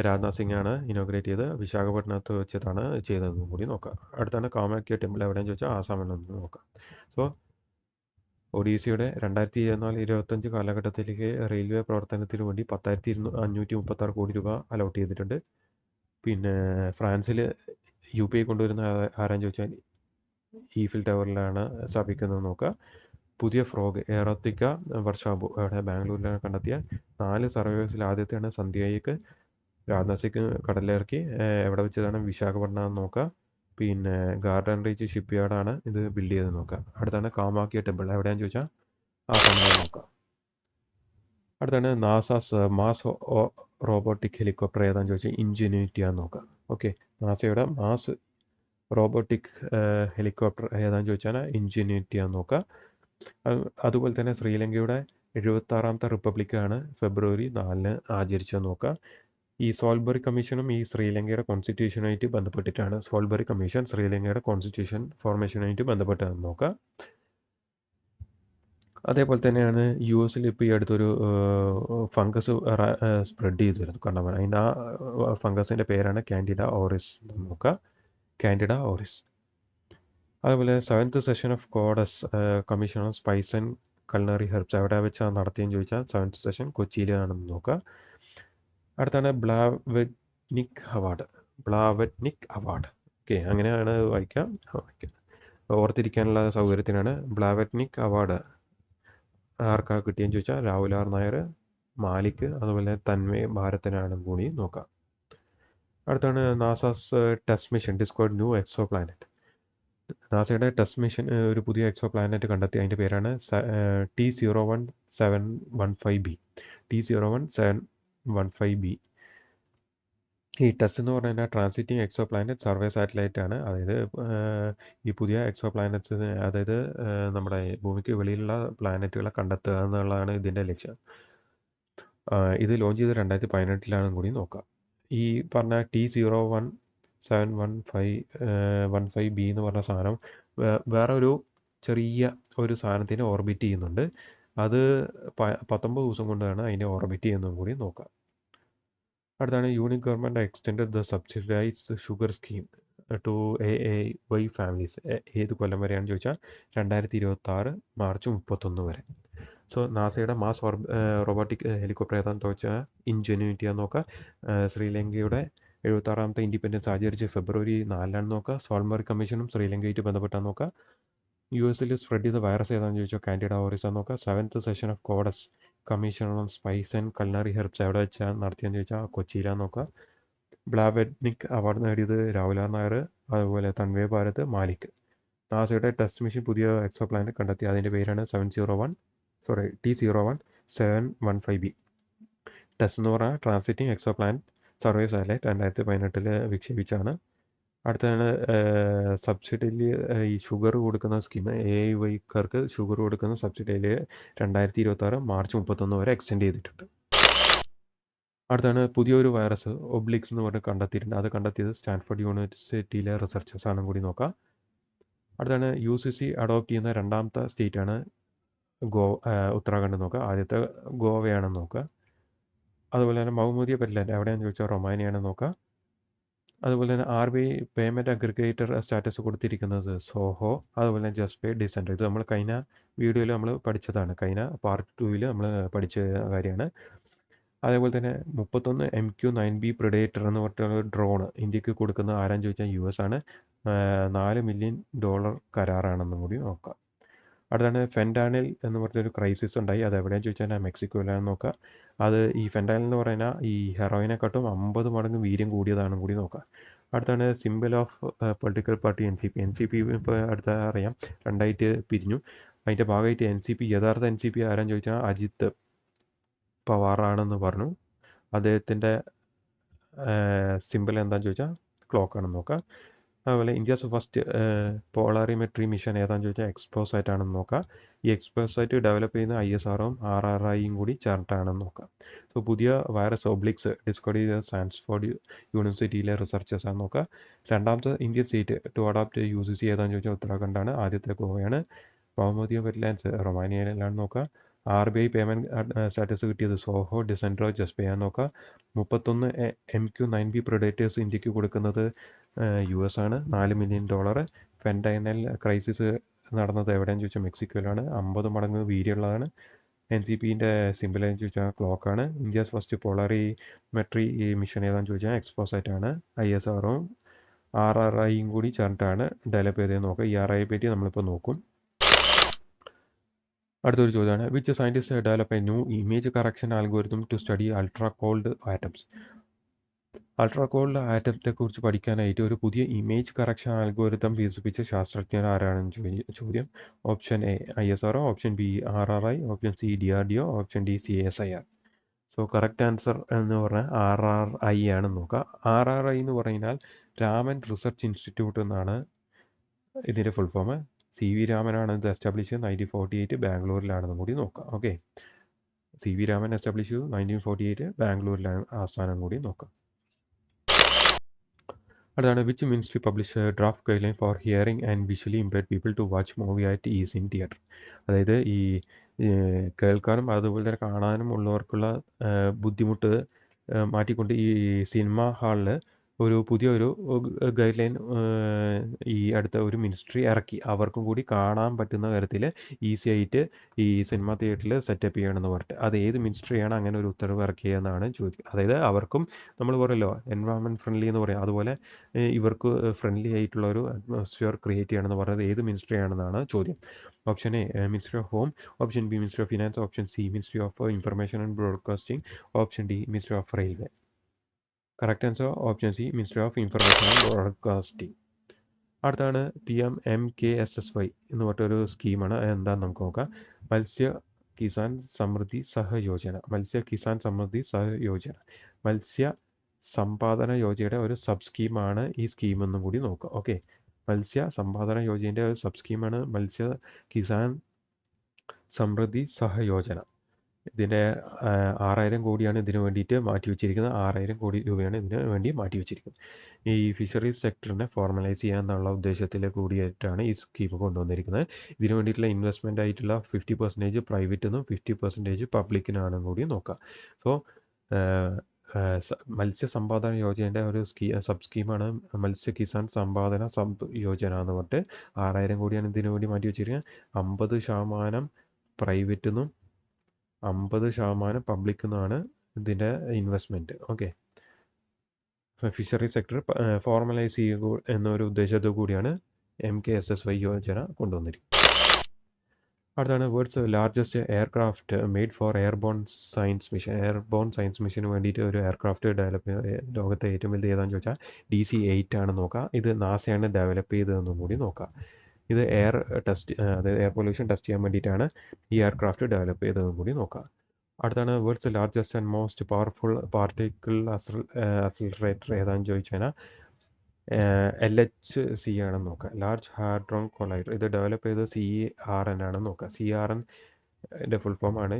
രാജ്നാഥ് സിംഗ് ആണ് ഇനോഗ്രേറ്റ് ചെയ്ത് വിശാഖപട്ടണത്ത് വെച്ചിട്ടാണ് ചെയ്തതെന്നും കൂടി നോക്കാം. അടുത്താണ് കാമാഖ്യ ടെമ്പിൾ എവിടെയെന്ന് ചോദിച്ചാൽ ആസാമിലെന്ന് നോക്കാം. സോ ഒഡീസയുടെ 2024-25 കാലഘട്ടത്തിലേക്ക് റെയിൽവേ പ്രവർത്തനത്തിന് വേണ്ടി 10,536 കോടി രൂപ അലോട്ട് ചെയ്തിട്ടുണ്ട്. പിന്നെ ഫ്രാൻസിൽ UPI കൊണ്ടുവരുന്ന ആരാന്ന് ചോദിച്ചാൽ ഈഫിൽ ടവറിലാണ് സ്ഥാപിക്കുന്നത് നോക്കുക. പുതിയ ഫ്രോഗ് എറോത്തിക്ക വർഷാബു അവിടെ ബാംഗ്ലൂരിലാണ് കണ്ടെത്തിയ. 4 സർവേസിൽ ആദ്യത്തെയാണ് സന്ധ്യയ്ക്ക്. രാജ്നാഥ് സിംഗ് കടലിറക്കി എവിടെ വെച്ചതാണ്? വിശാഖപട്ടണം നോക്കുക. പിന്നെ ഗാർഡൻ റീച്ച് ഷിപ്പ്യാർഡാണ് ഇത് ബിൽഡ് ചെയ്ത് നോക്കുക. അടുത്താണ് കാമാഖ്യ ടെമ്പിൾ എവിടെയാണെന്ന് ചോദിച്ചാൽ ആസാമിലാണ് നോക്കുക. അടുത്താണ് നാസാസ് മാസ് റോബോട്ടിക് ഹെലികോപ്റ്റർ ഏതാണെന്ന് ചോദിച്ചാൽ ഇൻജെന്യൂറ്റിയാന്ന് നോക്കുക. ഓക്കെ, നാസയുടെ മാസ് റോബോട്ടിക് ഹെലികോപ്റ്റർ ഏതാണെന്ന് ചോദിച്ചാൽ ഇൻജെന്യൂറ്റിയാന്ന് നോക്കുക. അതുപോലെ തന്നെ ശ്രീലങ്കയുടെ 76ാമത്തെ റിപ്പബ്ലിക്കാണ് ഫെബ്രുവരി 4 ആചരിച്ചത് നോക്കുക. ഈ സോൾബറി കമ്മീഷനും ഈ ശ്രീലങ്കയുടെ കോൺസ്റ്റിറ്റ്യൂഷനായിട്ട് ബന്ധപ്പെട്ടിട്ടാണ്. സോൾബറി കമ്മീഷൻ ശ്രീലങ്കയുടെ കോൺസ്റ്റിറ്റ്യൂഷൻ ഫോർമേഷനായിട്ട് ബന്ധപ്പെട്ടാണ് നോക്കുക. അതേപോലെ തന്നെയാണ് US ഇപ്പോൾ ഈ അടുത്തൊരു ഫംഗസ് സ്പ്രെഡ് ചെയ്തിരുന്നു കണ്ടമാനം. അതിൻ്റെ ആ ഫംഗസിൻ്റെ പേരാണ് കാൻഡിഡ ഓറിസ് നോക്കുക. Candida auris. അതുപോലെ 7th session of Codex commission on spice and culinary herbs എവിടെ വെച്ചാണ് നടത്തിയെന്ന് ചോദിച്ചാൽ 7th സെഷൻ കൊച്ചിയിലാണെന്ന് നോക്കുക. അടുത്താണ് ബ്ലാവെറ്റ്നിക് അവാർഡ്. ഓക്കെ, അങ്ങനെയാണ് വായിക്കാം. ഓർത്തിരിക്കാനുള്ള സൗകര്യത്തിനാണ്. ബ്ലാവെറ്റ്നിക് അവാർഡ് ആർക്കാണ് കിട്ടിയെന്ന് ചോദിച്ചാൽ രാഹുൽ ആർ നായർ, മാലിക്, അതുപോലെ തന്മയ് ഭാരതനാണ് കൂടി നോക്കാം. അടുത്താണ് NASA's test mission discovered new exoplanet. നാസയുടെ ടെസ്റ്റ് മിഷൻ ഒരു പുതിയ എക്സോ പ്ലാനറ്റ് കണ്ടെത്തി. അതിൻ്റെ പേരാണ് T01715b. T01715b. ഈ ടെസ്റ്റ് എന്ന് പറഞ്ഞാൽ ട്രാൻസിറ്റിംഗ് എക്സോ പ്ലാനറ്റ് സർവേ സാറ്റലൈറ്റ് ആണ്. അതായത് ഈ പുതിയ എക്സോ പ്ലാനറ്റ്സ്, അതായത് നമ്മുടെ ഭൂമിക്ക് വെളിയിലുള്ള പ്ലാനറ്റുകളെ കണ്ടെത്തുക എന്നുള്ളതാണ് ഇതിൻ്റെ ലക്ഷ്യം. ഇത് ലോഞ്ച് ചെയ്ത് 2018 കൂടി നോക്കാം. ഈ പറഞ്ഞ T01715b എന്ന് പറഞ്ഞ സാധനം വേറെ ഒരു ചെറിയ ഒരു സാധനത്തിന് ഓർബിറ്റ് ചെയ്യുന്നുണ്ട്. അത് 19 ദിവസം കൊണ്ടാണ് അതിനെ ഓർബിറ്റ് ചെയ്യുന്നതും കൂടി നോക്കാം. അടുത്താണ് union government extend the subsidised sugar scheme to AAY families. ഏത് കൊല്ലം വരെയാണെന്ന് ചോദിച്ചാൽ 2026 മാർച്ച് 31 വരെ. സോ നാസയുടെ മാസ് റോബോട്ടിക് ഹെലികോപ്റ്റർ ഏതാണെന്ന് ചോദിച്ചാൽ ഇൻജെന്യൂറ്റിയാന്ന് നോക്കുക. ശ്രീലങ്കയുടെ 76ാമത്തെ ഇൻഡിപെൻഡൻസ് ആചരിച്ച് ഫെബ്രുവരി 4 നോക്കുക. സോൾബറി കമ്മീഷനും ശ്രീലങ്കയായിട്ട് ബന്ധപ്പെട്ടാൽ നോക്കുക. US സ്പ്രെഡ് ചെയ്ത വൈറസ് ഏതാണെന്ന് ചോദിച്ചാൽ കാൻഡിഡ ഓറിസ് നോക്കുക. 7th session of Codex commission on spice and culinary herbs എവിടെ വെച്ചാൽ നടത്തിയെന്ന് ചോദിച്ചാൽ കൊച്ചിയിലാന്ന് നോക്കുക. ബ്ലാവെറ്റ്നിക് അവാർഡ് നേടിയത് രാഹുലാൽ നായർ, അതുപോലെ തൻവേ ഭാരത്, മാലിക്. നാസയുടെ ടെസ്റ്റ് മെഷീൻ പുതിയ എക്സോ പ്ലാനറ്റ് കണ്ടെത്തി. അതിൻ്റെ പേരാണ് T01-715b. ടെസ്റ്റ് എന്ന് പറഞ്ഞാൽ ട്രാൻസിറ്റിംഗ് എക്സോ പ്ലാനറ്റ് സർവേ സാറ്റലൈറ്റ് 2018 വിക്ഷേപിച്ചാണ്. അടുത്തതാണ് സബ്സിഡിയിൽ ഈ ഷുഗർ കൊടുക്കുന്ന സ്കീം, AIYക്കാർക്ക് ഷുഗർ കൊടുക്കുന്ന സബ്സിഡിയിൽ 2026 മാർച്ച് 31 വരെ എക്സ്റ്റെൻഡ് ചെയ്തിട്ടുണ്ട്. അടുത്താണ് പുതിയൊരു വൈറസ് ഒബ്ലിക്സ് എന്ന് പറഞ്ഞ് കണ്ടെത്തിയിട്ടുണ്ട്. അത് കണ്ടെത്തിയത് സ്റ്റാൻഫോർഡ് യൂണിവേഴ്സിറ്റിയിലെ റിസർച്ചേഴ്സ് ആണെന്ന് കൂടി നോക്കാം. അടുത്താണ് UCC അഡോപ്റ്റ് ചെയ്യുന്ന രണ്ടാമത്തെ സ്റ്റേറ്റാണ് ഉത്തരാഖണ്ഡ് നോക്കുക. ആദ്യത്തെ ഗോവയാണെന്ന് നോക്കുക. അതുപോലെ തന്നെ മഹ്മൂദിയ പെറ്റ്ലാൻഡ് എവിടെയാണെന്ന് ചോദിച്ചാൽ റൊമാനിയാണെന്ന് നോക്കുക. അതുപോലെ തന്നെ RBI പേയ്മെൻറ്റ് അഗ്രിഗേറ്റർ സ്റ്റാറ്റസ് കൊടുത്തിരിക്കുന്നത് സോഹോ. അതുപോലെ തന്നെ ജസ്റ്റ് പേ ഡിസെൻഡർ. ഇത് നമ്മൾ കഴിഞ്ഞ വീഡിയോയിൽ നമ്മൾ പഠിച്ചതാണ്, കഴിഞ്ഞ പാർട്ട് 2 നമ്മൾ പഠിച്ച കാര്യമാണ്. അതേപോലെ തന്നെ 31 MQ-9B പ്രിഡേറ്റർ എന്ന് പറഞ്ഞിട്ടുള്ള ഡ്രോൺ ഇന്ത്യക്ക് കൊടുക്കുന്ന ആരാന്ന് ചോദിച്ചാൽ US ആണ്. $4 മില്യൺ കരാറാണെന്നും കൂടി നോക്കാം. അടുത്താണ് ഫെൻറ്റാനിൽ എന്ന് പറഞ്ഞൊരു ക്രൈസിസ് ഉണ്ടായി. അത് എവിടെയാണെന്ന് ചോദിച്ചാൽ മെക്സിക്കോയിലാണെന്ന് നോക്കാം. അത് ഈ ഫെൻറ്റാനിൽ എന്ന് പറഞ്ഞാൽ ഈ ഹെറോയിനെക്കാട്ടും 50 മടങ്ങ് വീര്യം കൂടിയതാണെന്നും കൂടി നോക്കാം. അടുത്താണ് simple of political party NCP ഇപ്പോൾ അടുത്ത അറിയാം 2ആയിട്ട് പിരിഞ്ഞു. അതിൻ്റെ ഭാഗമായിട്ട് NCP യഥാർത്ഥ NCP ആരാന്ന് ചോദിച്ചാൽ അജിത് പവാറാണെന്ന് പറഞ്ഞു. അദ്ദേഹത്തിൻ്റെ സിമ്പിൾ എന്താണെന്ന് ചോദിച്ചാൽ ക്ലോക്ക് ആണെന്ന് നോക്കാം. അതുപോലെ ഇന്ത്യസ് ഫസ്റ്റ് പോളാറിമെട്രി മിഷൻ ഏതാണെന്ന് ചോദിച്ചാൽ എക്സ്പോസൈറ്റ് ആണെന്ന് നോക്കാം. ഈ എക്സ്പോസൈറ്റ് ഡെവലപ്പ് ചെയ്യുന്ന ISROയും RRIയും കൂടി ചേർന്നിട്ടാണെന്ന് നോക്കാം. സോ പുതിയ വൈറസ് ഒബ്ലിക്സ് ഡിസ്കവർ ചെയ്ത സ്റ്റാൻഫോർഡ് യൂണിവേഴ്സിറ്റിയിലെ റിസർച്ചേഴ്സ് ആണെന്ന് നോക്കാം. രണ്ടാമത്തെ Indian state to adopt UCC ഏതാണെന്ന് ചോദിച്ചാൽ ഉത്തരാഖണ്ഡാണ്. ആദ്യത്തെ ഗോവയാണ്. മഹ്മൂദിയ വെറ്റ്ലാൻഡ്സ് റൊമാനിയയിലാണ് നോക്കുക. RBI പേയ്മെൻറ്റ് സ്റ്റാറ്റസ് കിട്ടിയത് സോഹോ, ഡിസെൻഡ്രോ, ജസ്പേ ആണെന്ന് നോക്കുക. 31 MQ-9B പ്രിഡേറ്റേഴ്സ് ഇന്ത്യക്ക് കൊടുക്കുന്നത് US ആണ്. $4 മില്യൺ. ഫെൻറ്റൈനൽ ക്രൈസിസ് നടന്നത് എവിടെയെന്ന് ചോദിച്ചാൽ മെക്സിക്കോയിലാണ്. 50 മടങ്ങ് വീര്യമുള്ളതാണ്. NCPൻ്റെ സിമ്പിൾ എന്ന് ചോദിച്ചാൽ ക്ലോക്കാണ്. ഇന്ത്യസ് ഫസ്റ്റ് പോളാറിമെട്രി മിഷൻ ഏതാണെന്ന് ചോദിച്ചാൽ എക്സ്പോസൈറ്റ് ആണ്. ISROയും RRIയും കൂടി ചേർന്നിട്ടാണ് ഡെവലപ്പ് ചെയ്തതെന്ന് നോക്കുക. ഈ RRI പറ്റി നമ്മളിപ്പോൾ നോക്കും. അടുത്തൊരു ചോദ്യമാണ് which scientist develop a new image correction algorithm to study ultra cold atoms. Ultra cold ആറ്റത്തെക്കുറിച്ച് പഠിക്കാനായിട്ട് ഒരു പുതിയ ഇമേജ് കറക്ഷൻ ആൽഗോരിതം വികസിപ്പിച്ച ശാസ്ത്രജ്ഞർ ആരാണെന്ന് ചോദ്യം. Option A ISRO, option B RRI, option C DRDO, option D CSIR. So correct answer എന്ന് പറഞ്ഞാൽ RRI ആണെന്ന് നോക്കുക. RRI എന്ന് പറഞ്ഞാൽ രാമൻ റിസർച്ച് ഇൻസ്റ്റിറ്റ്യൂട്ട് എന്നാണ് ഇതിൻ്റെ ഫുൾ ഫോം. CV രാമനാണ് ഇത് എസ്റ്റാബ്ലിഷ് ചെയ്തത് 1948 ബാംഗ്ലൂരിലാണെന്നും കൂടി നോക്കാം. ഓക്കെ, CV രാമൻ എസ്റ്റാബ്ലിഷ് ചെയ്തു 1948 ബാംഗ്ലൂരിലാണ് ആസ്ഥാനം കൂടി നോക്കാം. അടുത്താണ് which ministry publish draft guideline for hearing and visually impaired people to watch movie at ease in theatre. അതായത് ഈ കേൾക്കാനും അതുപോലെ തന്നെ കാണാനും ഉള്ളവർക്കുള്ള ബുദ്ധിമുട്ട് മാറ്റിക്കൊണ്ട് ഈ സിനിമ ഹാളിൽ പുതിയൊരു ഗൈഡ് ലൈൻ ഈ അടുത്ത ഒരു മിനിസ്ട്രി ഇറക്കി. അവർക്കും കൂടി കാണാൻ പറ്റുന്ന തരത്തിൽ ഈസി ആയിട്ട് ഈ സിനിമ തിയേറ്ററിൽ സെറ്റപ്പ് ചെയ്യണമെന്ന് പറഞ്ഞിട്ട് അത് ഏത് മിനിസ്ട്രിയാണ് അങ്ങനെ ഒരു ഉത്തരവ് ഇറക്കിയതെന്നാണ് ചോദിക്കുക. അതായത് അവർക്കും നമ്മൾ പറയല്ലോ എൻവയോൺമെൻറ്റ് ഫ്രണ്ട്ലി എന്ന് പറയും, അതുപോലെ ഇവർക്ക് ഫ്രണ്ട്ലി ആയിട്ടുള്ള ഒരു അറ്റ്മോസ്ഫിയർ ക്രിയേറ്റ് ചെയ്യണമെന്ന് പറയുന്നത് ഏത് മിനിസ്ട്രി ആണെന്നാണ് ചോദ്യം. Option A ministry of home, option B ministry of finance, option C ministry of information and broadcasting, option D ministry of railway. Correct answer option C ministry of information and broadcasting. അടുത്താണ് PMMKSSY എന്ന് പറഞ്ഞൊരു സ്കീമാണ്. എന്താണെന്ന് നമുക്ക് നോക്കാം. മത്സ്യ കിസാൻ സമൃദ്ധി സഹയോജന. മത്സ്യ കിസാൻ സമൃദ്ധി സഹയോജന മത്സ്യ സമ്പാദന യോജനയുടെ ഒരു സബ് സ്കീമാണ് ഈ സ്കീമെന്നും കൂടി നോക്കുക. ഓക്കെ, മത്സ്യ സമ്പാദന യോജനയുടെ ഒരു സബ് സ്കീമാണ് മത്സ്യ കിസാൻ സമൃദ്ധി സഹയോജന. ഇതിൻ്റെ 6,000 കോടിയാണ് ഇതിനു വേണ്ടിയിട്ട് മാറ്റി വെച്ചിരിക്കുന്നത്. 6,000 കോടി രൂപയാണ് ഇതിന് വേണ്ടി മാറ്റി വെച്ചിരിക്കുന്നത്. ഈ ഫിഷറീസ് സെക്ടറിനെ ഫോർമലൈസ് ചെയ്യാന്നുള്ള ഉദ്ദേശത്തിൽ കൂടിയായിട്ടാണ് ഈ സ്കീം കൊണ്ടുവന്നിരിക്കുന്നത്. ഇതിനു വേണ്ടിയിട്ടുള്ള ഇൻവെസ്റ്റ്മെൻ്റ് ആയിട്ടുള്ള 50% പ്രൈവറ്റ് എന്നും 50% പബ്ലിക്കിനാണെന്നും കൂടി നോക്കാം. സോ മത്സ്യ സമ്പാദന യോജനയുടെ ഒരു സബ് സ്കീമാണ് മത്സ്യ കിസാൻ സമ്പാദന യോജന എന്ന് പറഞ്ഞിട്ട് 6,000 കോടിയാണ് ഇതിനു വേണ്ടി മാറ്റി വെച്ചിരിക്കുന്നത്. 50% പ്രൈവറ്റിനും 50% പബ്ലിക് എന്നാണ് ഇതിൻ്റെ investment. Okay, fishery sector formalise ചെയ്യുക എന്നൊരു ഉദ്ദേശത്തോടു കൂടിയാണ് MKSSY യോജന കൊണ്ടുവന്നിരിക്കുന്നത്. അടുത്താണ് world's largest aircraft made for airborne science മിഷന് വേണ്ടിയിട്ട് ഒരു എയർക്രാഫ്റ്റ് ഡെവലപ്പ് ലോകത്തെ ഏറ്റവും വലുത് ഏതാണെന്ന് ചോദിച്ചാൽ DC-8 ആണ് നോക്കുക. ഇത് നാസയാണ് ഡെവലപ്പ് ചെയ്തതെന്നും കൂടി നോക്കുക. ഇത് അതായത് എയർ പൊല്യൂഷൻ ടെസ്റ്റ് ചെയ്യാൻ വേണ്ടിയിട്ടാണ് ഈ എയർക്രാഫ്റ്റ് ഡെവലപ്പ് ചെയ്തതെന്നും കൂടി നോക്കുക. അടുത്താണ് world's largest and most powerful particle accelerator ഏതാണെന്ന് ചോദിച്ചു കഴിഞ്ഞാൽ LHC ആണെന്ന് നോക്കുക. Large hadron collider. ഇത് ഡെവലപ്പ് ചെയ്തത് CERN ആണെന്ന് നോക്കുക. CERN ഫുൾ ഫോം ആണ്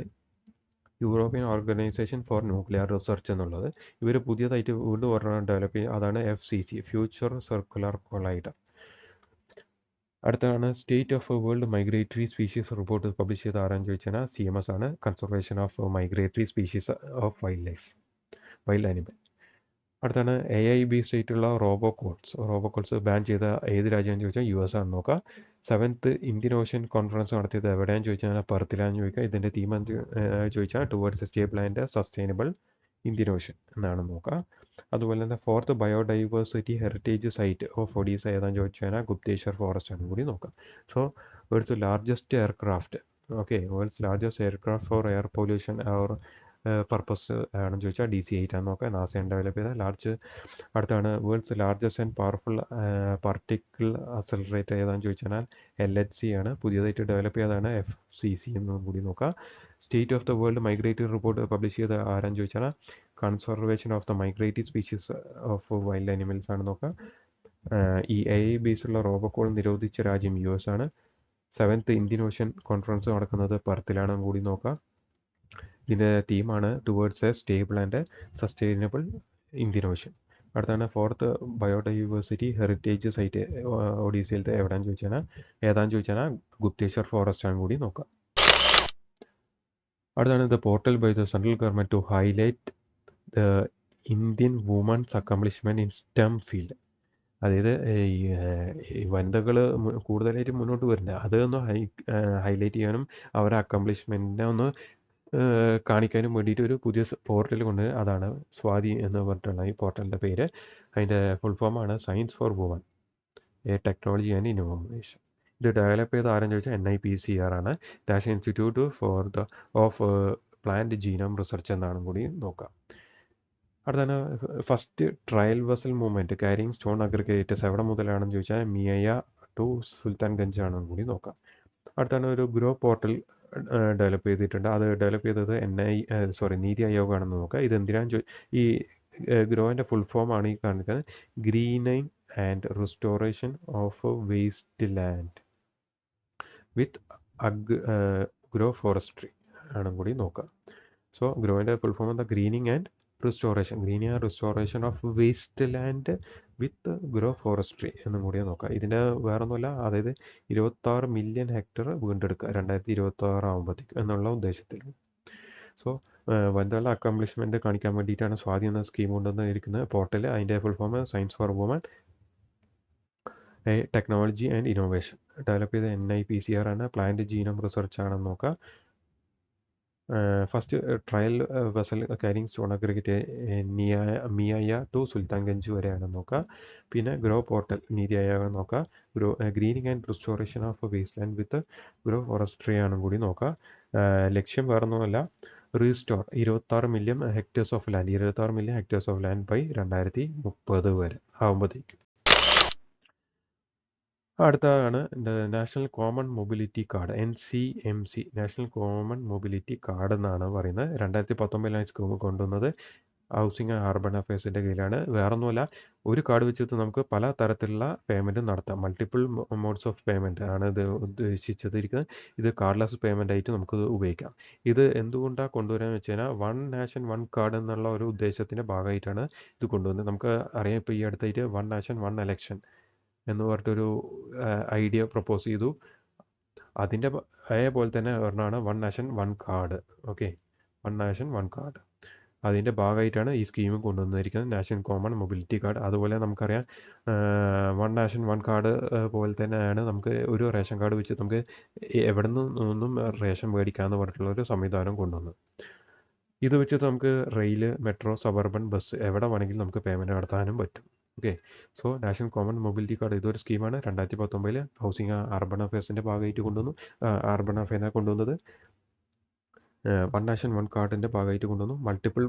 European organisation for nuclear research എന്നുള്ളത്. ഇവർ പുതിയതായിട്ട് വീണ്ടും ഒരെണ്ണം ഡെവലപ്പ് ചെയ്യുക, അതാണ് FCC, ഫ്യൂച്ചർ സർക്കുലർ കൊളൈഡർ. അടുത്താണ് state of world migratory species report publish ചെയ്ത ആരാന്ന് ചോദിച്ചാൽ CMS ആണ്, conservation of migratory species of wild animal. അടുത്താണ് AI ബേസ്ഡ് ആയിട്ടുള്ള റോബോകോൾസ് ബാൻ ചെയ്ത ഏത് രാജ്യമാണെന്ന് ചോദിച്ചാൽ US ആണ് നോക്കുക. 7th ഇന്ത്യൻ ഓഷ്യൻ കോൺഫറൻസ് നടത്തിയത് എവിടെയാണെന്ന് ചോദിച്ചാൽ പെർത്തിലാന്ന് ചോദിക്കുക. ഇതിൻ്റെ തീം എന്ന് ചോദിച്ചാൽ towards stable and sustainable Indian ocean എന്നാണ് നോക്കുക. അതുപോലെ തന്നെ 4th biodiversity heritage site of Odisha ഏതാണെന്ന് ചോദിച്ചാൽ ഗുപ്തേശ്വർ ഫോറസ്റ്റ് ആണ് കൂടി നോക്കുക. So world's largest aircraft world's largest aircraft for air pollution or purpose ആണെന്ന് ചോദിച്ചാൽ DC-8 ആണ് നോക്കുക. നാസയാണ് ഡെവലപ്പ് ചെയ്ത അടുത്താണ് world's largest and powerful particle accelerator ഏതാണെന്ന് ചോദിച്ചാൽ LHC ആണ്, പുതിയതായിട്ട് ഡെവലപ്പ് ചെയ്തതാണ് FCC എന്നും കൂടി നോക്കുക. State of the world migratory report publish ചെയ്ത ആരാന്ന് ചോദിച്ചാൽ conservation of the migratory species of wild animals ആണ് നോക്കുക. ഈ AI ബേസുള്ള റോബോകോൾ നിരോധിച്ച രാജ്യം US ആണ്. 7th ഇന്ത്യൻ ഓഷ്യൻ കോൺഫറൻസ് നടക്കുന്നത് പെർത്തിലാണ് കൂടി നോക്കുക. ഇതിൻ്റെ തീമാണ് towards a stable and sustainable Indian ocean. അടുത്താണ് 4th ബയോഡൈവേഴ്സിറ്റി ഹെറിറ്റേജ് സൈറ്റ് ഒഡീസയിലത്തെ ഏതാന്ന് ചോദിച്ചാൽ ഗുപ്തേശ്വർ ഫോറസ്റ്റ് ആണ് കൂടി നോക്കുക. അടുത്താണ് the portal by the central government to highlight the Indian women's accomplishment in STEM field. അതായത് ഈ വനിതകൾ കൂടുതലായിട്ട് മുന്നോട്ട് വരുന്നുണ്ട്, അതൊന്ന് ഹൈലൈറ്റ് ചെയ്യാനും അവരുടെ അക്കംപ്ലിഷ്മെൻറ്റിനെ ഒന്ന് കാണിക്കാനും വേണ്ടിയിട്ട് ഒരു പുതിയ പോർട്ടൽ കൊണ്ട്, അതാണ് സ്വാതി എന്ന് പറഞ്ഞിട്ടുള്ള ഈ പോർട്ടലിൻ്റെ പേര്. അതിൻ്റെ ഫുൾ ഫോമാണ് science for woman technology and innovation. ഇത് ഡെവലപ്പ് ചെയ്ത ആരെന്ന് ചോദിച്ചാൽ NIPCR ആണ്, national institute of plant genome research എന്നാണ് കൂടി നോക്കാം. അടുത്താണ് first trial vessel movement carrying stone aggregators എവിടെ മുതലാണെന്ന് ചോദിച്ചാൽ മിയ ടു സുൽത്താൻഗഞ്ച് ആണെന്ന് കൂടി നോക്കാം. അടുത്താണ് ഒരു ഗ്രോ പോർട്ടൽ ഡെവലപ്പ് ചെയ്തിട്ടുണ്ട്. അത് ഡെവലപ്പ് ചെയ്തത് നീതി ആയോഗ് ആണെന്ന് നോക്കുക. ഇത് എന്തിനാന്ന് ഈ ഗ്രോയിൻ്റെ ഫുൾ ഫോം ആണ് ഈ കാണിക്കുന്നത്, greening and restoration of waste land with grow forestry ആണ് കൂടി നോക്കുക. സോ ഗ്രോയിൻ്റെ ഫുൾ ഫോം എന്താ, greening and restoration of waste land with grow forestry എന്നും കൂടി നോക്കുക. ഇതിൻ്റെ വേറൊന്നുമല്ല, അതായത് 26 മില്യൺ ഹെക്ടർ വീണ്ടെടുക്കുക 2026 ആകുമ്പോഴത്തേക്ക് എന്നുള്ള ഉദ്ദേശത്തിൽ. സോ വനിതകളുടെ അക്കംപ്ലിഷ്മെൻറ്റ് കാണിക്കാൻ വേണ്ടിയിട്ടാണ് സ്വാതി എന്ന സ്കീം കൊണ്ടുവന്നിരിക്കുന്നത് പോർട്ടൽ. അതിൻ്റെ full form science for woman technology and innovation. Develop ചെയ്ത NIPCR ആണ്, പ്ലാന്റ് ജീനോം റിസർച്ച് ആണെന്ന് നോക്കുക. First trial vessel carrying stone aggregate Maia to Sultanganj വരെയാണെന്ന് നോക്കുക. പിന്നെ ഗ്രോ പോർട്ടൽ നീതി ആയോഗ് നോക്കുക. Greening and restoration of waste land with grow forestry ആണെന്നും കൂടി നോക്കുക. ലക്ഷ്യം വേറൊന്നുമല്ല, restore 26 million hectares of land by 2030 വരെ ആകുമ്പോഴത്തേക്കും. അടുത്തതാണ് national common mobility card NCMC, national common mobility card എന്നാണ് പറയുന്നത്. 2019 സ്കീം കൊണ്ടുവന്നത് ഹൗസിംഗ് ആൻഡ് അർബൻ അഫയേഴ്സിൻ്റെ കീഴിലാണ്. വേറൊന്നുമല്ല, ഒരു കാർഡ് വെച്ചിട്ട് നമുക്ക് പല തരത്തിലുള്ള പേയ്മെൻറ്റ് നടത്താം. മൾട്ടിപ്പിൾ മോഡ്സ് ഓഫ് പേയ്മെൻറ്റ് ആണ് ഇത് ഉദ്ദേശിച്ചിരിക്കുന്നത്. ഇത് കാർഡ്ലെസ് പേയ്മെൻ്റ് ആയിട്ട് നമുക്ക് ഉപയോഗിക്കാം. ഇത് എന്തുകൊണ്ടാണ് കൊണ്ടുവരാന്ന് വെച്ച് കഴിഞ്ഞാൽ വൺ നാഷൻ വൺ കാർഡ് എന്നുള്ള ഒരു ഉദ്ദേശത്തിൻ്റെ ഭാഗമായിട്ടാണ് ഇത് കൊണ്ടുവന്നത്. നമുക്ക് അറിയാം, ഇപ്പോൾ ഈ അടുത്തായിട്ട് വൺ നാഷൻ വൺ എലക്ഷൻ എന്ന് പറഞ്ഞിട്ടൊരു ഐഡിയ പ്രപ്പോസ് ചെയ്തു. അതിൻ്റെ അതേപോലെ തന്നെ ഒരെണ്ണമാണ് one nation one card. One nation one card, അതിൻ്റെ ഭാഗമായിട്ടാണ് ഈ സ്കീം കൊണ്ടുവന്നിരിക്കുന്നത്, നാഷണൽ കോമൺ മൊബിലിറ്റി കാർഡ്. അതുപോലെ നമുക്കറിയാം, വൺ നാഷൻ വൺ കാർഡ് പോലെ തന്നെയാണ് നമുക്ക് ഒരു റേഷൻ കാർഡ് വെച്ച് നമുക്ക് എവിടെ നിന്നും റേഷൻ മേടിക്കാമെന്ന് പറഞ്ഞിട്ടുള്ള ഒരു സംവിധാനം കൊണ്ടുവന്നു. ഇത് വെച്ചിട്ട് നമുക്ക് റെയിൽ, മെട്രോ, സബർബൻ ബസ് എവിടെ വേണമെങ്കിലും നമുക്ക് പേയ്മെൻറ്റ് നടത്താനും പറ്റും. Okay. So national common mobility card ഇതൊരു സ്കീമാണ് 2019 ഹൗസിംഗ് അർബൻ അഫയേഴ്സിൻ്റെ ഭാഗമായിട്ട് കൊണ്ടുവന്നു. അർബൻ അഫയറിനെ കൊണ്ടുവന്നത് വൺ നാഷൻ വൺ കാർഡിൻ്റെ ഭാഗമായിട്ട് കൊണ്ടുവന്നു. മൾട്ടിപ്പിൾ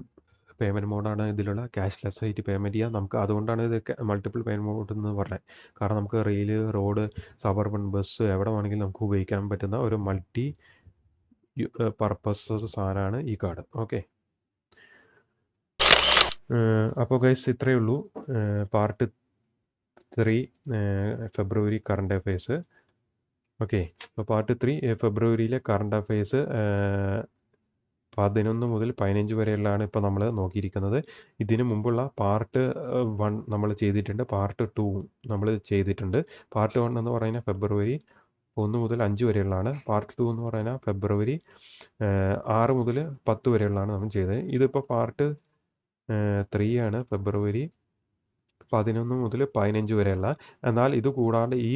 പേയ്മെൻറ്റ് മോഡാണ് ഇതിലുള്ള, ക്യാഷ്ലെസ് ആയിട്ട് പേയ്മെൻറ്റ് ചെയ്യാം നമുക്ക്. അതുകൊണ്ടാണ് ഇത് മൾട്ടിപ്പിൾ പേയ്മെൻറ്റ് മോഡ് എന്ന് പറഞ്ഞത്. കാരണം നമുക്ക് റെയില്, റോഡ്, സബർബൻ ബസ് എവിടെ വേണമെങ്കിലും നമുക്ക് ഉപയോഗിക്കാൻ പറ്റുന്ന ഒരു മൾട്ടി പർപ്പസ് സാധനമാണ് ഈ കാർഡ്. ഓക്കെ. അപ്പോൾ ഗൈസ് ഇത്രയേ ഉള്ളൂ പാർട്ട് 3 ഫെബ്രുവരി കറണ്ട് അഫയേഴ്സ്. ഓക്കെ. അപ്പോൾ പാർട്ട് 3 ഫെബ്രുവരിയിലെ കറണ്ട് അഫയേഴ്സ് 11 മുതൽ 15 വരെയുള്ളതാണ് ഇപ്പോൾ നമ്മൾ നോക്കിയിരിക്കുന്നത്. ഇതിന് മുമ്പുള്ള പാർട്ട് 1 നമ്മൾ ചെയ്തിട്ടുണ്ട്, പാർട്ട് 2 നമ്മൾ ചെയ്തിട്ടുണ്ട്. പാർട്ട് 1 എന്ന് പറയുന്നത് ഫെബ്രുവരി 1 മുതൽ 5 വരെയുള്ളതാണ്. പാർട്ട് 2 എന്ന് പറയുന്നത് ഫെബ്രുവരി 6 മുതൽ 10 വരെയുള്ളതാണ് നമ്മൾ ചെയ്തത്. ഇതിപ്പോൾ പാർട്ട് 3 ആണ്, ഫെബ്രുവരി 11 മുതൽ 15 വരെയുള്ള. എന്നാൽ ഇത് കൂടാണ്ട് ഈ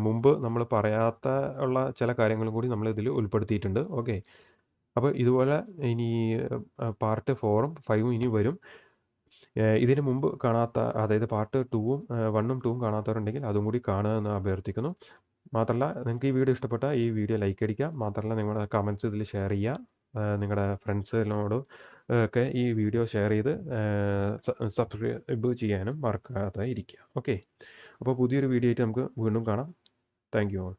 മുമ്പ് നമ്മൾ പറയാത്ത ഉള്ള ചില കാര്യങ്ങളും കൂടി നമ്മൾ ഇതിൽ ഉൾപ്പെടുത്തിയിട്ടുണ്ട്. ഓക്കെ. അപ്പോൾ ഇതുപോലെ ഇനി പാർട്ട് 4ഉം 5ഉം ഇനി വരും. ഇതിന് മുമ്പ് കാണാത്ത, അതായത് പാർട്ട് 2ഉം 1ഉം 2ഉം കാണാത്തവരുണ്ടെങ്കിൽ അതും കൂടി കാണുക എന്ന് അഭ്യർത്ഥിക്കുന്നു. മാത്രമല്ല നിങ്ങൾക്ക് ഈ വീഡിയോ ഇഷ്ടപ്പെട്ടാൽ ഈ വീഡിയോ ലൈക്ക് അടിക്കുക. മാത്രമല്ല നിങ്ങളുടെ കമൻറ്റ്സ് ഇതിൽ ഷെയർ ചെയ്യുക. നിങ്ങളുടെ ഫ്രണ്ട്സിനോട് ഒക്കെ ഈ വീഡിയോ ഷെയർ ചെയ്ത് സബ്സ്ക്രൈബ് ചെയ്യാനും മറക്കാതെ ഇരിക്കുക. ഓക്കെ. അപ്പോൾ പുതിയൊരു വീഡിയോ ആയിട്ട് നമുക്ക് വീണ്ടും കാണാം. Thank you all.